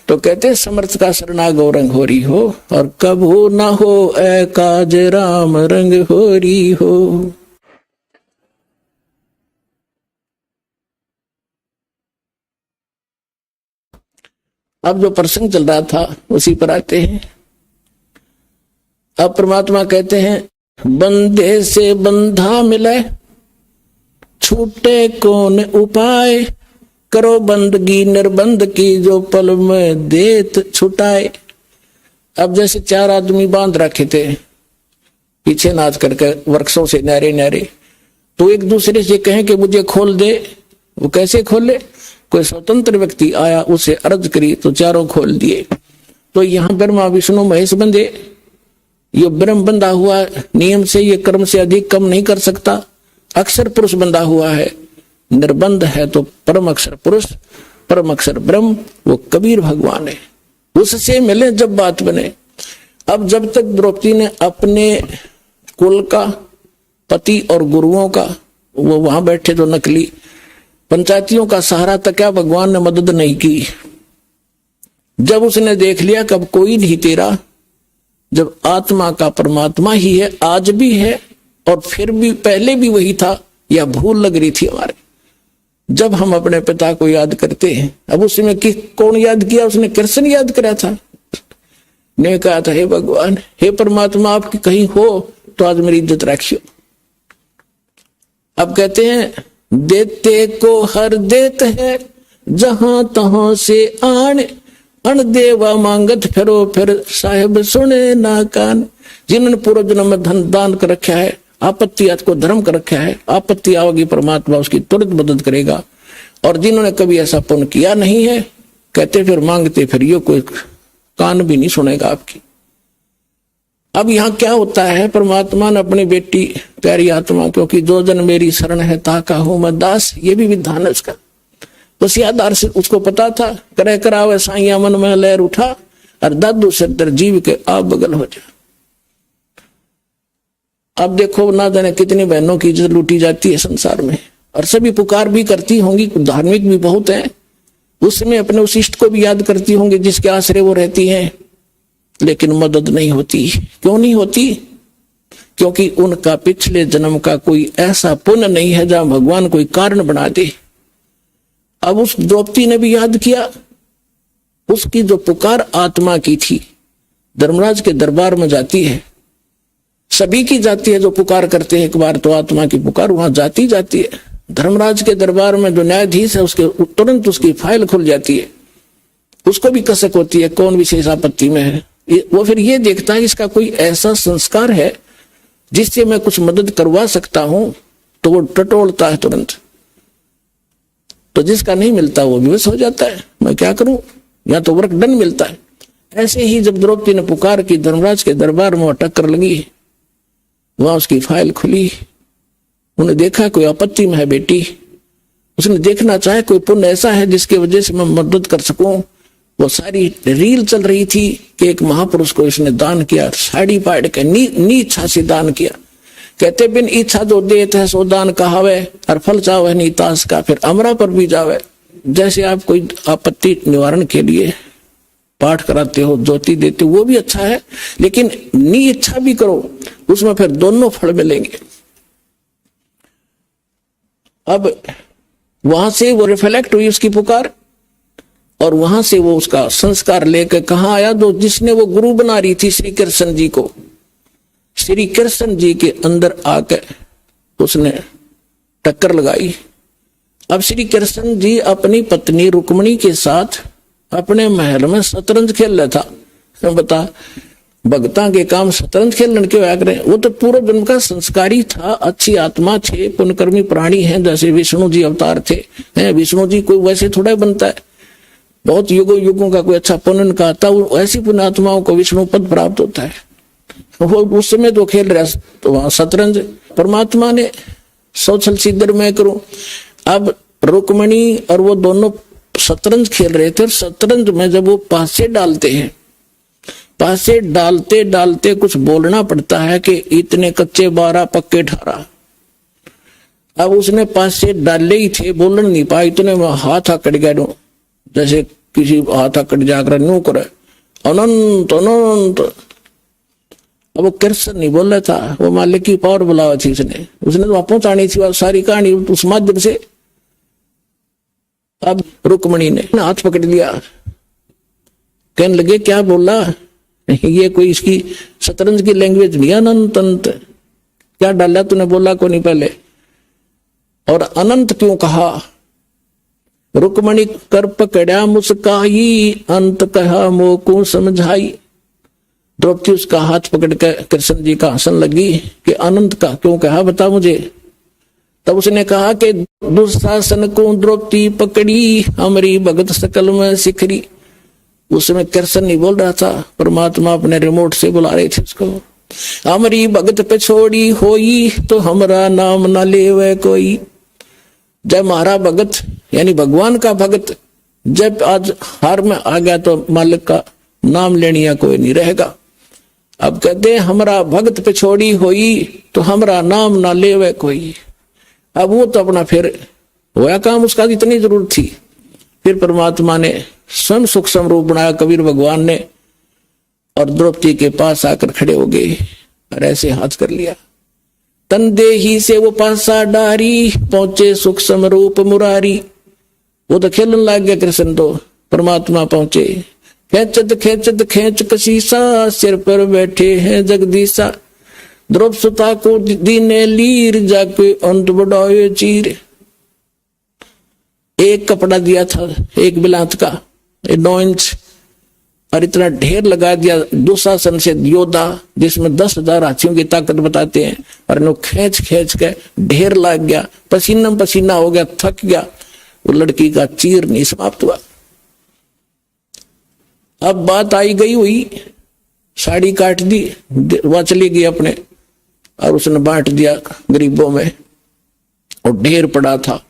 तो कहते हैं समर्थ का शरणा गौरंग होरी हो और कबू ना हो ए काज राम रंग होरी हो। अब जो प्रसंग चल रहा था उसी पर आते हैं। अब परमात्मा कहते हैं बंदे से बंधा मिले, छूटे कौन उपाय, करो बंदगी निर्बंध की, जो पल में देत छुटाए। अब जैसे 4 आदमी बांध रखे थे पीछे नाच करके वृक्षों से न्यारे न्यारे, तो एक दूसरे से कहें कि मुझे खोल दे, वो कैसे खोले? कोई स्वतंत्र व्यक्ति आया, उसे अर्ज करी तो चारों खोल दिए। तो यहां ब्रह्मा विष्णु महेश बंधे, ये ब्रह्म बंधा हुआ नियम से, ये कर्म से अधिक कम नहीं कर सकता। अक्षर पुरुष बंधा हुआ है, निर्बंध है तो परम अक्षर पुरुष, परम अक्षर ब्रह्म, वो कबीर भगवान है, उससे मिले जब बात बने। अब जब तक द्रौपदी ने अपने कुल का, पति और गुरुओं का, वो वहां बैठे तो नकली पंचायतियों का सहारा तक क्या भगवान ने मदद नहीं की। जब उसने देख लिया कब कोई नहीं तेरा, जब आत्मा का परमात्मा ही है, आज भी है और फिर भी पहले भी वही था, या भूल लग रही थी हमारे। जब हम अपने पिता को याद करते हैं, अब उसमें कौन याद किया? उसने कृष्ण याद करा था, ने कहा था हे भगवान, हे परमात्मा, आपकी कहीं हो तो आज मेरी इज्जत रखियो। अब कहते हैं देते को हर देत है, जहां तहां से आन, अण देवा मांगत फिरो, फिर साहिब सुने ना कान। जिन्होंने पूर्व जन्म में धन दान कर रखा है, आपत्ति को धर्म कर रखा है, आपत्ति आओगी परमात्मा उसकी तुरंत मदद करेगा। और जिन्होंने कभी ऐसा पुण्य किया नहीं है, कहते फिर मांगते फिर ये कोई कान भी नहीं सुनेगा आपकी। अब यहाँ क्या होता है, परमात्मा ने अपनी बेटी प्यारी आत्मा, क्योंकि जो जन मेरी शरण है ताका हूं मैं दास, ये भी विधान है उसका। उसी आधार से उसको पता था, करे करावे साइया मन में लहर उठा, और दादू से जीव के आप बगल हो जा। अब देखो ना जाने कितनी बहनों की इज्जत लूटी जाती है संसार में, और सभी पुकार भी करती होंगी, धार्मिक भी बहुत हैं, उसमें अपने उस इष्ट को भी याद करती होंगी जिसके आश्रय वो रहती हैं, लेकिन मदद नहीं होती। क्यों नहीं होती? क्योंकि उनका पिछले जन्म का कोई ऐसा पुण्य नहीं है जहां भगवान कोई कारण बना दे। अब उस द्रौपदी ने भी याद किया, उसकी जो पुकार आत्मा की थी, धर्मराज के दरबार में जाती है, सभी की जाती है जो पुकार करते हैं एक बार तो आत्मा की पुकार वहां जाती जाती है। धर्मराज के दरबार में जो न्यायाधीश है उसके तुरंत उसकी फाइल खुल जाती है, उसको भी कसक होती है कौन विशेष आपत्ति में है। वो फिर ये देखता है इसका कोई ऐसा संस्कार है जिससे मैं कुछ मदद करवा सकता हूं, तो वो टटोलता है तुरंत। तो जिसका नहीं मिलता वो विवश हो जाता है, मैं क्या करूं, या तो वर्क डन मिलता है। ऐसे ही जब द्रौपदी ने पुकार की, धर्मराज के दरबार में टक्कर लगी, वहां उसकी फाइल खुली, उन्हें देखा कोई आपत्ति में है बेटी, उसने देखना चाहे कोई पुण्य ऐसा है जिसकी वजह से मैं मदद कर सकूं। वो सारी रील चल रही थी कि एक महापुरुष को इसने दान किया, साड़ी पाड़ के नी इच्छा से दान किया। कहते बिन इच्छा जो देत है सो दान कहावे, और फल चावे नी तास का, फिर अमरा पर भी जावे। जैसे आप कोई आपत्ति निवारण के लिए पाठ कराते हो, ज्योति देते हो, वो भी अच्छा है, लेकिन नी इच्छा भी करो, उसमें फिर दोनों फल मिलेंगे। अब वहां से वो रिफ्लेक्ट हुई उसकी पुकार, और वहां से वो उसका संस्कार लेकर कहां आया, जो जिसने वो गुरु बना रही थी श्री कृष्ण जी को, श्री कृष्ण जी के अंदर आकर उसने टक्कर लगाई। अब श्री कृष्ण जी अपनी पत्नी रुक्मणी के साथ अपने महल में शतरंज खेल रहा था। बता, भगता के काम शतरंज खेलने क्यों आया करें? वो तो पूर्व जन्म का संस्कारी था, अच्छी आत्मा थे, पुण्यकर्मी प्राणी हैं, जैसे विष्णु जी अवतार थे। हैं विष्णु जी कोई वैसे थोड़ा बनता है, बहुत युगों युगों का कोई अच्छा पुण्य का आता, ऐसी पुण्य आत्माओं को विष्णु पद प्राप्त होता है। वो उस समय तो खेल रहा तो वहां शतरंज, परमात्मा ने सौछल सिद्धर में करूं। अब रुक्मणी और वो दोनों शतरंज खेल रहे थे, और शतरंज में जब वो पासे डालते हैं, पासे डालते डालते कुछ बोलना पड़ता है कि इतने कच्चे 12 पक्के 18। अब उसने पासे डाले ही थे, बोलने नहीं पाया, इतने में हाथ आकड़ गया, जैसे किसी हाथ आकड़ जाकर न्यू करे अनंत अनंत। अब वो कृष्ण नहीं बोल रहा था, वो मालिक की पावर बुलावा थी उसने तो पहुंचानी थी सारी कहानी उस माध्यम से। अब रुक्मणी ने हाथ पकड़ लिया, कहने लगे क्या बोला ये, कोई इसकी शतरंज की लैंग्वेज नहीं, अनंत अनंत क्या डाला तूने, बोला को नहीं पहले, और अनंत क्यों कहा? रुक्मणी कर पकड़ा मुस्काई, अंत कहा मोको समझाई। द्रौपदी उसका हाथ पकड़ कर कृष्ण जी का हंसन लगी कि अनंत का क्यों कहा, बता मुझे। तब उसने कहा कि दुशासन को द्रौपदी पकड़ी, हमारी भगत सकल में सिखरी। उस समय कृष्ण नहीं बोल रहा था, परमात्मा अपने रिमोट से बुला रहे थे उसको। हमारी भगत पे छोड़ी होई, तो हमारा नाम न लेवे कोई। जब हमारा भगत यानी भगवान का भगत जब आज हार में आ गया, तो मालिक का नाम लेनिया कोई नहीं रहेगा। अब कहते हमारा भगत पे छोड़ी होई, तो हमारा नाम ना लेवे कोई। अब वो तो अपना फिर होया काम, उसका इतनी जरूरत थी। फिर परमात्मा ने स्वयं सूक्ष्म रूप बनाया कबीर भगवान ने, और द्रौपदी के पास आकर खड़े हो गए और ऐसे हाथ कर लिया। तन देही से वो पासा डारी, पहुंचे सूक्ष्म रूप मुरारी। वो तो खेलने लग गया कृष्ण, तो परमात्मा पहुंचे। खेचत खेचत खेच कशीसा, सिर पर बैठे हैं जगदीशा। द्रौपदी को दीने लीर, जाके अंत बढ़ाए चीर। एक कपड़ा दिया था एक बिलात का 9 इंच, और इतना ढेर लगा दिया दुशासन से योद्धा, जिसमें 10,000 हाथियों की ताकत बताते हैं, और नो खींच खींच के ढेर लग गया, पसीना पसीना हो गया, थक गया। वो लड़की का चीर नहीं समाप्त हुआ। अब बात आई गई हुई, साड़ी काट दी, वह चली गई अपने, और उसने बांट दिया गरीबों में, और ढेर पड़ा था।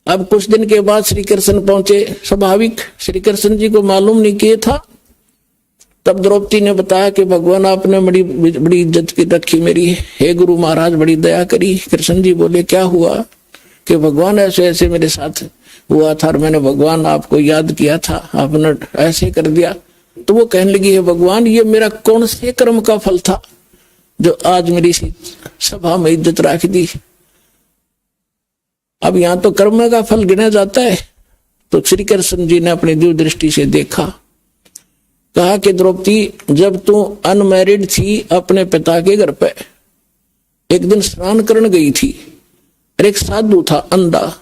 अब कुछ दिन के बाद श्री कृष्ण पहुंचे। स्वाभाविक श्री कृष्ण जी को मालूम नहीं किया था। तब द्रौपदी ने बताया कि भगवान आपने बड़ी बड़ी इज्जत की रखी मेरी, हे गुरु महाराज बड़ी दया करी। कृष्ण जी बोले क्या हुआ? कि भगवान ऐसे ऐसे मेरे साथ हुआ था, और मैंने भगवान आपको याद किया था, आपने ऐसे कर दिया। तो वो कहने लगी है भगवान, ये मेरा कौन से कर्म का फल था जो आज मेरी सभा में इज्जत रख दी? अब यहां तो कर्म का फल गिना जाता है। तो श्री कृष्ण जी ने अपनी दिव्य दृष्टि से देखा, कहा कि द्रौपदी जब तू अनमैरिड थी अपने पिता के घर पे, एक दिन स्नान करने गई थी, और एक साधु था अंधा,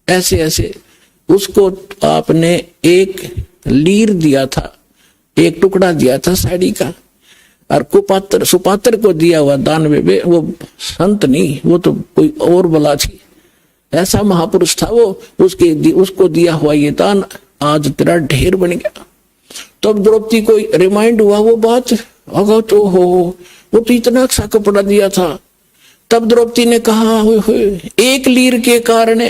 ऐसे ऐसे उसको आपने एक लीर दिया था, एक टुकड़ा दिया था साड़ी का, और कुपात्र सुपात्र को दिया हुआ दान में, वो संत नहीं, वो तो कोई और बला थी, ऐसा महापुरुष था वो, उसको दिया हुआ ये दान आज तेरा ढेर बन गया। तब तो द्रौपदी को रिमाइंड हुआ वो बात, अगर तो हो वो तो इतना अच्छा कपड़ा दिया था। तब द्रौपदी ने कहा एक लीर के कारण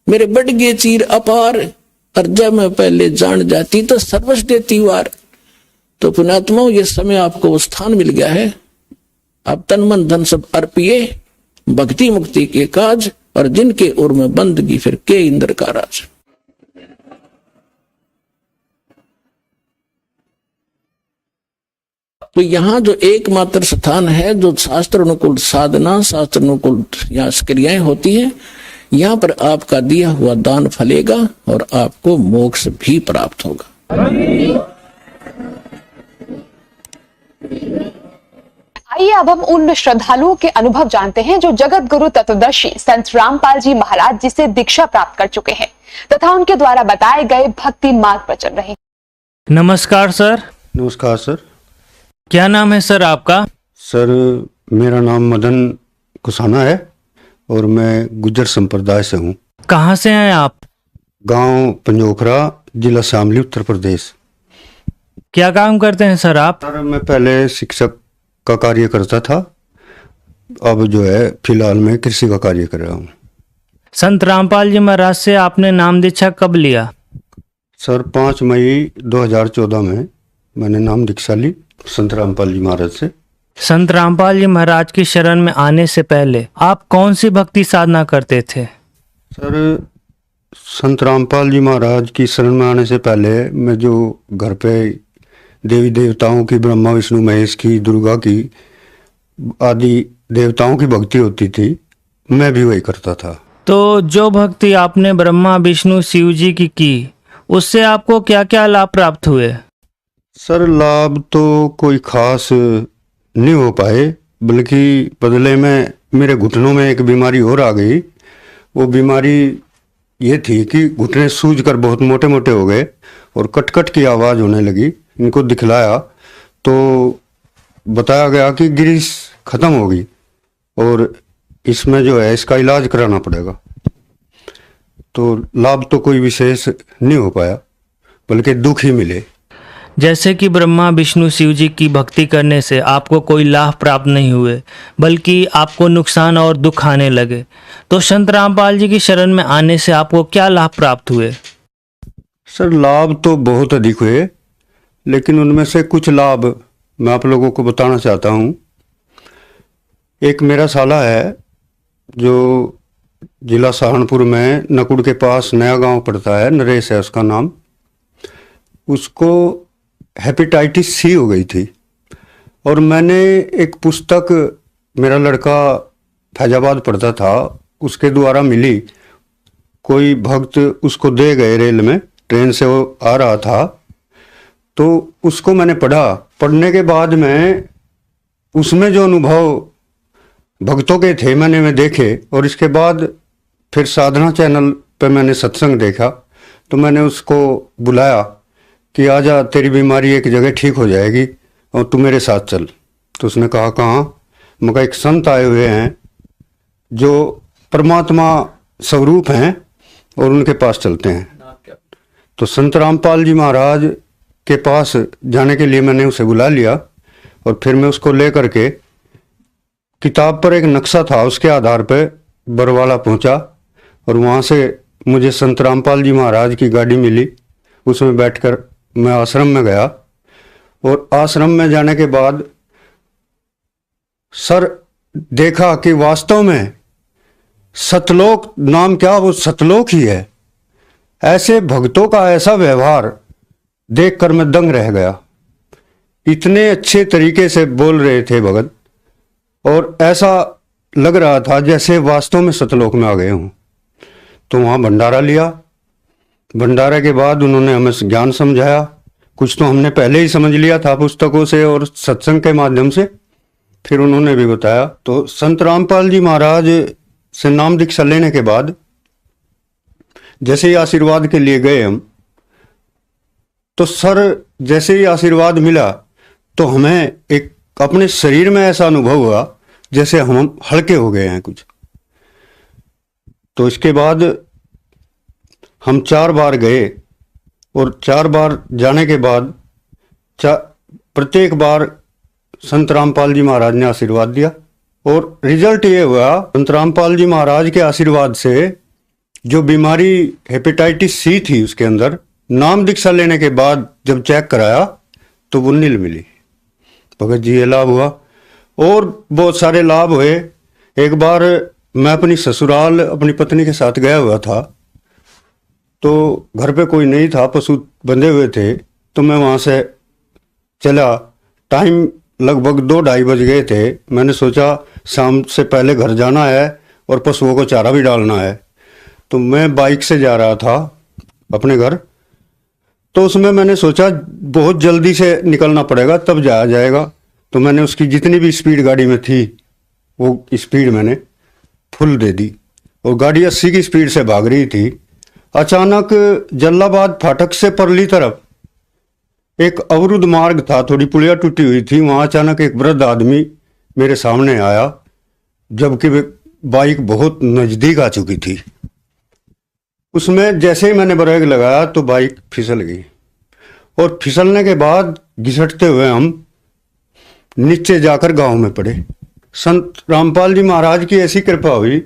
मेरे बढ़ गए चीर अपार, और जब मैं पहले जान जाती तो सर्वस्व देती वार। तो पुण्यात्मा ये समय आपको वो स्थान मिल गया है, आप तन मन धन सब अर्पिए भक्ति मुक्ति के काज, और जिनके उर में बंदगी फिर के इंद्र का राज। तो यहाँ जो एकमात्र स्थान है जो शास्त्र अनुकूल साधना, शास्त्र अनुकूल यहाँ क्रियाएं होती हैं, यहाँ पर आपका दिया हुआ दान फलेगा और आपको मोक्ष भी प्राप्त होगा। आइए अब हम उन श्रद्धालुओं के अनुभव जानते हैं जो जगत गुरु तत्वदर्शी संत रामपाल जी महाराज जी से दीक्षा प्राप्त कर चुके हैं तथा उनके द्वारा बताए गए भक्ति मार्ग पर चल रहे। नमस्कार सर। नमस्कार सर। क्या नाम है सर आपका? सर मेरा नाम मदन कुसाना है और मैं गुज्जर संप्रदाय से हूँ। कहाँ से हैं आप? गांव पंजोखरा, जिला शामली, उत्तर प्रदेश। क्या काम करते हैं सर आप? सर मैं पहले शिक्षक का कार्य करता था, अब जो है फिलहाल मैं कृषि का कार्य कर रहा हूँ। संत रामपाल जी महाराज से आपने नाम दीक्षा कब लिया? सर 5 मई 2014 में मैंने नाम दीक्षा ली संत रामपाल जी महाराज से। संत रामपाल जी महाराज की शरण में आने से पहले आप कौन सी भक्ति साधना करते थे? सर संत रामपाल जी महाराज की शरण में आने से पहले मैं जो घर पे देवी देवताओं की, ब्रह्मा विष्णु महेश की, दुर्गा की आदि देवताओं की भक्ति होती थी, मैं भी वही करता था। तो जो भक्ति आपने ब्रह्मा विष्णु शिव जी की उससे आपको क्या क्या लाभ प्राप्त हुए? सर लाभ तो कोई खास नहीं हो पाए, बल्कि बदले में मेरे घुटनों में एक बीमारी और आ गई। वो बीमारी ये थी कि घुटने सूज कर बहुत मोटे मोटे हो गए और कट की आवाज़ होने लगी। इनको दिखलाया तो बताया गया कि ग्रीस खत्म होगी और इसमें जो है इसका इलाज कराना पड़ेगा। तो लाभ तो कोई विशेष नहीं हो पाया, बल्कि दुख ही मिले। जैसे कि ब्रह्मा विष्णु शिव जी की भक्ति करने से आपको कोई लाभ प्राप्त नहीं हुए, बल्कि आपको नुकसान और दुख आने लगे, तो संत रामपाल जी की शरण में आने से आपको क्या लाभ प्राप्त हुए? सर लाभ तो बहुत अधिक हुए, लेकिन उनमें से कुछ लाभ मैं आप लोगों को बताना चाहता हूँ। एक मेरा साला है जो जिला सहारनपुर में नकुड़ के पास नया गांव पड़ता है, नरेश है उसका नाम। उसको हेपेटाइटिस सी हो गई थी और मैंने एक पुस्तक, मेरा लड़का फैजाबाद पढ़ता था, उसके द्वारा मिली। कोई भक्त उसको दे गए, रेल में ट्रेन से वो आ रहा था, तो उसको मैंने पढ़ा। पढ़ने के बाद में उसमें जो अनुभव भक्तों के थे मैंने देखे, और इसके बाद फिर साधना चैनल पे मैंने सत्संग देखा, तो मैंने उसको बुलाया कि आजा, तेरी बीमारी एक जगह ठीक हो जाएगी और तू मेरे साथ चल। तो उसने कहा कहाँ? मैं कहा एक संत आए हुए हैं जो परमात्मा स्वरूप हैं और उनके पास चलते हैं। तो संत रामपाल जी महाराज के पास जाने के लिए मैंने उसे बुला लिया और फिर मैं उसको ले करके, किताब पर एक नक्शा था, उसके आधार पे बरवाला पहुंचा और वहाँ से मुझे संत रामपाल जी महाराज की गाड़ी मिली। उसमें बैठकर मैं आश्रम में गया और आश्रम में जाने के बाद सर देखा कि वास्तव में सतलोक नाम क्या, वो सतलोक ही है। ऐसे भक्तों का ऐसा व्यवहार देखकर मैं दंग रह गया। इतने अच्छे तरीके से बोल रहे थे भगत और ऐसा लग रहा था जैसे वास्तव में सतलोक में आ गए हूँ। तो वहाँ भंडारा लिया। भंडारे के बाद उन्होंने हमें ज्ञान समझाया। कुछ तो हमने पहले ही समझ लिया था पुस्तकों से और सत्संग के माध्यम से, फिर उन्होंने भी बताया। तो संत रामपाल जी महाराज से नाम दीक्षा लेने के बाद जैसे ही आशीर्वाद के लिए गए हम, तो सर जैसे ही आशीर्वाद मिला तो हमें एक अपने शरीर में ऐसा अनुभव हुआ जैसे हम हल्के हो गए हैं कुछ। तो इसके बाद हम 4 बार गए और 4 बार जाने के बाद प्रत्येक बार संत रामपाल जी महाराज ने आशीर्वाद दिया और रिजल्ट ये हुआ, संत रामपाल जी महाराज के आशीर्वाद से जो बीमारी हेपेटाइटिस सी थी उसके अंदर, नाम दीक्षा लेने के बाद जब चेक कराया तो वो नील मिली। भगत जी ये लाभ हुआ और बहुत सारे लाभ हुए। एक बार मैं अपनी ससुराल अपनी पत्नी के साथ गया हुआ था, तो घर पे कोई नहीं था, पशु बंधे हुए थे, तो मैं वहाँ से चला। टाइम लगभग 2-2:30 बज गए थे। मैंने सोचा शाम से पहले घर जाना है और पशुओं को चारा भी डालना है, तो मैं बाइक से जा रहा था अपने घर। तो उसमें मैंने सोचा बहुत जल्दी से निकलना पड़ेगा तब जाया जाएगा। तो मैंने उसकी जितनी भी स्पीड गाड़ी में थी वो स्पीड मैंने फुल दे दी और गाड़ी 80 की स्पीड से भाग रही थी। अचानक जल्लाबाद फाटक से परली तरफ एक अवरुद्ध मार्ग था, थोड़ी पुलिया टूटी हुई थी, वहां अचानक एक वृद्ध आदमी मेरे सामने आया, जबकि बाइक बहुत नजदीक आ चुकी थी। उसमें जैसे ही मैंने ब्रेक लगाया तो बाइक फिसल गई और फिसलने के बाद घिसटते हुए हम नीचे जाकर गांव में पड़े। संत रामपाल जी महाराज की ऐसी कृपा हुई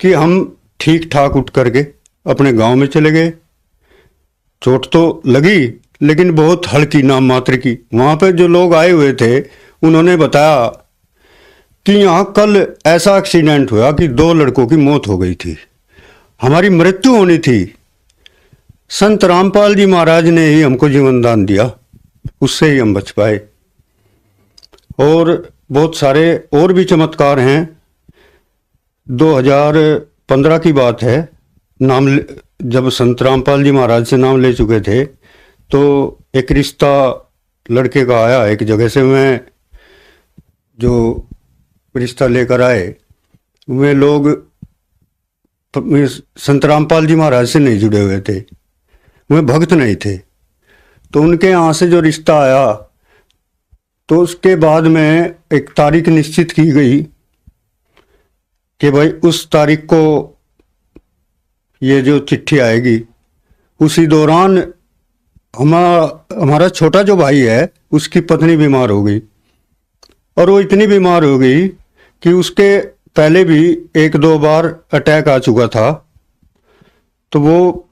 कि हम ठीक ठाक उठ करके अपने गांव में चले गए। चोट तो लगी लेकिन बहुत हल्की, नाम मात्र की। वहां पे जो लोग आए हुए थे उन्होंने बताया कि यहाँ कल ऐसा एक्सीडेंट हुआ कि 2 लड़कों की मौत हो गई थी, हमारी मृत्यु होनी थी। संत रामपाल जी महाराज ने ही हमको जीवन दान दिया, उससे ही हम बच पाए। और बहुत सारे और भी चमत्कार हैं। 2015 की बात है, जब संत रामपाल जी महाराज से नाम ले चुके थे तो एक रिश्ता लड़के का आया एक जगह से। मैं जो रिश्ता लेकर आए वे लोग संत रामपाल जी महाराज से नहीं जुड़े हुए थे, वे भक्त नहीं थे। तो उनके यहाँ से जो रिश्ता आया तो उसके बाद में एक तारीख निश्चित की गई कि भाई उस तारीख को ये जो चिट्ठी आएगी। उसी दौरान हमारा छोटा जो भाई है उसकी पत्नी बीमार हो गई और वो इतनी बीमार हो गई कि उसके पहले भी 1-2 बार अटैक आ चुका था। तो वो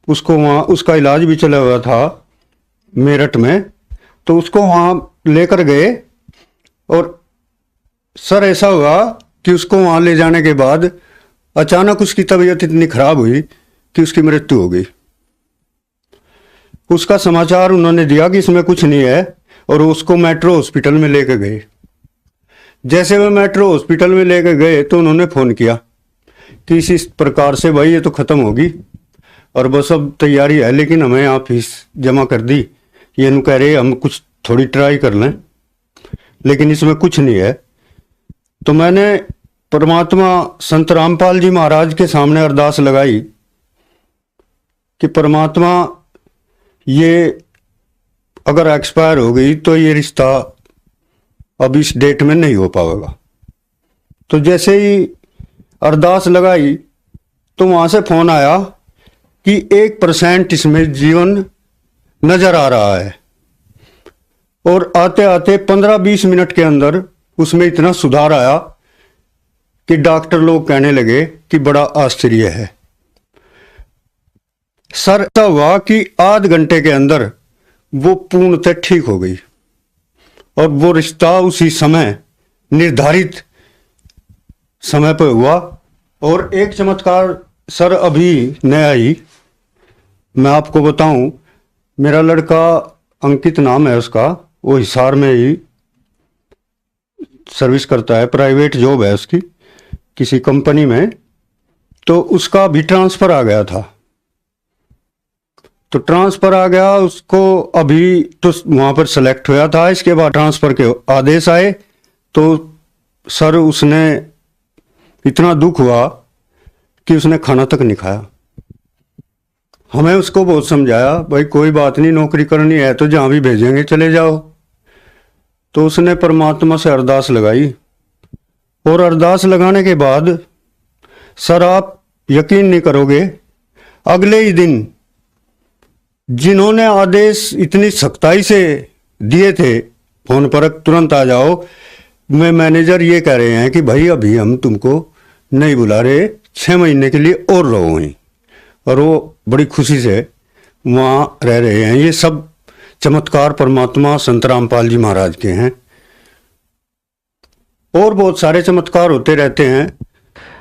उसको वहाँ उसका इलाज भी चला हुआ था मेरठ में, तो उसको वहाँ लेकर गए और सर ऐसा हुआ कि उसको वहाँ ले जाने के बाद अचानक उसकी तबीयत इतनी खराब हुई कि उसकी मृत्यु हो गई। उसका समाचार उन्होंने दिया कि इसमें कुछ नहीं है और उसको मेट्रो हॉस्पिटल में लेकर गए। जैसे वे मेट्रो हॉस्पिटल में लेकर गए तो उन्होंने फ़ोन किया कि इस प्रकार से भाई ये तो ख़त्म होगी और बस अब तैयारी है, लेकिन हमें यहाँ फीस जमा कर दी। ये नु कह रहे हम कुछ थोड़ी ट्राई कर लें, लेकिन इसमें कुछ नहीं है। तो मैंने परमात्मा संत रामपाल जी महाराज के सामने अरदास लगाई कि परमात्मा ये अगर एक्सपायर हो गई तो ये रिश्ता अब इस डेट में नहीं हो पाएगा। तो जैसे ही अरदास लगाई तो वहां से फोन आया कि 1% इसमें जीवन नजर आ रहा है और आते आते 15-20 मिनट के अंदर उसमें इतना सुधार आया कि डॉक्टर लोग कहने लगे कि बड़ा आश्चर्य है। सर ऐसा हुआ कि आध घंटे के अंदर वो पूर्णतः ठीक हो गई और वो रिश्ता उसी समय निर्धारित समय पर हुआ। और एक चमत्कार सर अभी नया ही मैं आपको बताऊं, मेरा लड़का अंकित नाम है उसका, वो हिसार में ही सर्विस करता है, प्राइवेट जॉब है उसकी किसी कंपनी में। तो उसका भी ट्रांसफ़र आ गया था। तो ट्रांसफ़र आ गया उसको, अभी तो वहाँ पर सेलेक्ट हुआ था, इसके बाद ट्रांसफ़र के आदेश आए। तो सर उसने इतना दुख हुआ कि उसने खाना तक नहीं खाया। हमें उसको बहुत समझाया, भाई कोई बात नहीं, नौकरी करनी है तो जहाँ भी भेजेंगे चले जाओ। तो उसने परमात्मा से अरदास लगाई और अरदास लगाने के बाद सर आप यकीन नहीं करोगे, अगले ही दिन जिन्होंने आदेश इतनी सख्ताई से दिए थे फोन पर तुरंत आ जाओ, में मैनेजर ये कह रहे हैं कि भाई अभी हम तुमको नहीं बुला रहे, 6 महीने के लिए और रहो वहीं। और वो बड़ी खुशी से वहाँ रह रहे हैं। ये सब चमत्कार परमात्मा संत रामपाल जी महाराज के हैं। और बहुत सारे चमत्कार होते रहते हैं।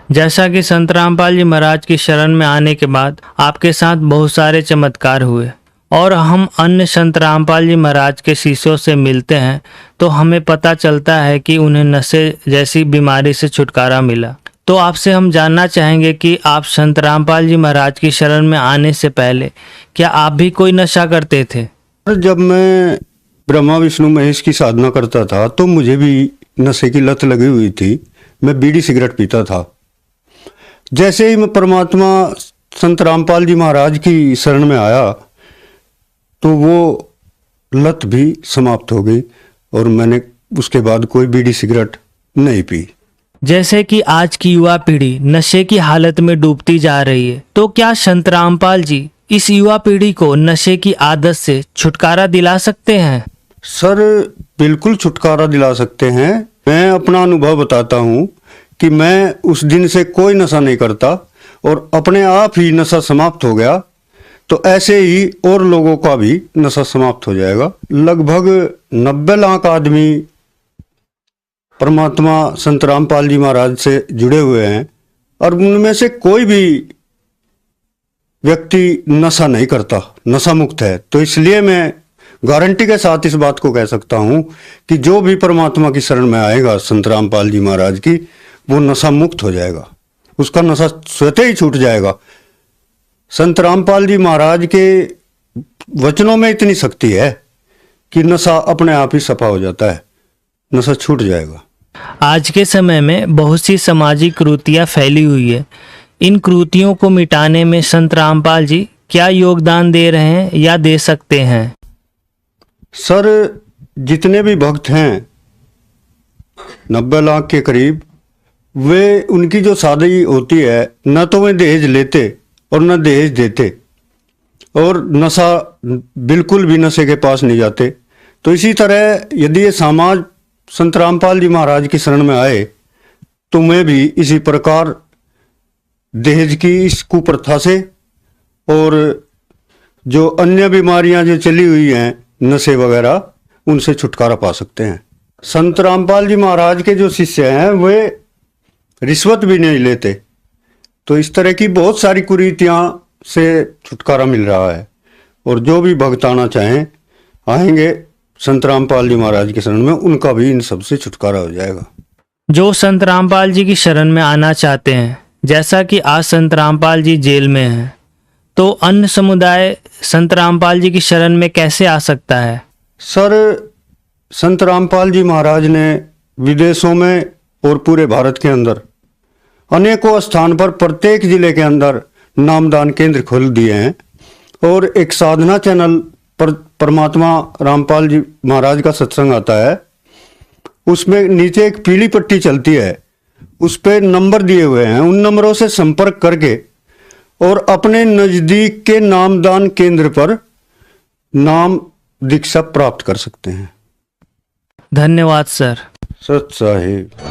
जैसा कि संत रामपाल जी महाराज की शरण में आने के बाद आपके साथ बहुत सारे चमत्कार हुए और हम अन्य संत रामपाल जी महाराज के शिष्यों से मिलते हैं तो हमें पता चलता है कि उन्हें नशे जैसी बीमारी से छुटकारा मिला। तो आपसे हम जानना चाहेंगे कि आप संत रामपाल जी महाराज की शरण में आने से पहले क्या आप भी कोई नशा करते थे? जब मैं ब्रह्मा विष्णु महेश की साधना करता था तो मुझे भी नशे की लत लगी हुई थी। मैं बीड़ी सिगरेट पीता था। जैसे ही मैं परमात्मा संत रामपाल जी महाराज की शरण में आया तो वो लत भी समाप्त हो गई और मैंने उसके बाद कोई बीड़ी सिगरेट नहीं पी। जैसे कि आज की युवा पीढ़ी नशे की हालत में डूबती जा रही है, तो क्या संत रामपाल जी इस युवा पीढ़ी को नशे की आदत से छुटकारा दिला सकते हैं? सर बिल्कुल छुटकारा दिला सकते हैं। मैं अपना अनुभव बताता हूँ कि मैं उस दिन से कोई नशा नहीं करता और अपने आप ही नशा समाप्त हो गया। तो ऐसे ही और लोगों का भी नशा समाप्त हो जाएगा। लगभग 90 लाख आदमी परमात्मा संत रामपाल जी महाराज से जुड़े हुए हैं और उनमें से कोई भी व्यक्ति नशा नहीं करता, नशा मुक्त है। तो इसलिए मैं गारंटी के साथ इस बात को कह सकता हूं कि जो भी परमात्मा की शरण में आएगा संत रामपाल जी महाराज की, वो नशा मुक्त हो जाएगा, उसका नशा स्वतः ही छूट जाएगा। संत रामपाल जी महाराज के वचनों में इतनी शक्ति है कि नशा अपने आप ही सफा हो जाता है, नशा छूट जाएगा। आज के समय में बहुत सी सामाजिक कुरीतियां फैली हुई है। इन कुरीतियों को मिटाने में संत रामपाल जी क्या योगदान दे रहे हैं या दे सकते हैं? सर जितने भी भक्त हैं 90 लाख के करीब, वे उनकी जो शादी होती है न तो वे दहेज लेते और न दहेज देते और नशा बिल्कुल भी नशे के पास नहीं जाते। तो इसी तरह यदि ये समाज संत रामपाल जी महाराज की शरण में आए तो मैं भी इसी प्रकार दहेज की इस कुप्रथा से और जो अन्य बीमारियां जो चली हुई हैं नशे वगैरह, उनसे छुटकारा पा सकते हैं। संत रामपाल जी महाराज के जो शिष्य हैं वे रिश्वत भी नहीं लेते। तो इस तरह की बहुत सारी कुरीतियां से छुटकारा मिल रहा है और जो भी भक्त आना चाहें आएंगे संत रामपाल जी महाराज की शरण में, उनका भी इन सब से छुटकारा हो जाएगा। जो संत रामपाल जी की शरण में आना चाहते हैं, जैसा कि आज संत रामपाल जी जेल में हैं, तो अन्य समुदाय संत रामपाल जी की शरण में कैसे आ सकता है? सर संत रामपाल जी महाराज ने विदेशों में और पूरे भारत के अंदर अनेकों स्थान पर प्रत्येक जिले के अंदर नामदान केंद्र खोल दिए हैं और एक साधना चैनल पर परमात्मा रामपाल जी महाराज का सत्संग आता है। उसमें नीचे एक पीली पट्टी चलती है, उस पर नंबर दिए हुए हैं। उन नंबरों से संपर्क करके और अपने नजदीक के नामदान केंद्र पर नाम दीक्षा प्राप्त कर सकते हैं। धन्यवाद सर। सत साहिब।